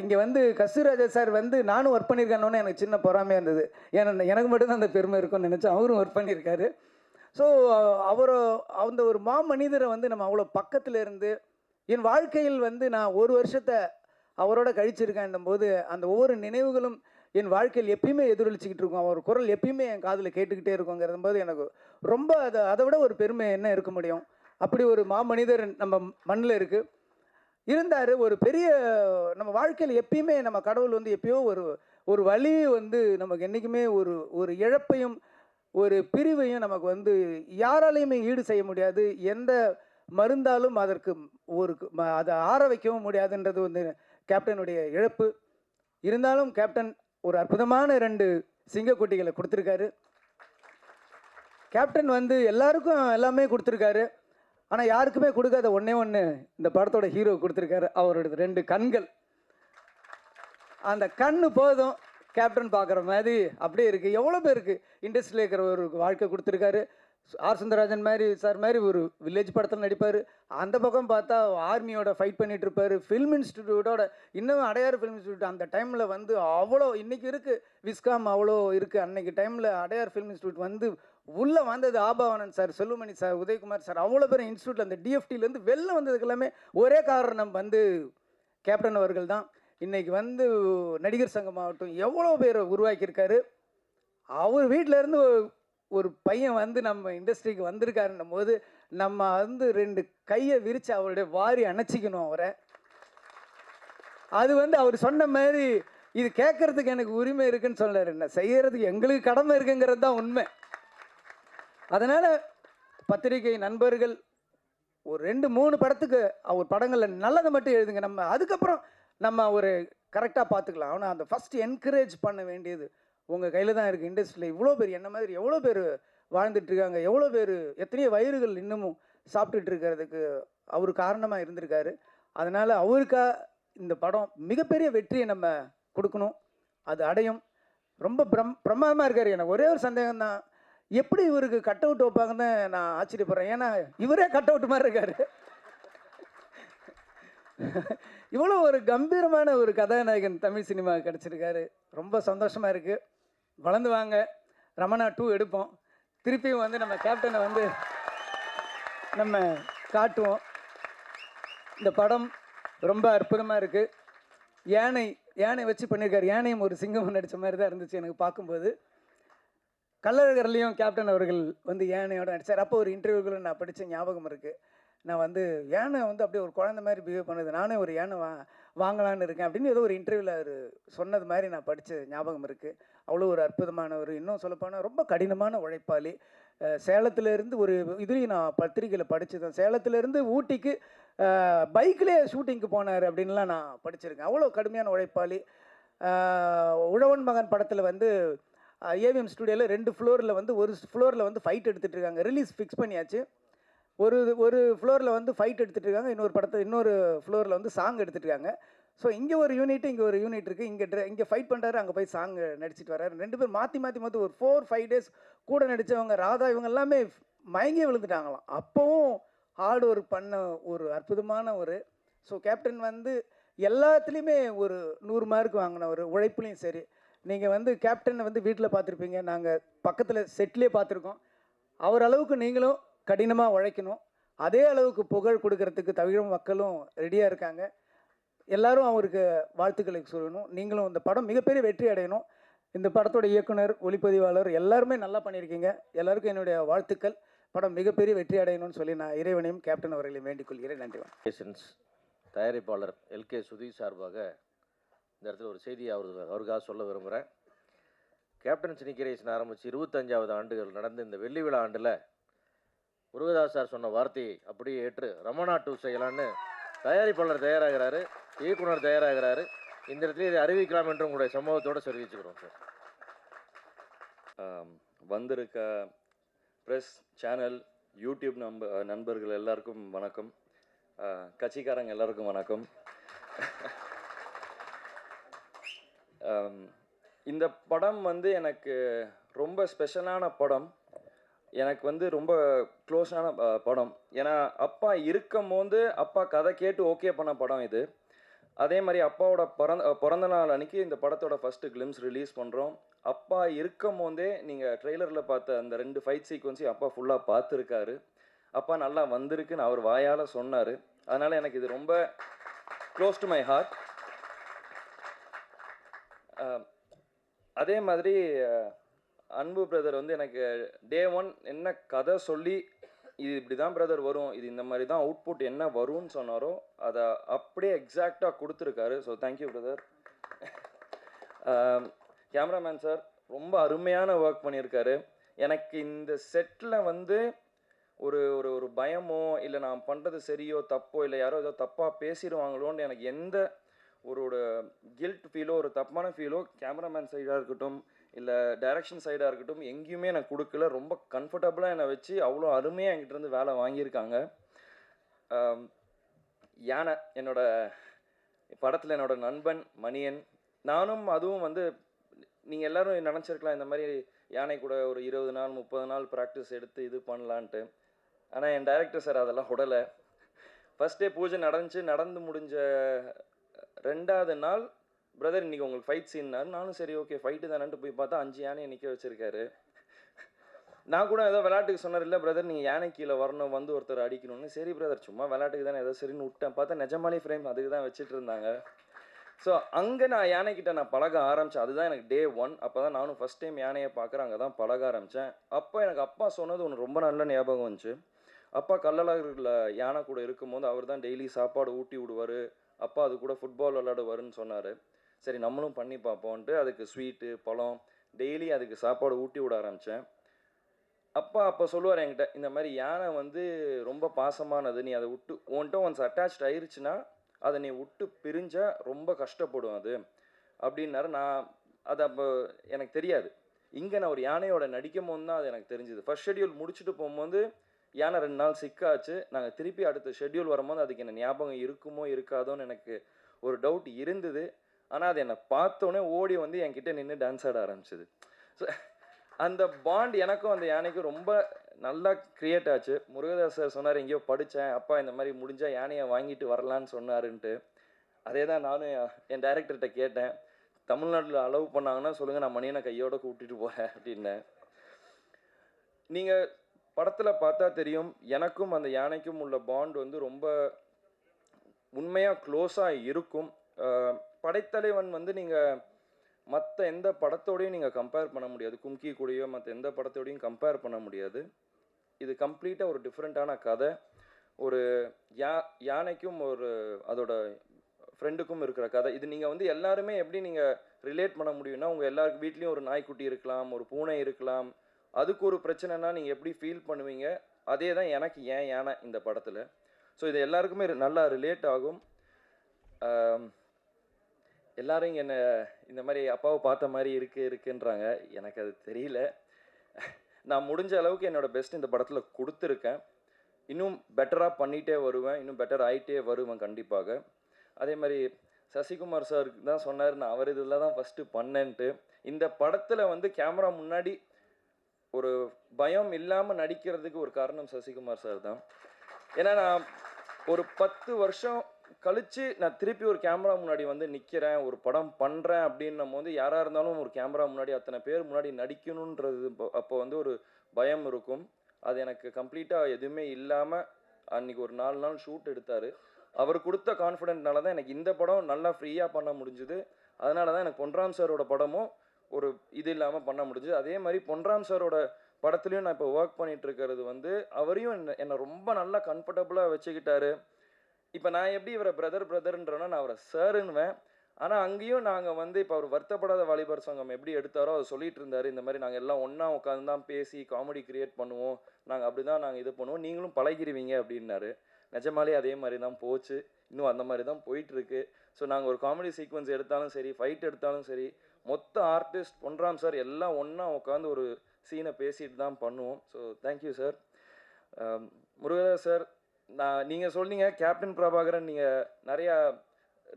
இங்கே வந்து கஸ்தூராஜா சார் வந்து நானும் ஒர்க் பண்ணியிருக்கேன்னு எனக்கு சின்ன பொறாமையாக இருந்தது. ஏன்னா எனக்கு மட்டும்தான் அந்த பெருமை இருக்கும்னு நினச்சேன். அவரும் ஒர்க் பண்ணியிருக்காரு. ஸோ அந்த ஒரு மனிதரை வந்து நம்ம அவ்வளோ பக்கத்தில் இருந்து என் வாழ்க்கையில் வந்து நான் 1 வருஷத்தை அவரோட கழிச்சிருக்கேன் போது அந்த ஒவ்வொரு நினைவுகளும் என் வாழ்க்கையில் எப்பயுமே எதிரொலிச்சிக்கிட்டு இருக்கும். அவர் குரல் எப்பயுமே என் காதில் கேட்டுக்கிட்டே இருக்குங்கிறது போது எனக்கு ரொம்ப அதை விட ஒரு பெருமை என்ன இருக்க முடியும். அப்படி ஒரு மனிதர் நம்ம மண்ணில் இருந்தார். ஒரு பெரிய நம்ம வாழ்க்கையில் எப்பயுமே நம்ம கடவுள் வந்து எப்பயோ ஒரு வழி வந்து நமக்கு என்றைக்குமே ஒரு இழப்பையும் ஒரு பிரிவையும் நமக்கு வந்து யாராலையுமே ஈடு செய்ய முடியாது. எந்த மருந்தாலும் அதற்கு அதை ஆற வைக்கவும் முடியாதுன்றது வந்து கேப்டனுடைய இழப்பு. இருந்தாலும் கேப்டன் ஒரு அற்புதமான 2 சிங்கக்குட்டிகளை கொடுத்துருக்காரு. கேப்டன் வந்து எல்லாருக்கும் எல்லாமே கொடுத்துருக்காரு. ஆனால் யாருக்குமே கொடுக்காத ஒன்றே இந்த படத்தோட ஹீரோ கொடுத்துருக்காரு. அவரோட 2 கண்கள். அந்த கண்ணு போதும் கேப்டன் பார்க்குற மாதிரி அப்படியே இருக்குது. எவ்வளோ பேருக்கு இண்டஸ்ட்ரியில் இருக்கிற ஒரு வாழ்க்கை கொடுத்துருக்காரு. ஆர் சுந்தரராஜன் மாதிரி சார் மாதிரி ஒரு வில்லேஜ் படத்தில் நடிப்பார். அந்த பக்கம் பார்த்தா ஆர்மியோட ஃபைட் பண்ணிட்டு இருப்பார். ஃபில்ம் இன்ஸ்டிடியூட்டோட இன்னும் அடையாறு ஃபில்ம் இன்ஸ்டியூட் அந்த டைமில் வந்து அவ்வளோ இன்றைக்கி இருக்குது விஸ்காம் அவ்வளோ இருக்குது. அன்னைக்கு டைமில் அடையார் ஃபில்ம் இன்ஸ்டியூட் வந்து உள்ளே வந்தது Aabavanan sir, Selvamani sir, Udhayakumar sir, அவ்வளோ பேர் இன்ஸ்டியூட்டில் அந்த டிஎஃப்டிலேருந்து வெளில வந்ததுக்கு எல்லாமே ஒரே காரணம் வந்து கேப்டன் அவர்கள் தான். இன்றைக்கி வந்து நடிகர் சங்கம் ஆகட்டும் எவ்வளோ பேர் உருவாக்கியிருக்காரு. அவர் வீட்டிலேருந்து ஒரு பையன் வந்து நம்ம இண்டஸ்ட்ரிக்கு வந்திருக்காருன்னும் போது நம்ம வந்து 2 கையை விரித்து அவருடைய வாரி அணைச்சிக்கணும் அவரை. அது வந்து அவர் சொன்ன மாதிரி இது கேட்கறதுக்கு எனக்கு உரிமை இருக்குன்னு சொன்னார். என்ன செய்யறதுக்கு எங்களுக்கு கடமை இருக்குங்கிறது தான் உண்மை. அதனால் பத்திரிகை நண்பர்கள் ஒரு 2-3 படத்துக்கு அவர் படங்களில் நல்லதை மட்டும் எழுதுங்க. நம்ம அதுக்கப்புறம் நம்ம ஒரு கரெக்டாக பார்த்துக்கலாம். ஆனால் அந்த ஃபஸ்ட்டு என்கரேஜ் பண்ண வேண்டியது உங்கள் கையில் தான் இருக்குது. இண்டஸ்ட்ரியில் இவ்வளோ பேர் என்ன மாதிரி எவ்வளோ பேர் வாழ்ந்துட்டுருக்காங்க, எவ்வளோ பேர் எத்தனையோ வயிறுகள் இன்னமும் சாப்பிட்டுட்டு இருக்கிறதுக்கு அவர் காரணமாக இருந்திருக்காரு. அதனால் அவருக்கா இந்த படம் மிகப்பெரிய வெற்றியை நம்ம கொடுக்கணும். அது அடையும். ரொம்ப பிரமாதமாக இருக்கார். எனக்கு ஒரே ஒரு சந்தேகம் தான், எப்படி இவருக்கு கட் அவுட் வைப்பாங்கன்னு நான் ஆச்சரியப்படுறேன். ஏன்னா இவரே கட் அவுட் மாதிரி இருக்கார். இவ்வளோ ஒரு கம்பீரமான ஒரு கதாநாயகன் தமிழ் சினிமா கிடச்சிருக்காரு. ரொம்ப சந்தோஷமாக இருக்குது. வளர்ந்து வாங்க. ரமணா 2 எடுப்போம். திருப்பியும் வந்து நம்ம கேப்டனை வந்து நம்ம காட்டுவோம். இந்த படம் ரொம்ப அற்புதமாக இருக்குது. யானை வச்சு பண்ணியிருக்காரு. யானையும் ஒரு சிங்கம் நடித்த மாதிரி தான் இருந்துச்சு எனக்கு பார்க்கும்போது. கள்ளழகர்லேயும் கேப்டன் அவர்கள் வந்து யானையோட நடித்தார். அப்போ ஒரு இன்டர்வியூக்குள்ள நான் படித்த ஞாபகம் இருக்குது. நான் வந்து யானை வந்து அப்படியே ஒரு குழந்தை மாதிரி பிஹேவ் பண்ணுது, நானே ஒரு யானை வாங்கலான்னு இருக்கேன் அப்படின்னு ஏதோ ஒரு இன்டர்வியூவில் அவர் சொன்னது மாதிரி நான் படித்த ஞாபகம் இருக்குது. அவ்வளோ ஒரு அற்புதமானவர். இன்னும் சொல்லப்போனால் ரொம்ப கடினமான உழைப்பாளி. சேலத்திலேருந்து ஒரு இதுலேயும் நான் பத்திரிகையில் படித்தேன். சேலத்திலேருந்து ஊட்டிக்கு பைக்லேயே ஷூட்டிங்க்கு போனார் அப்படின்லாம் நான் படிச்சிருக்கேன். அவ்வளோ கடுமையான உழைப்பாளி. உழவன் மகன் படத்தில் வந்து ஏவிஎம் ஸ்டுடியோவில் 2 ஃப்ளோரில் வந்து ஒரு ஃப்ளோரில் வந்து ஃபைட் எடுத்துகிட்டு இருக்காங்க. ரிலீஸ் ஃபிக்ஸ் பண்ணியாச்சு. ஒரு ஃப்ளோரில் வந்து ஃபைட் எடுத்துகிட்டு இருக்காங்க. இன்னொரு ஃப்ளோரில் வந்து சாங் எடுத்துகிட்டு இருக்காங்க. ஸோ இங்கே ஒரு யூனிட் இங்கே ஒரு யூனிட் இருக்குது. இங்கே ஃபைட் பண்ணுறாரு, அங்கே போய் சாங் நடிச்சிட்டு வர்றாரு. 2 பேர் மாற்றி ஒரு 4-5 டேஸ் கூட நடித்தவங்க ராதா இவங்க எல்லாமே மயங்கி விழுந்துட்டாங்களாம். அப்போவும் ஹார்ட் ஒர்க் பண்ண ஒரு அற்புதமான ஒரு ஸோ கேப்டன் வந்து எல்லாத்துலேயுமே ஒரு 100 மார்க் வாங்கினவர். உழைப்புலையும் சரி. நீங்கள் வந்து கேப்டனை வந்து வீட்டில் பார்த்துருப்பீங்க, நாங்கள் பக்கத்தில் செட்லேயே பார்த்துருக்கோம். அவர் அளவுக்கு நீங்களும் கடினமாக உழைக்கணும். அதே அளவுக்கு புகழ் கொடுக்கறதுக்கு தமிழ் மக்களும் ரெடியாக இருக்காங்க. எல்லாரும் அவருக்கு வாழ்த்துக்களை சொல்லணும். நீங்களும் இந்த படம் மிகப்பெரிய வெற்றி அடையணும். இந்த படத்தோட இயக்குனர், ஒளிப்பதிவாளர் எல்லாருமே நல்லா பண்ணியிருக்கீங்க. எல்லாருக்கும் என்னுடைய வாழ்த்துக்கள். படம் மிகப்பெரிய வெற்றி அடையணும்னு சொல்லி நான் இறைவனையும் கேப்டன் அவர்களையும் வேண்டிக் கொள்கிறேன். நன்றி. தயாரிப்பாளர் எல்கே சுதீஷ் சார்பாக இந்த இடத்துல ஒரு செய்தியை அவருக்காக சொல்ல விரும்புகிறேன். கேப்டன் சினிகிரேஷன் ஆரம்பித்து 25வது ஆண்டுகள் நடந்த இந்த வெள்ளி விழா ஆண்டில் முருகதாஸ் சார் சொன்ன வார்த்தையை அப்படியே ஏற்று ரமணா 2 செய்யலான்னு தயாரிப்பாளர் தயாராகிறாரு, இயக்குனர் தயாராகிறாரு. இந்த இடத்துல இதை அறிவிக்கலாம் என்று உங்களுடைய சம்பவத்தோடு தெரிவிச்சுக்கிறோம் சார். வந்திருக்க ப்ரெஸ் சேனல், யூடியூப் நண்பர்கள் எல்லாருக்கும் வணக்கம். கட்சிக்காரங்க எல்லாருக்கும் வணக்கம். இந்த படம் வந்து எனக்கு ரொம்ப ஸ்பெஷலான படம். எனக்கு வந்து ரொம்ப க்ளோஸான படம். ஏன்னா அப்பா இருக்கும் போது அப்பா கதை கேட்டு ஓகே பண்ண படம் இது. அதே மாதிரி அப்பாவோட பிறந்த நாள் அன்றைக்கி இந்த படத்தோட ஃபஸ்ட்டு கிளிம்ஸ் ரிலீஸ் பண்ணுறோம். அப்பா இருக்கும் போதே நீங்கள் ட்ரெய்லரில் பார்த்த அந்த 2 ஃபைட் சீக்வன்ஸையும் அப்பா ஃபுல்லாக பார்த்துருக்காரு. அப்பா நல்லா வந்திருக்குன்னு அவர் வாயால் சொன்னார். அதனால் எனக்கு இது ரொம்ப க்ளோஸ் டு மை ஹார்ட். அதே மாதிரி அன்பு பிரதர் வந்து எனக்கு டே 1 என்ன கதை சொல்லி இது இப்படி தான் பிரதர் வரும், இது இந்த மாதிரி தான் அவுட்புட் என்ன வரும்னு சொன்னாரோ அதை அப்படியே எக்ஸாக்டாக கொடுத்துருக்காரு. So thank you brother. Cameraman sir ரொம்ப அருமையான ஒர்க் பண்ணியிருக்காரு. எனக்கு இந்த செட்டில் வந்து ஒரு ஒரு ஒரு பயமோ இல்லை நான் பண்ணுறது சரியோ தப்போ இல்லை யாரோ ஏதோ தப்பாக பேசிடுவாங்களோன்னு எனக்கு எந்த ஒரு கில்ட் ஃபீலோ ஒரு தப்பான ஃபீலோ கேமராமேன் சைடாக இருக்கட்டும் இல்லை டைரக்ஷன் சைடாக இருக்கட்டும் எங்கேயுமே எனக்கு கொடுக்கல. ரொம்ப கம்ஃபர்டபுளாக என்னை வச்சு அவ்வளோ அருமையாக என்கிட்டருந்து வேலை வாங்கியிருக்காங்க. யானை என்னோட படத்தில் என்னோட நண்பன் மணியன். நானும் அதுவும் வந்து நீங்கள் எல்லோரும் நினச்சிருக்கலாம் இந்த மாதிரி யானை கூட ஒரு 20 நாள் 30 நாள் ப்ராக்டிஸ் எடுத்து இது பண்ணலான்ட்டு. ஆனால் என் டைரக்டர் சார் அதெல்லாம் விடலை. ஃபஸ்ட் டே பூஜை நடந்து முடிஞ்ச 2வது நாள், பிரதர் இன்றைக்கி உங்களுக்கு ஃபைட் சீன்னாரு. நானும் சரி ஓகே ஃபைட்டு தானேன்ட்டு போய் பார்த்தா 5 யானையை நிற்க வச்சுருக்காரு. நான் கூட ஏதோ விளையாட்டுக்கு சொன்னார், இல்லை பிரதர் நீங்கள் யானை கீழே வரணும், வந்து ஒருத்தர் அடிக்கணும்னு. சரி பிரதர் சும்மா விளையாட்டுக்கு தானே ஏதோ சரின்னு விட்டேன். பார்த்தா நிஜமாலே ஃப்ரேம் அதுக்கு தான் வச்சுட்டு இருந்தாங்க. ஸோ அங்கே நான் யானைக்கிட்ட நான் பழக ஆரம்பித்தேன். அதுதான் எனக்கு டே 1. அப்போ தான் நானும் ஃபஸ்ட் டைம் யானையை பார்க்குறேன். அங்கே தான் பழக ஆரம்பித்தேன். அப்போ எனக்கு அப்பா சொன்னது ஒன்று ரொம்ப நல்ல ஞாபகம் வந்துச்சு. அப்பா கள்ளழகரில் யானை கூட இருக்கும்போது அவர் தான் டெய்லி சாப்பாடு ஊட்டி விடுவார். அப்பா அது கூட ஃபுட்பால் விளையாடுவாருன்னு சொன்னார். சரி நம்மளும் பண்ணி பார்ப்போன்ட்டு அதுக்கு ஸ்வீட்டு பழம் டெய்லி அதுக்கு சாப்பாடு ஊட்டி விட ஆரம்பித்தேன். அப்போ சொல்லுவார் என்கிட்ட, இந்த மாதிரி யானை வந்து ரொம்ப பாசமானது, நீ அதை விட்டு உன்கிட்ட ஒன்ஸ் அட்டாச்ட் ஆயிருச்சுன்னா அதை நீ விட்டு பிரிஞ்சால் ரொம்ப கஷ்டப்படும் அது அப்படின்னாரு. நான் அது அப்போ எனக்கு தெரியாது. இங்கே நான் ஒரு யானையோட நடிக்கும் போது தான் அது எனக்கு தெரிஞ்சுது. ஃபர்ஸ்ட் ஷெட்யூல் முடிச்சுட்டு போகும்போது யானை 2 நாள் சிக்காச்சு. நாங்கள் திருப்பி அடுத்த ஷெட்யூல் வரும்போது அதுக்கு என்ன ஞாபகம் இருக்குமோ இருக்காதோன்னு எனக்கு ஒரு டவுட் இருந்தது. ஆனால் அது என்னை பார்த்தோன்னே ஓடி வந்து என்கிட்ட நின்று டான்ஸ் ஆட ஆரம்பிச்சிது. ஸோ அந்த பாண்ட் எனக்கும் அந்த யானைக்கும் ரொம்ப நல்லா க்ரியேட் ஆச்சு. முருகதாஸ் சார் சொன்னார், எங்கேயோ படித்தேன், அப்பா இந்த மாதிரி முடிஞ்சால் யானையை வாங்கிட்டு வரலான்னு சொன்னாருன்ட்டு. அதே தான் நானும் என் டைரக்டர்கிட்ட கேட்டேன், தமிழ்நாட்டில் அலோவ் பண்ணாங்கன்னா சொல்லுங்கள், நான் மணியனை கையோட கூட்டிகிட்டு போகிறேன் அப்படின்னேன். நீங்கள் படத்தில் பார்த்தா தெரியும், எனக்கும் அந்த யானைக்கும் உள்ள பாண்ட் வந்து ரொம்ப உண்மையாக க்ளோஸாக இருக்கும். படைத்தலைவன் வந்து நீங்கள் மற்ற எந்த படத்தோடையும் நீங்கள் கம்பேர் பண்ண முடியாது. கும்கி கூடயோ மற்ற எந்த படத்தோடையும் கம்பேர் பண்ண முடியாது. இது கம்ப்ளீட்டாக ஒரு டிஃப்ரெண்ட்டான கதை. ஒரு யானைக்கும் ஒரு அதோட ஃப்ரெண்டுக்கும் இருக்கிற கதை. இது நீங்கள் வந்து எல்லாருமே எப்படி நீங்கள் ரிலேட் பண்ண முடியும்னா, உங்கள் எல்லாருக்கு வீட்லேயும் ஒரு நாய்க்குட்டி இருக்கலாம், ஒரு பூனை இருக்கலாம். அதுக்கு ஒரு பிரச்சனைனா நீங்கள் எப்படி ஃபீல் பண்ணுவீங்க, அதே தான் எனக்கு ஏன் யானை இந்த படத்தில். ஸோ இது எல்லாருக்குமே நல்லா ரிலேட் ஆகும். எல்லாரும் இங்கே என்ன இந்த மாதிரி அப்பாவை பார்த்த மாதிரி இருக்குன்றாங்க. எனக்கு அது தெரியல. நான் முடிஞ்ச அளவுக்கு என்னோடய பெஸ்ட் இந்த படத்தில் கொடுத்துருக்கேன். இன்னும் பெட்டராக பண்ணிகிட்டே வருவேன், இன்னும் பெட்டர் ஆகிட்டே வருவேன் கண்டிப்பாக. அதே மாதிரி சசிகுமார் சார் தான் சொன்னார், நான் அவர் இதில் தான் ஃபஸ்ட்டு பண்ணேன்ட்டு. இந்த படத்தில் வந்து கேமரா முன்னாடி ஒரு பயம் இல்லாமல் நடிக்கிறதுக்கு ஒரு காரணம் சசிகுமார் சார் தான். ஏன்னா நான் ஒரு 10 வருஷம் கழித்து நான் திருப்பி ஒரு கேமரா முன்னாடி வந்து நிற்கிறேன், ஒரு படம் பண்ணுறேன் அப்படின்னும் போது யாராக இருந்தாலும் ஒரு கேமரா முன்னாடி அத்தனை பேர் முன்னாடி நடிக்கணுன்றது அப்போ வந்து ஒரு பயம் இருக்கும். அது எனக்கு கம்ப்ளீட்டாக எதுவுமே இல்லாமல் அன்றைக்கி ஒரு 4 நாள் ஷூட் எடுத்தார். அவர் கொடுத்த கான்ஃபிடென்ட்னால தான் எனக்கு இந்த படம் நல்லா ஃப்ரீயாக பண்ண முடிஞ்சுது. அதனால தான் எனக்கு பொன்ராம் சாரோட படமும் ஒரு இது இல்லாமல் பண்ண முடிஞ்சுது. அதே மாதிரி பொன்ராம் சாரோட படத்துலையும் நான் இப்போ ஒர்க் பண்ணிகிட்ருக்கிறது வந்து அவரையும் என்னை ரொம்ப நல்லா கம்ஃபர்டபுளாக வச்சுக்கிட்டாரு. இப்போ நான் எப்படி இவரை பிரதர்ன்றேன்னா நான் அவரை சாருன்னுவேன். ஆனால் அங்கேயும் நாங்கள் வந்து இப்போ அவர் வருத்தப்படாத வாலிபர் சங்கம் எப்படி எடுத்தாரோ அதை சொல்லிட்டு இருந்தார். இந்த மாதிரி நாங்கள் எல்லாம் ஒன்றா உட்காந்து தான் பேசி காமெடி க்ரியேட் பண்ணுவோம், நாங்கள் அப்படி தான் நாங்கள் இது பண்ணுவோம், நீங்களும் பழகிடுவீங்க அப்படின்னாரு. நிஜமாலே அதே மாதிரி தான் போச்சு. இன்னும் அந்த மாதிரி தான் போயிட்டுருக்கு. ஸோ நாங்கள் ஒரு காமெடி சீக்வன்ஸ் எடுத்தாலும் சரி, ஃபைட் எடுத்தாலும் சரி, மொத்த ஆர்டிஸ்ட் பொன்ராம் சார் எல்லாம் ஒன்றா உட்காந்து ஒரு சீனை பேசிட்டு தான் பண்ணுவோம். So thank you sir. Murugadoss sir, நீங்கள் சொன்னீங்க கேப்டன் பிரபாகரன் நீங்கள் நிறையா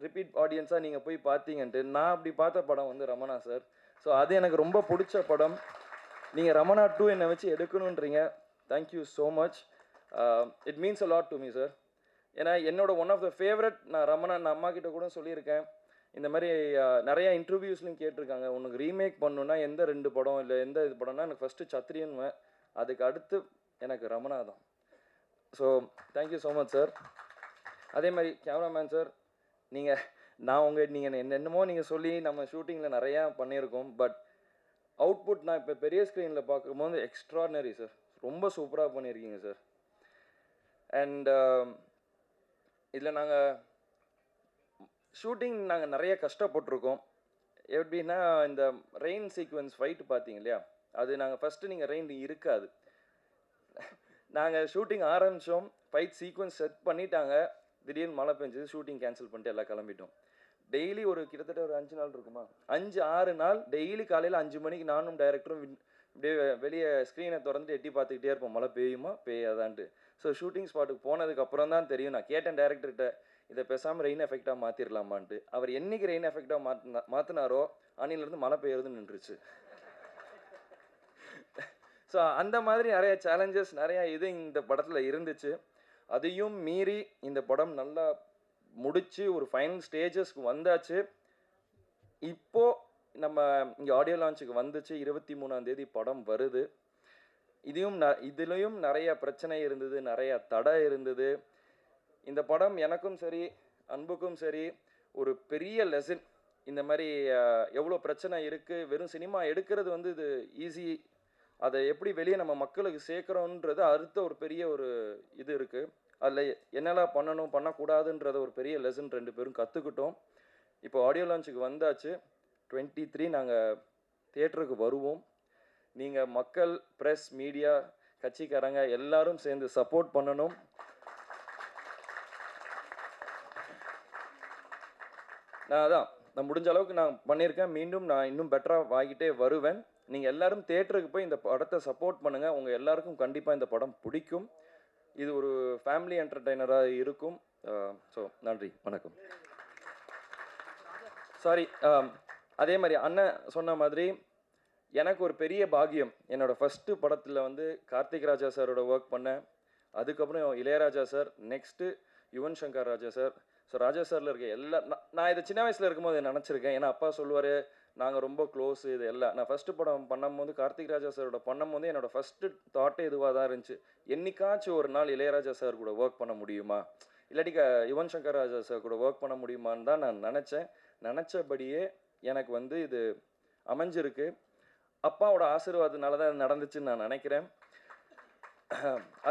ரிப்பீட் ஆடியன்ஸாக நீங்கள் போய் பார்த்தீங்கன்ட்டு. நான் அப்படி பார்த்த படம் வந்து ரமணா சார். ஸோ அது எனக்கு ரொம்ப பிடிச்ச படம். நீங்கள் ரமணா 2 என்னை வச்சு எடுக்கணுன்றீங்க. Thank you so much. It means a lot to me sir. ஏன்னா என்னோட ஒன் ஆஃப் த ஃபேவரட். நான் ரமணா நான் அம்மா கிட்ட கூட சொல்லியிருக்கேன். இந்த மாதிரி நிறையா இன்டர்வியூஸ்லையும் கேட்டிருக்காங்க, உனக்கு ரீமேக் பண்ணணுன்னா எந்த 2 படம் இல்லை எந்த இது படம்னா எனக்கு ஃபஸ்ட்டு சத்ரியன்வேன், அதுக்கு அடுத்து எனக்கு ரமணா தான். So thank you so much sir. அதே மாதிரி கேமராமேன் சார், நீங்கள் என்னென்னமோ நீங்கள் சொல்லி நம்ம ஷூட்டிங்கில் நிறையா பண்ணியிருக்கோம். பட் அவுட்புட் நான் இப்போ பெரிய ஸ்க்ரீனில் பார்க்கும்போது எக்ஸ்ட்ராடினரி சார். ரொம்ப சூப்பராக பண்ணியிருக்கீங்க சார். அண்ட் இதில் நாங்கள் ஷூட்டிங் நிறைய கஷ்டப்பட்டிருக்கோம். எப்படின்னா இந்த ரெயின் சீக்வன்ஸ் ஃபைட்டு பார்த்தீங்க இல்லையா, அது நாங்கள் ஃபஸ்ட்டு நீங்கள் ரெயின் இருக்காது. நாங்கள் ஷூட்டிங் ஆரம்பித்தோம், ஃபைட் சீக்வன்ஸ் செட் பண்ணிட்டாங்க, திடீர்னு மழை பெஞ்சது, ஷூட்டிங் கேன்சல் பண்ணிட்டு எல்லாம் கிளம்பிட்டோம். டெய்லி ஒரு கிட்டத்தட்ட ஒரு 5 நாள் இருக்குமா, 5-6 நாள் டெய்லி காலையில் 5 மணிக்கு நானும் டைரக்டரும் இப்படியே வெளியே ஸ்க்ரீனை திறந்து எட்டி பார்த்துக்கிட்டே இருப்போம், மழை பெய்யுமா பெய்யாதான்ட்டு. ஸோ ஷூட்டிங் ஸ்பாட்டுக்கு போனதுக்கப்புறம் தான் தெரியும். நான் கேட்டேன் டேரக்டர்கிட்ட, இதை பேசாமல் ரெயின் எஃபெக்டாக மாற்றிடலாமான்ட்டு. அவர் என்றைக்கு ரெயின் எஃபெக்டாக மாற்றினாரோ அன்னிலேருந்து மழை பெய்யறது நின்றுச்சு. ஸோ அந்த மாதிரி நிறைய சேலஞ்சஸ் நிறையா இது இந்த படத்தில் இருந்துச்சு. அதையும் மீறி இந்த படம் நல்லா முடித்து ஒரு ஃபைனல் ஸ்டேஜஸ்க்கு வந்தாச்சு. இப்போது நம்ம இங்கே ஆடியோ லான்ச்சுக்கு வந்துச்சு. 23ஆம் தேதி படம் வருது. இதுலேயும் நிறைய பிரச்சனை இருந்தது, நிறைய தடை இருந்தது. இந்த படம் எனக்கும் சரி அன்புக்கும் சரி ஒரு பெரிய லெசன். இந்த மாதிரி எவ்வளோ பிரச்சனை இருக்குது. வெறும் சினிமா எடுக்கிறது வந்து இது ஈஸி, அதை எப்படி வெளியே நம்ம மக்களுக்கு சேர்க்குறோன்றது அடுத்த ஒரு பெரிய ஒரு இது இருக்குது. அதில் என்னெல்லாம் பண்ணணும் பண்ணக்கூடாதுன்றத ஒரு பெரிய லெசன் 2 பேரும் கற்றுக்கிட்டோம். இப்போ ஆடியோ லான்ச்சுக்கு வந்தாச்சு. 23 நாங்கள் தியேட்டருக்கு வருவோம். நீங்கள் மக்கள், ப்ரெஸ், மீடியா, கட்சிக்காரங்க எல்லாரும் சேர்ந்து சப்போர்ட் பண்ணணும். நான் முடிஞ்ச அளவுக்கு நான் பண்ணியிருக்கேன். மீண்டும் நான் இன்னும் பெட்டராக வாங்கிட்டே வருவேன். நீங்கள் எல்லாரும் தியேட்டருக்கு போய் இந்த படத்தை சப்போர்ட் பண்ணுங்கள். உங்கள் எல்லாருக்கும் கண்டிப்பாக இந்த படம் பிடிக்கும். இது ஒரு ஃபேமிலி என்டர்டெய்னராக இருக்கும். ஸோ நன்றி, வணக்கம். சாரி, அதே மாதிரி அண்ணன் சொன்ன மாதிரி எனக்கு ஒரு பெரிய பாக்கியம். என்னோடய ஃபஸ்ட்டு படத்தில் வந்து கார்த்திக் ராஜா சாரோட ஒர்க் பண்ணேன். அதுக்கப்புறம் Ilaiyaraaja sir, next Yuvan Shankar Raja sir. So ராஜா சாரில் இருக்க நான் இதை சின்ன வயசில் இருக்கும்போது நினச்சிருக்கேன். ஏன்னா அப்பா சொல்லுவார் நாங்கள் ரொம்ப க்ளோஸு. இது எல்லாம் நான் ஃபஸ்ட்டு படம் பண்ணும்போது கார்த்திக் ராஜா சாரோட பண்ணும்போது என்னோடய ஃபஸ்ட்டு தாட்டே இதுவாக தான் இருந்துச்சு. என்னைக்காச்சும் ஒரு நாள் இளையராஜா சார் கூட ஒர்க் பண்ண முடியுமா, இல்லாட்டி யுவன் சங்கர் ராஜா சார் கூட ஒர்க் பண்ண முடியுமான்னு தான் நான் நினச்சேன். நினச்சபடியே எனக்கு வந்து இது அமைஞ்சிருக்கு. அப்பாவோட ஆசீர்வாதனால தான் இது நடந்துச்சுன்னு நான் நினைக்கிறேன்.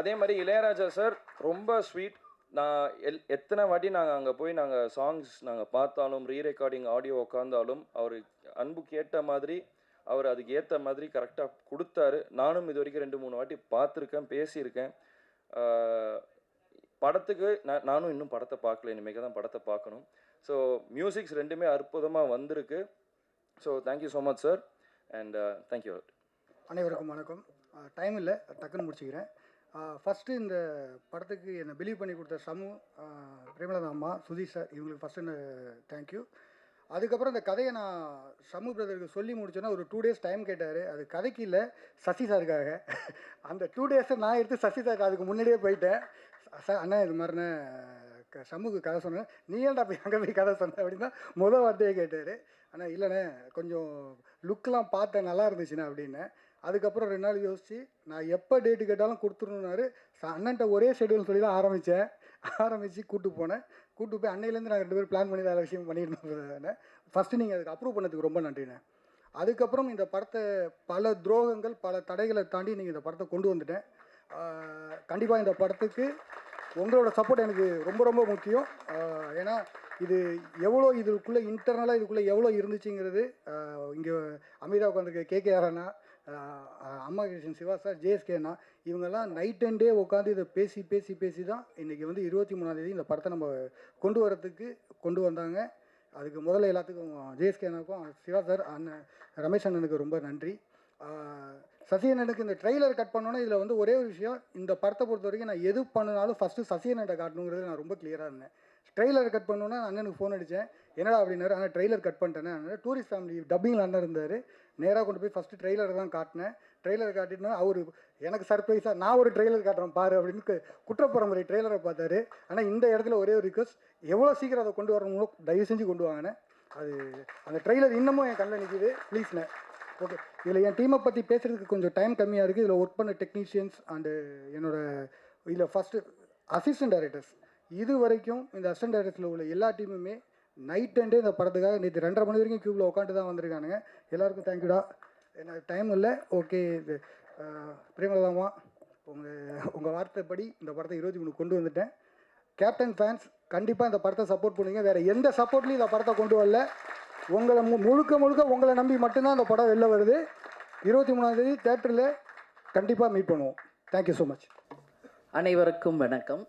அதே மாதிரி இளையராஜா சார் ரொம்ப ஸ்வீட். நான் எத்தனை வாட்டி நாங்கள் அங்கே போய் நாங்கள் சாங்ஸ் நாங்கள் பார்த்தாலும், ரீரெக்கார்டிங் ஆடியோ உட்காந்தாலும் அவர் அன்புக்கு ஏற்ற மாதிரி அவர் அதுக்கு ஏற்ற மாதிரி கரெக்டாக கொடுத்தாரு. நானும் இது வரைக்கும் 2-3 வாட்டி பார்த்துருக்கேன், பேசியிருக்கேன். படத்துக்கு நானும் இன்னும் படத்தை பார்க்கல, இனிமேல் தான் படத்தை பார்க்கணும். ஸோ மியூசிக்ஸ் 2மே அற்புதமாக வந்திருக்கு. So thank you so much sir, and thank you. அனைவருக்கும் வணக்கம். டைம் இல்லை, டக்குன்னு முடிச்சுக்கிறேன். ஃபஸ்ட்டு இந்த படத்துக்கு என்னை பிலீவ் பண்ணி கொடுத்த சமு, பிரேமலதா அம்மா, சுதீஷ் சார், இவங்களுக்கு ஃபஸ்ட்டு தேங்க்யூ. அதுக்கப்புறம் இந்த கதையை நான் சமு பிரதருக்கு சொல்லி முடிச்சோன்னா ஒரு 2 days டைம் கேட்டார். அது கதைக்கு இல்லை, சசி சாருக்காக. அந்த 2 days நான் எடுத்து சசி சாருக்கு அதுக்கு முன்னாடியே போயிட்டேன். சார் அண்ணா இது மாதிரிண்ணே சமூக கதை சொன்னேன். நீ ஏன்டா போய் அங்கே போய் கதை சொன்ன அப்படின்னு தான் முதல் வார்த்தையே கேட்டார். ஆனால் இல்லைண்ணே கொஞ்சம் லுக்கெலாம் பார்த்தேன், நல்லா இருந்துச்சுண்ணே அப்படின்னு. அதுக்கப்புறம் 2 நாள் யோசித்து நான் எப்போ டேட்டு கேட்டாலும் கொடுத்துருன்னாரு. அண்ணன்ட்ட ஒரே ஷெடியூல் சொல்லி தான் ஆரம்பித்து கூப்பிட்டு போனேன். கூப்பிட்டு போய் அன்னையிலேருந்து நாங்கள் 2 பேரும் பிளான் பண்ணி வேறு விஷயம் பண்ணியிருந்தோம். ஃபஸ்ட்டு நீங்கள் அதுக்கு அப்ரூவ் பண்ணதுக்கு ரொம்ப நன்றிண்ணே. அதுக்கப்புறம் இந்த படத்தை பல துரோகங்கள், பல தடைகளை தாண்டி நீங்கள் இந்த படத்தை கொண்டு வந்துட்டேன். கண்டிப்பாக இந்த படத்துக்கு உங்களோட சப்போர்ட் எனக்கு ரொம்ப ரொம்ப முக்கியம். ஏன்னா இது எவ்வளோ இதுக்குள்ளே இன்டர்னலாக இதுக்குள்ளே எவ்வளோ இருந்துச்சுங்கிறது இங்கே அமிதா உட்காந்துருக்க KKR அண்ணா, அம்மா கிருஷ்ணன், சிவா சார், JSK அண்ணா, இவங்கெல்லாம் நைட் அண்ட் டே உட்காந்து இதை பேசி தான் இன்றைக்கி வந்து 23ஆம் தேதி இந்த படத்தை நம்ம கொண்டு வந்தாங்க. அதுக்கு முதல்ல எல்லாத்துக்கும் JSK அண்ணாவுக்கும், சிவா சார், அண்ணன் ரமேஷ் அண்ணனுக்கு ரொம்ப நன்றி. சசி அண்ணனுக்கு இந்த ட்ரெய்லர் கட் பண்ணோன்னா இதில் வந்து ஒரே ஒரு விஷயம், இந்த படத்தை பொறுத்த வரைக்கும் நான் எது பண்ணினாலும் ஃபஸ்ட்டு சசி அண்ணன்ட்ட காட்டணுங்கிறது நான் ரொம்ப கிளியராக இருந்தேன். ட்ரெய்லர் கட் பண்ணோன்னா அண்ணனுக்கு ஃபோன் அடித்தேன், என்னடா அப்படின்னாரு. ஆனால் ட்ரெய்லர் கட் பண்ணிட்டேனே. அதனால் டூரிஸ்ட் ஃபேமிலி டப்பிங்கில் அண்ணன் இருந்தார். நேராக கொண்டு போய் ஃபஸ்ட்டு ட்ரெய்லரை தான் காட்டினேன். ட்ரெய்லர் காட்டிட்டோன்னா அவர் எனக்கு சர்ப்ரைஸாக நான் ஒரு ட்ரெய்லர் காட்டுறேன் பாரு அப்படின்னு குற்றப்பரம்பரை ட்ரெய்லரை பார்த்தாரு. ஆனால் இந்த இடத்துல ஒரே ஒரு ரிக்வஸ்ட், எவ்வளோ சீக்கிரம் அதை கொண்டு வரணுமோ தயவு செஞ்சு கொண்டு வாங்கினேன். அது அந்த ட்ரெய்லர் இன்னமும் என் கண்ணில் நிற்கிது, ப்ளீஸ்ண்ணே. ஓகே, இதில் என் டீமை பற்றி பேசுகிறதுக்கு கொஞ்சம் டைம் கம்மியாக இருக்குது. இதில் ஒர்க் பண்ண டெக்னீஷியன்ஸ் அண்டு இதில் ஃபஸ்ட்டு அசிஸ்டன்ட் டைரக்டர்ஸ், இது வரைக்கும் இந்த அசிஸ்டன்ட் டைரக்டர்ஸில் உள்ள எல்லா டீமுமே நைட் அண்டே இந்த படத்துக்காக நேற்று 2:30 மணி வரைக்கும் க்யூவில் உட்காந்து தான் வந்திருக்கானுங்க. எல்லாருக்கும் தேங்க்யூடா. எனக்கு டைம் இல்லை. ஓகே, இது பிரேமலதாமா, உங்கள் வார்த்தைப்படி இந்த படத்தை 23 கொண்டு வந்துட்டேன். கேப்டன் ஃபேன்ஸ் கண்டிப்பாக இந்த படத்தை சப்போர்ட் பண்ணுவீங்க. வேறு எந்த சப்போர்ட்லையும் இந்த படத்தை கொண்டு வரல. உங்களை முழுக்க உங்களை நம்பி மட்டும்தான் இந்த படம் வெளில வருது. 23ஆம் தேதி தேட்டரில் கண்டிப்பாக மீட் பண்ணுவோம். Thank you so much. அனைவருக்கும் வணக்கம்.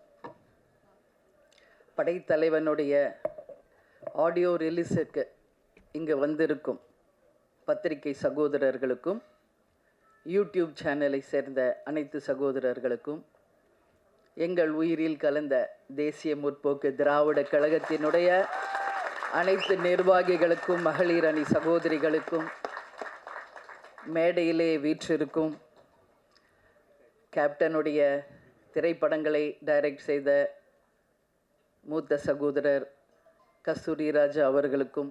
படைத்தலைவனுடைய ஆடியோ ரிலீஸுக்கு இங்கே வந்திருக்கும் பத்திரிகை சகோதரர்களுக்கும், யூடியூப் சேனலை சேர்ந்த அனைத்து சகோதரர்களுக்கும், எங்கள் உயிரில் கலந்த தேசிய முற்போக்கு திராவிட கழகத்தினுடைய அனைத்து நிர்வாகிகளுக்கும், மகளிர் அணி சகோதரிகளுக்கும், மேடையிலே வீற்றிருக்கும் கேப்டனுடைய திரைப்படங்களை டைரக்ட் செய்த மூத்த சகோதரர் கஸ்தூரி ராஜா அவர்களுக்கும்,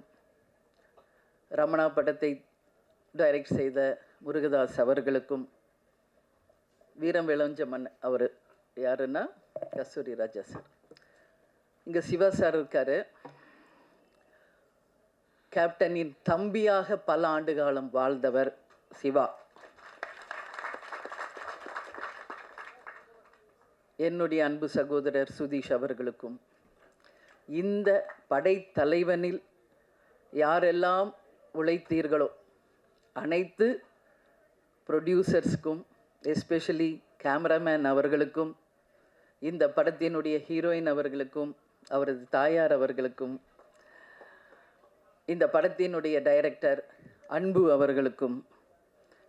ரமணா படத்தை டைரக்ட் செய்த முருகதாஸ் அவர்களுக்கும், வீரம் விளஞ்சமன் அவர் யாருன்னா கஸ்தூரி ராஜா சார். இங்கே சிவா சார் இருக்கார். கேப்டனின் தம்பியாக பல ஆண்டு காலம் வாழ்ந்தவர் சிவா. என்னுடைய அன்பு சகோதரர் சுதீஷ் அவர்களுக்கும், இந்த படைத்தலைவனில் யாரெல்லாம் உழைத்தீர்களோ அனைத்து ப்ரொடியூசர்ஸ்க்கும், எஸ்பெஷலி கேமராமேன் அவர்களுக்கும், இந்த படத்தினுடைய ஹீரோயின் அவர்களுக்கும், அவரது தாயார் அவர்களுக்கும், இந்த படத்தினுடைய டைரக்டர் அன்பு அவர்களுக்கும்,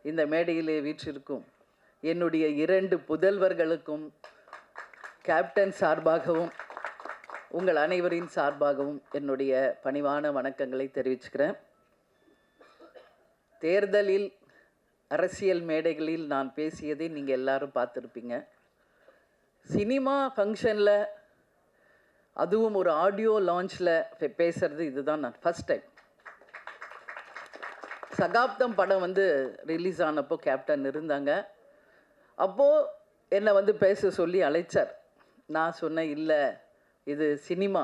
இந்த மேடையிலே வீற்றிருக்கும் என்னுடைய 2 புதல்வர்களுக்கும் கேப்டன் சார்பாகவும் உங்கள் அனைவரின் சார்பாகவும் என்னுடைய பணிவான வணக்கங்களை தெரிவிச்சுக்கிறேன். தேர்தலில் அரசியல் மேடைகளில் நான் பேசியதை நீங்கள் எல்லாரும் பார்த்துருப்பீங்க. சினிமா ஃபங்க்ஷனில், அதுவும் ஒரு ஆடியோ லான்ச்சில் பேசுகிறது இதுதான் நான் ஃபஸ்ட் டைம். சகாப்தம் படம் ரிலீஸ் ஆனப்போ கேப்டன் இருந்தாங்க. அப்போது என்னை பேச சொல்லி அழைச்சார். நான் சொன்னேன், இல்லை இது சினிமா,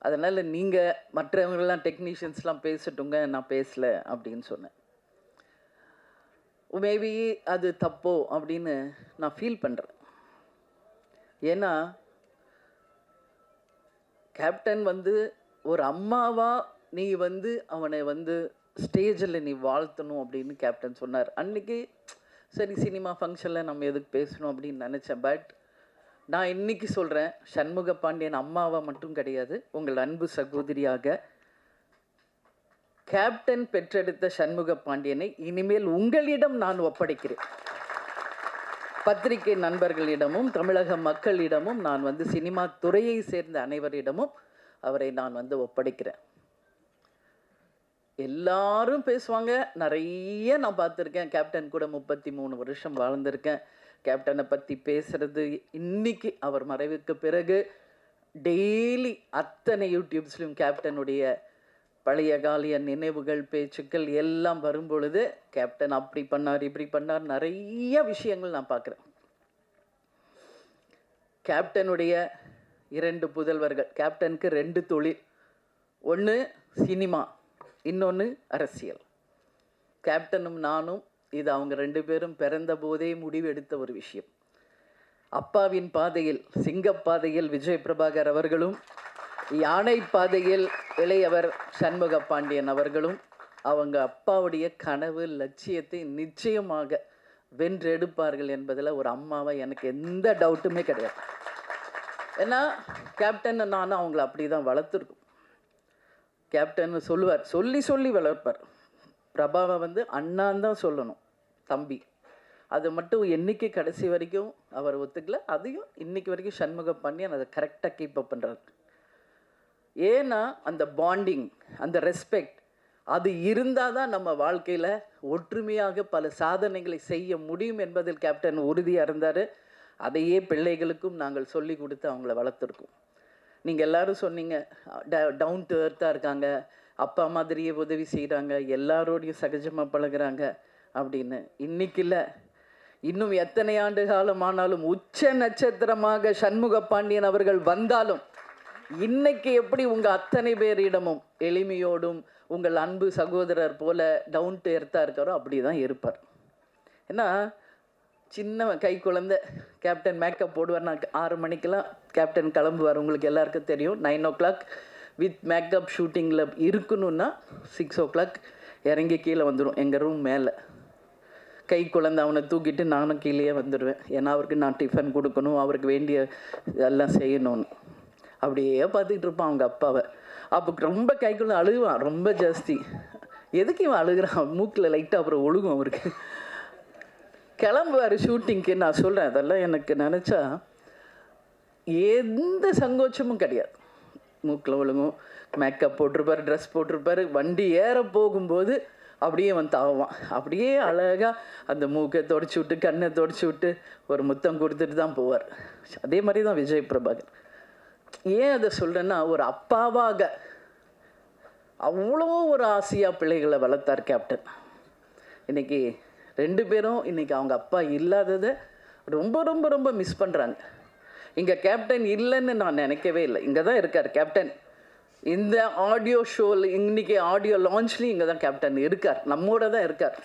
அதனால் நீங்கள் மற்றவங்களாம் டெக்னீஷியன்ஸ்லாம் பேசட்டுங்க, நான் பேசலை அப்படின்னு சொன்னேன். மேபி அது தப்போ அப்படின்னு நான் ஃபீல் பண்ணுறேன். ஏன்னா கேப்டன் ஒரு அம்மாவா நீ அவனை ஸ்டேஜில் நீ வாழ்த்தணும் அப்படின்னு கேப்டன் சொன்னார். அன்றைக்கி சரி சினிமா ஃபங்க்ஷனில் நம்ம எதுக்கு பேசணும் அப்படின்னு நினச்சேன். பட் நான் இன்றைக்கி சொல்கிறேன், சண்முக பாண்டியன் அம்மாவா மட்டும் கிடையாது, உங்கள் அன்பு சகோதரியாக கேப்டன் பெற்றெடுத்த சண்முக பாண்டியனை இனிமேல் உங்களிடம் நான் ஒப்படைக்கிறேன். பத்திரிகை நண்பர்களிடமும் தமிழக மக்களிடமும் நான் சினிமா துறையை சேர்ந்த அனைவரிடமும் அவரை நான் ஒப்படைக்கிறேன். எல்லாரும் பேசுவாங்க, நிறைய நான் பார்த்துருக்கேன். கேப்டன் கூட 33 வருஷம் வாழ்ந்திருக்கேன். கேப்டனை பற்றி பேசுகிறது இன்னைக்கு அவர் மறைவுக்கு பிறகு டெய்லி அத்தனை யூடியூப்ஸ்லையும் கேப்டனுடைய பழைய காலிய நினைவுகள், பேச்சுக்கள் எல்லாம் வரும்பொழுது கேப்டன் அப்படி பண்ணார், இப்படி பண்ணார், நிறைய விஷயங்கள் நான் பார்க்குறேன். கேப்டனுடைய 2 புதல்வர்கள். கேப்டனுக்கு 2 தொழில், ஒன்று சினிமா, இன்னொன்று அரசியல். கேப்டனும் நானும் இது அவங்க 2 பேரும் பிறந்த போதே முடிவெடுத்த ஒரு விஷயம். அப்பாவின் பாதையில், சிங்கப்பாதையில் விஜய் பிரபாகர் அவர்களும், யானை பாதையில் இளையவர் சண்முக பாண்டியன் அவர்களும் அவங்க அப்பாவுடைய கனவு லட்சியத்தை நிச்சயமாக வென்றெடுப்பார்கள் என்பதில் ஒரு அம்மாவை எனக்கு எந்த டவுட்டுமே கிடையாது. ஏன்னா கேப்டன் நானும் அவங்கள அப்படி தான் வளர்த்துருக்கோம். கேப்டன் சொல்லுவார், சொல்லி சொல்லி வளர்ப்பார். பிரபாவை அண்ணான்னு தான் சொல்லணும், தம்பி. அது மட்டும் என்னைக்கு கடைசி வரைக்கும் அவர் ஒத்துக்கல. அதையும் இன்னைக்கு வரைக்கும் சண்முக பாண்டியன் அதை கரெக்டாக கீப் அப் பண்ணுறாரு. ஏன்னா அந்த பாண்டிங், அந்த ரெஸ்பெக்ட், அது இருந்தால் தான் நம்ம வாழ்க்கையில் ஒற்றுமையாக பல சாதனைகளை செய்ய முடியும் என்பதில் கேப்டன் உறுதியாக இருந்தார். அதையே பிள்ளைகளுக்கும் நாங்கள் சொல்லி கொடுத்து அவங்கள வளர்த்துருக்கோம். நீங்கள் எல்லோரும் சொன்னீங்க, டவுன் டு எர்த்தாக இருக்காங்க, அப்பா மாதிரியே உதவி செய்கிறாங்க, எல்லாரோடையும் சகஜமாக பழகுறாங்க அப்படின்னு. இன்னைக்கு இல்லை, இன்னும் எத்தனை ஆண்டு காலம் ஆனாலும் உச்ச நட்சத்திரமாக சண்முக பாண்டியன் அவர்கள் வந்தாலும் இன்னைக்கு எப்படி உங்கள் அத்தனை பேரிடமும் எளிமையோடும் உங்கள் அன்பு சகோதரர் போல டவுன் டு எர்த்தாக இருக்காரோ அப்படி தான் இருப்பார். ஏன்னா சின்ன கை குழந்தை கேப்டன் மேக்கப் போடுவார். நான் 6 மணிக்கெல்லாம் கேப்டன் கிளம்புவார். உங்களுக்கு எல்லாருக்கும் தெரியும். 9 o'clock வித் மேக்கப் ஷூட்டிங்கில் இருக்கணும்னா 6 o'clock இறங்கி கீழே வந்துடும் எங்கள் ரூம் மேலே. கை குழந்தை அவனை தூக்கிட்டு நானும் கீழே வந்துடுவேன். ஏன்னா அவருக்கு நான் டிஃபன் கொடுக்கணும், அவருக்கு வேண்டிய எல்லாம் செய்யணும்னு. அப்படியே பார்த்துக்கிட்டு இருப்பான் அவங்க அப்பாவை. அப்போ ரொம்ப கைக்குள்ள அழுகுவான், ரொம்ப ஜாஸ்தி. எதுக்கு இவன் அழுகிறான், மூக்கில் லைட்டாக அப்புறம் ஒழுகும் அவருக்கு. கிளம்புவார் ஷூட்டிங்க்கு. நான் சொல்கிறேன், அதெல்லாம் எனக்கு நினச்சா எந்த சங்கோச்சமும் கிடையாது. மூக்கில் ஒழுங்கும், மேக்கப் போட்டிருப்பார், ட்ரெஸ் போட்டிருப்பார். வண்டி ஏற போகும்போது அப்படியே வந்து தாவான். அப்படியே அழகாக அந்த மூக்கை தொடச்சி விட்டு கண்ணை தொடச்சி விட்டு ஒரு முத்தம் கொடுத்துட்டு தான் போவார். அதே மாதிரி தான் விஜய் பிரபாகர். ஏன் அதை சொல்கிறேன்னா, ஒரு அப்பாவாக அவ்வளோ ஒரு ஆசையாக பிள்ளைகளை வளர்த்தார் கேப்டன். இன்றைக்கி 2 பேரும் இன்றைக்கி அவங்க அப்பா இல்லாததை ரொம்ப ரொம்ப ரொம்ப மிஸ் பண்ணுறாங்க. இங்கே கேப்டன் இல்லைன்னு நான் நினைக்கவே இல்லை. இங்கே தான் இருக்கார் கேப்டன். இந்த ஆடியோ ஷோவில் இன்றைக்கி ஆடியோ லான்ச்லேயும் இங்கே தான் கேப்டன் இருக்கார், நம்மோட தான் இருக்கார்.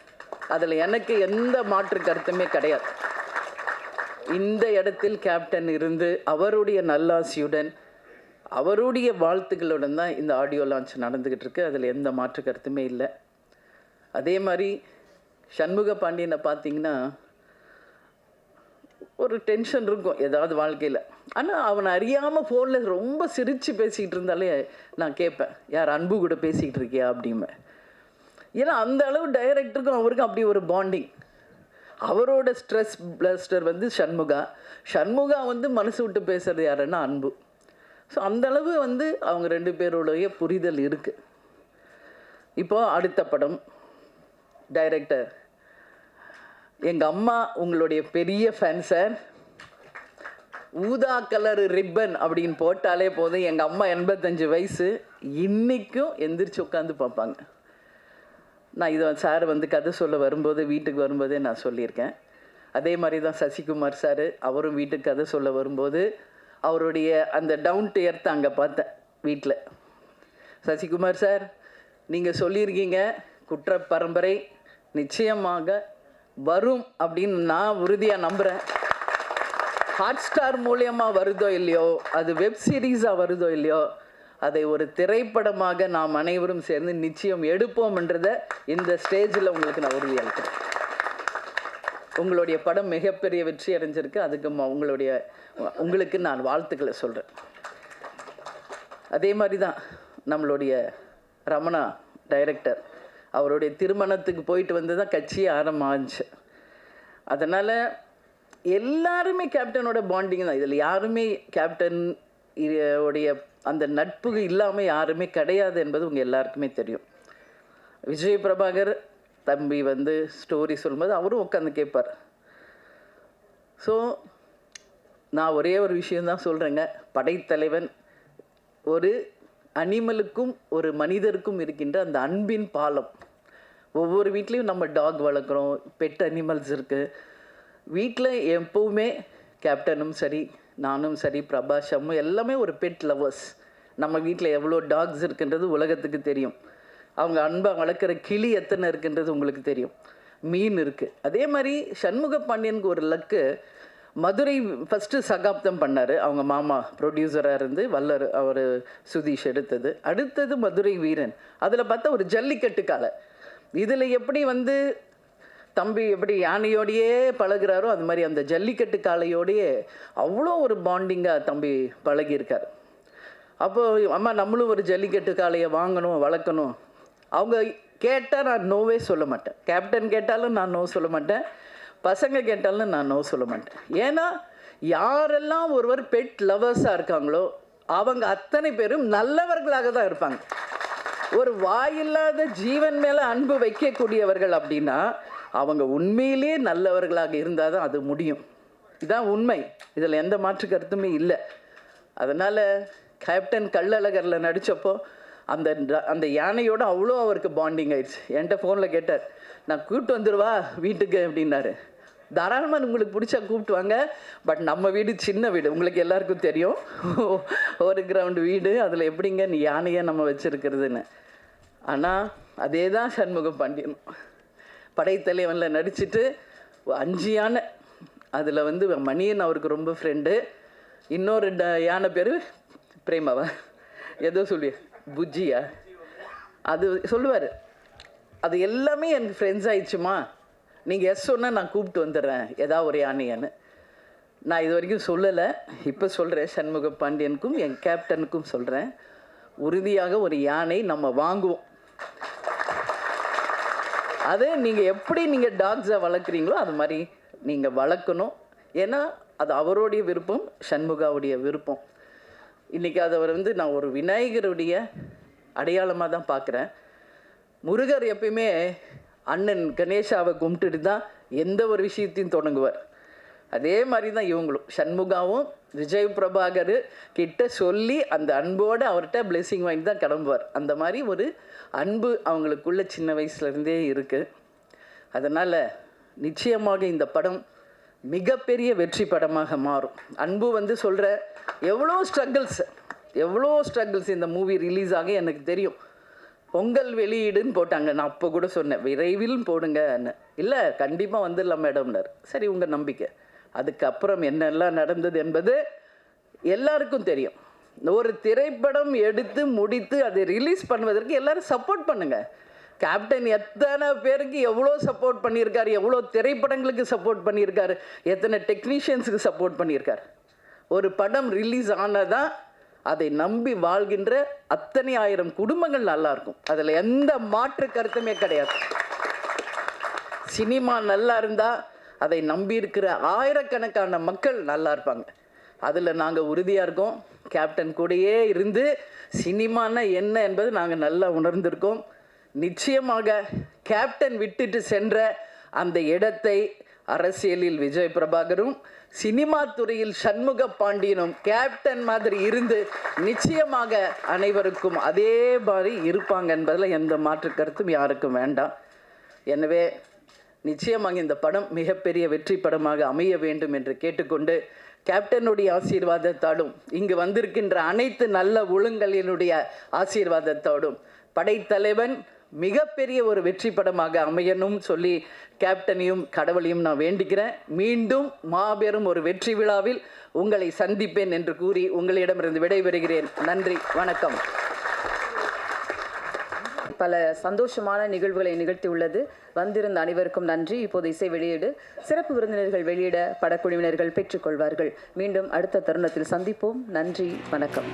அதில் எனக்கு எந்த மாற்று கருத்துமே கிடையாது. இந்த இடத்தில் கேப்டன் இருந்து அவருடைய நல்லாசியுடன் அவருடைய வாழ்த்துக்களுடன் தான் இந்த ஆடியோ லான்ச் நடந்துக்கிட்டு இருக்கு. அதில் எந்த மாற்று கருத்துமே இல்லை. அதே மாதிரி சண்முக பாண்டியனை பார்த்தீங்கன்னா ஒரு டென்ஷன் இருக்கும் ஏதாவது வாழ்க்கையில். ஆனால் அவனை அறியாமல் ஃபோனில் ரொம்ப சிரித்து பேசிக்கிட்டு இருந்தாலே நான் கேட்பேன், யார் அன்பு கூட பேசிக்கிட்டு இருக்கியா அப்படிமே. ஏன்னா அந்த அளவு டைரக்டருக்கும் அவருக்கும் அப்படி ஒரு பாண்டிங். அவரோட ஸ்ட்ரெஸ் பிளஸ்டர் வந்து சண்முகா வந்து மனசு விட்டு பேசுகிறது யாருன்னா அன்பு. ஸோ அந்தளவு வந்து அவங்க 2 பேருடைய புரிதல் இருக்குது. இப்போது அடுத்த படம் டைரக்டர் எங்கள் அம்மா உங்களுடைய பெரிய ஃபேன் சார். ஊதா கலர் ரிப்பன் அப்படின்னு போட்டாலே போதும். எங்கள் அம்மா 85 வயசு, இன்றைக்கும் எந்திரிச்சு உட்காந்து பார்ப்பாங்க. நான் இதை சார் வந்து கதை சொல்ல வரும்போது வீட்டுக்கு வரும்போதே நான் சொல்லியிருக்கேன். அதே மாதிரி தான் சசிகுமார் சார், அவரும் வீட்டுக்கு கதை சொல்ல வரும்போது அவருடைய அந்த டவுன் டு எர்த் அங்கே பார்த்தேன் வீட்டில். சசிகுமார் சார், நீங்கள் சொல்லியிருக்கீங்க குற்ற பரம்பரை நிச்சயமாக வரும் அப்படின்னு நான் உறுதியாக நம்புகிறேன். ஹாட்ஸ்டார் மூலியமாக வருதோ இல்லையோ, அது வெப் சீரிஸாக வருதோ இல்லையோ, அதை ஒரு திரைப்படமாக நாம் அனைவரும் சேர்ந்து நிச்சயம் எடுப்போம்ன்றதை இந்த ஸ்டேஜில் உங்களுக்கு நான் உறுதியளிக்கிறேன். உங்களுடைய படம் மிகப்பெரிய வெற்றி அடைஞ்சிருக்கு. அதுக்கு உங்களுக்கு நான் வாழ்த்துக்களை சொல்கிறேன். அதே மாதிரி தான் நம்மளுடைய ரமணா டைரக்டர், அவருடைய திருமணத்துக்கு போயிட்டு வந்து தான் கட்சியே ஆரம்பிச்சு. அதனால் எல்லாருமே கேப்டனோட பாண்டிங் தான். இதில் யாருமே கேப்டன் உடைய அந்த நட்பு இல்லாமல் யாருமே கிடையாது என்பது உங்கள் எல்லாருக்குமே தெரியும். விஜய் பிரபாகர் தம்பி வந்து ஸ்டோரி சொல்லும்போது அவரும் உட்காந்து கேட்பார். ஸோ நான் ஒரே ஒரு விஷயந்தான் சொல்கிறேங்க, படைத்தலைவன் ஒரு அனிமலுக்கும் ஒரு மனிதருக்கும் இருக்கின்ற அந்த அன்பின் பாலம். ஒவ்வொரு வீட்லேயும் நம்ம டாக் வளர்க்குறோம், பெட் அனிமல்ஸ் இருக்குது. வீட்டில் எப்போவுமே கேப்டனும் சரி, நானும் சரி, பிரபாஷமும் எல்லாமே ஒரு பெட் லவர்ஸ். நம்ம வீட்டில் எவ்வளோ டாக்ஸ் இருக்குன்றது உலகத்துக்கு தெரியும். அவங்க அன்பாக வளர்க்குற கிளி எத்தனை இருக்குன்றது உங்களுக்கு தெரியும். மீன் இருக்குது. அதே மாதிரி சண்முக பாண்டியனுக்கு ஒரு லக்கு, மதுரை ஃபஸ்ட்டு சகாப்தம் பண்ணார். அவங்க மாமா ப்ரொடியூசராக இருந்து வல்லர் அவர் சுதீஷ் எடுத்தது. அடுத்தது மதுரை வீரன். அதில் பார்த்தா ஒரு ஜல்லிக்கட்டு காலை. இதில் எப்படி வந்து தம்பி எப்படி யானையோடையே பழகுறாரோ அது மாதிரி அந்த ஜல்லிக்கட்டு காளையோடையே அவ்வளோ ஒரு பாண்டிங்காக தம்பி பழகியிருக்கார். அப்போது அம்மா நம்மளும் ஒரு ஜல்லிக்கட்டு காளையை வாங்கணும், வளர்க்கணும். அவங்க கேட்டால் நான் நோவே சொல்ல மாட்டேன். கேப்டன் கேட்டாலும் நான் நோ சொல்ல மாட்டேன், பசங்க கேட்டாலும் நான் நோ சொல்ல மாட்டேன். ஏன்னா யாரெல்லாம் ஒருவர் பெட் லவர்ஸாக இருக்காங்களோ அவங்க அத்தனை பேரும் நல்லவர்களாக தான் இருப்பாங்க. ஒரு வாயில்லாத ஜீவன் மேலே அன்பு வைக்கக்கூடியவர்கள் அப்படின்னா அவங்க உண்மையிலேயே நல்லவர்களாக இருந்தால் தான் அது முடியும். இதுதான் உண்மை. இதில் எந்த மாற்று கருத்துமே இல்லை. அதனால் கேப்டன் கள்ளழகரில் நடித்தப்போ அந்த யானையோடு அவ்வளோ அவருக்கு பாண்டிங் ஆயிடுச்சு. என்கிட்ட ஃபோனில் கேட்டார், நான் கூப்பிட்டு வந்துடுவா வீட்டுக்கு அப்படின்னாரு. தாராளமாக உங்களுக்கு பிடிச்சா கூப்பிட்டு வாங்க, பட் நம்ம வீடு சின்ன வீடு, உங்களுக்கு எல்லாருக்கும் தெரியும். ஒரு கிரவுண்டு வீடு, அதில் எப்படிங்க நீ யானையை நம்ம வச்சுருக்கிறதுன்னு. ஆனால் அதே தான் சண்முக பாண்டியன் படைத்தலைவனில் நடிச்சுட்டு 5 யானை, அதில் வந்து மணியன் அவருக்கு ரொம்ப ஃப்ரெண்டு. இன்னொரு யானை பேர் பிரேமாவா ஏதோ சொல்லி புஜ்ஜியா அது சொல்லுவார். அது எல்லாமே எனக்கு ஃப்ரெண்ட்ஸ் ஆயிடுச்சுமா, நீங்கள் எஸ் சொன்னால் நான் கூப்பிட்டு வந்துடுறேன் ஏதாவது ஒரு யானையான்னு. நான் இது வரைக்கும் சொல்லலை, இப்போ சொல்கிறேன். சண்முக பாண்டியனுக்கும் என் கேப்டனுக்கும் சொல்கிறேன், உறுதியாக ஒரு யானை நம்ம வாங்குவோம். அது நீங்கள் எப்படி நீங்கள் டாக்ஸை வளர்க்குறீங்களோ அது மாதிரி நீங்கள் வளர்க்கணும். ஏன்னா அது அவருடைய விருப்பம், சண்முகாவுடைய விருப்பம். இன்றைக்கி அதை வந்து நான் ஒரு விநாயகருடைய அடையாளமாக தான் பார்க்குறேன். முருகர் எப்பயுமே அண்ணன் கணேஷாவை கும்பிட்டுட்டு தான் எந்த ஒரு விஷயத்தையும் தொடங்குவார். அதே மாதிரி தான் இவங்களும் சண்முகாவும் விஜய் பிரபாகர் கிட்ட சொல்லி அந்த அன்போடு அவர்கிட்ட பிளெஸிங் வாங்கி தான் கிளம்புவார். அந்த மாதிரி ஒரு அன்பு அவங்களுக்குள்ள சின்ன வயசுலேருந்தே இருக்குது. அதனால் நிச்சயமாக இந்த படம் மிகப்பெரிய வெற்றி படமாக மாறும். அன்பு வந்து சொல்கிற எவ்வளோ ஸ்ட்ரகிள்ஸ் இந்த மூவி ரிலீஸ் ஆக எனக்கு தெரியும். பொங்கல் வெளியீடுன்னு போட்டாங்க. நான் அப்போ கூட சொன்னேன் விரைவில் போடுங்கன்னு. இல்லை கண்டிப்பாக வந்துடலாம் மேடம்னார். சரி உங்கள் நம்பிக்கை. அதுக்கப்புறம் என்னெல்லாம் நடந்தது என்பது எல்லாருக்கும் தெரியும். ஒரு திரைப்படம் எடுத்து முடித்து அதை ரிலீஸ் பண்ணுவதற்கு எல்லாரும் சப்போர்ட் பண்ணுங்கள். கேப்டன் எத்தனை பேருக்கு எவ்வளோ சப்போர்ட் பண்ணியிருக்காரு, எவ்வளோ திரைப்படங்களுக்கு சப்போர்ட் பண்ணியிருக்காரு, எத்தனை டெக்னீஷியன்ஸுக்கு சப்போர்ட் பண்ணியிருக்காரு. ஒரு படம் ரிலீஸ் ஆனதான் அதை நம்பி வாழ்கின்ற அத்தனை ஆயிரம் குடும்பங்கள் நல்லாயிருக்கும். அதில் எந்த மாற்று கருத்துமே கிடையாது. சினிமா நல்லா இருந்தால் அதை நம்பி இருக்கிற ஆயிரக்கணக்கான மக்கள் நல்லா இருப்பாங்க. அதில் நாங்கள் உறுதியாக இருக்கோம். கேப்டன் கூடயே இருந்து சினிமானா என்ன என்பது நாங்கள் நல்லா உணர்ந்திருக்கோம். நிச்சயமாக கேப்டன் விட்டுட்டு சென்ற அந்த இடத்தை அரசியலில் விஜய் பிரபாகரும் சினிமா துறையில் சண்முக பாண்டியனும் கேப்டன் மாதிரி இருந்து நிச்சயமாக அனைவருக்கும் அதே மாதிரி இருப்பாங்க என்பதில் எந்த மாற்று கருத்தும் யாருக்கும் வேண்டாம். எனவே நிச்சயமாக இந்த படம் மிகப்பெரிய வெற்றி படமாக அமைய வேண்டும் என்று கேட்டுக்கொண்டு கேப்டனுடைய ஆசீர்வாதத்தாலும் இங்கு வந்திருக்கின்ற அனைத்து நல்ல ஒழுங்கலினுடைய ஆசீர்வாதத்தோடும் படைத்தலைவன் மிகப்பெரிய ஒரு வெற்றி படமாக அமையணும் சொல்லி கேப்டனையும் கடவுளையும் நான் வேண்டிக்கிறேன். மீண்டும் மாபெரும் ஒரு வெற்றி விழாவில் உங்களை சந்திப்பேன் என்று கூறி உங்களிடமிருந்து விடைபெறுகிறேன். நன்றி, வணக்கம். பல சந்தோஷமான நிகழ்வுகளை நிகழ்த்தியுள்ளது. வந்திருந்த அனைவருக்கும் நன்றி. இப்போது இசை வெளியீடு. சிறப்பு விருந்தினர்கள் வெளியிட படக்குழுவினர்கள் பெற்றுக்கொள்வார்கள். மீண்டும் அடுத்த தருணத்தில் சந்திப்போம். நன்றி, வணக்கம்.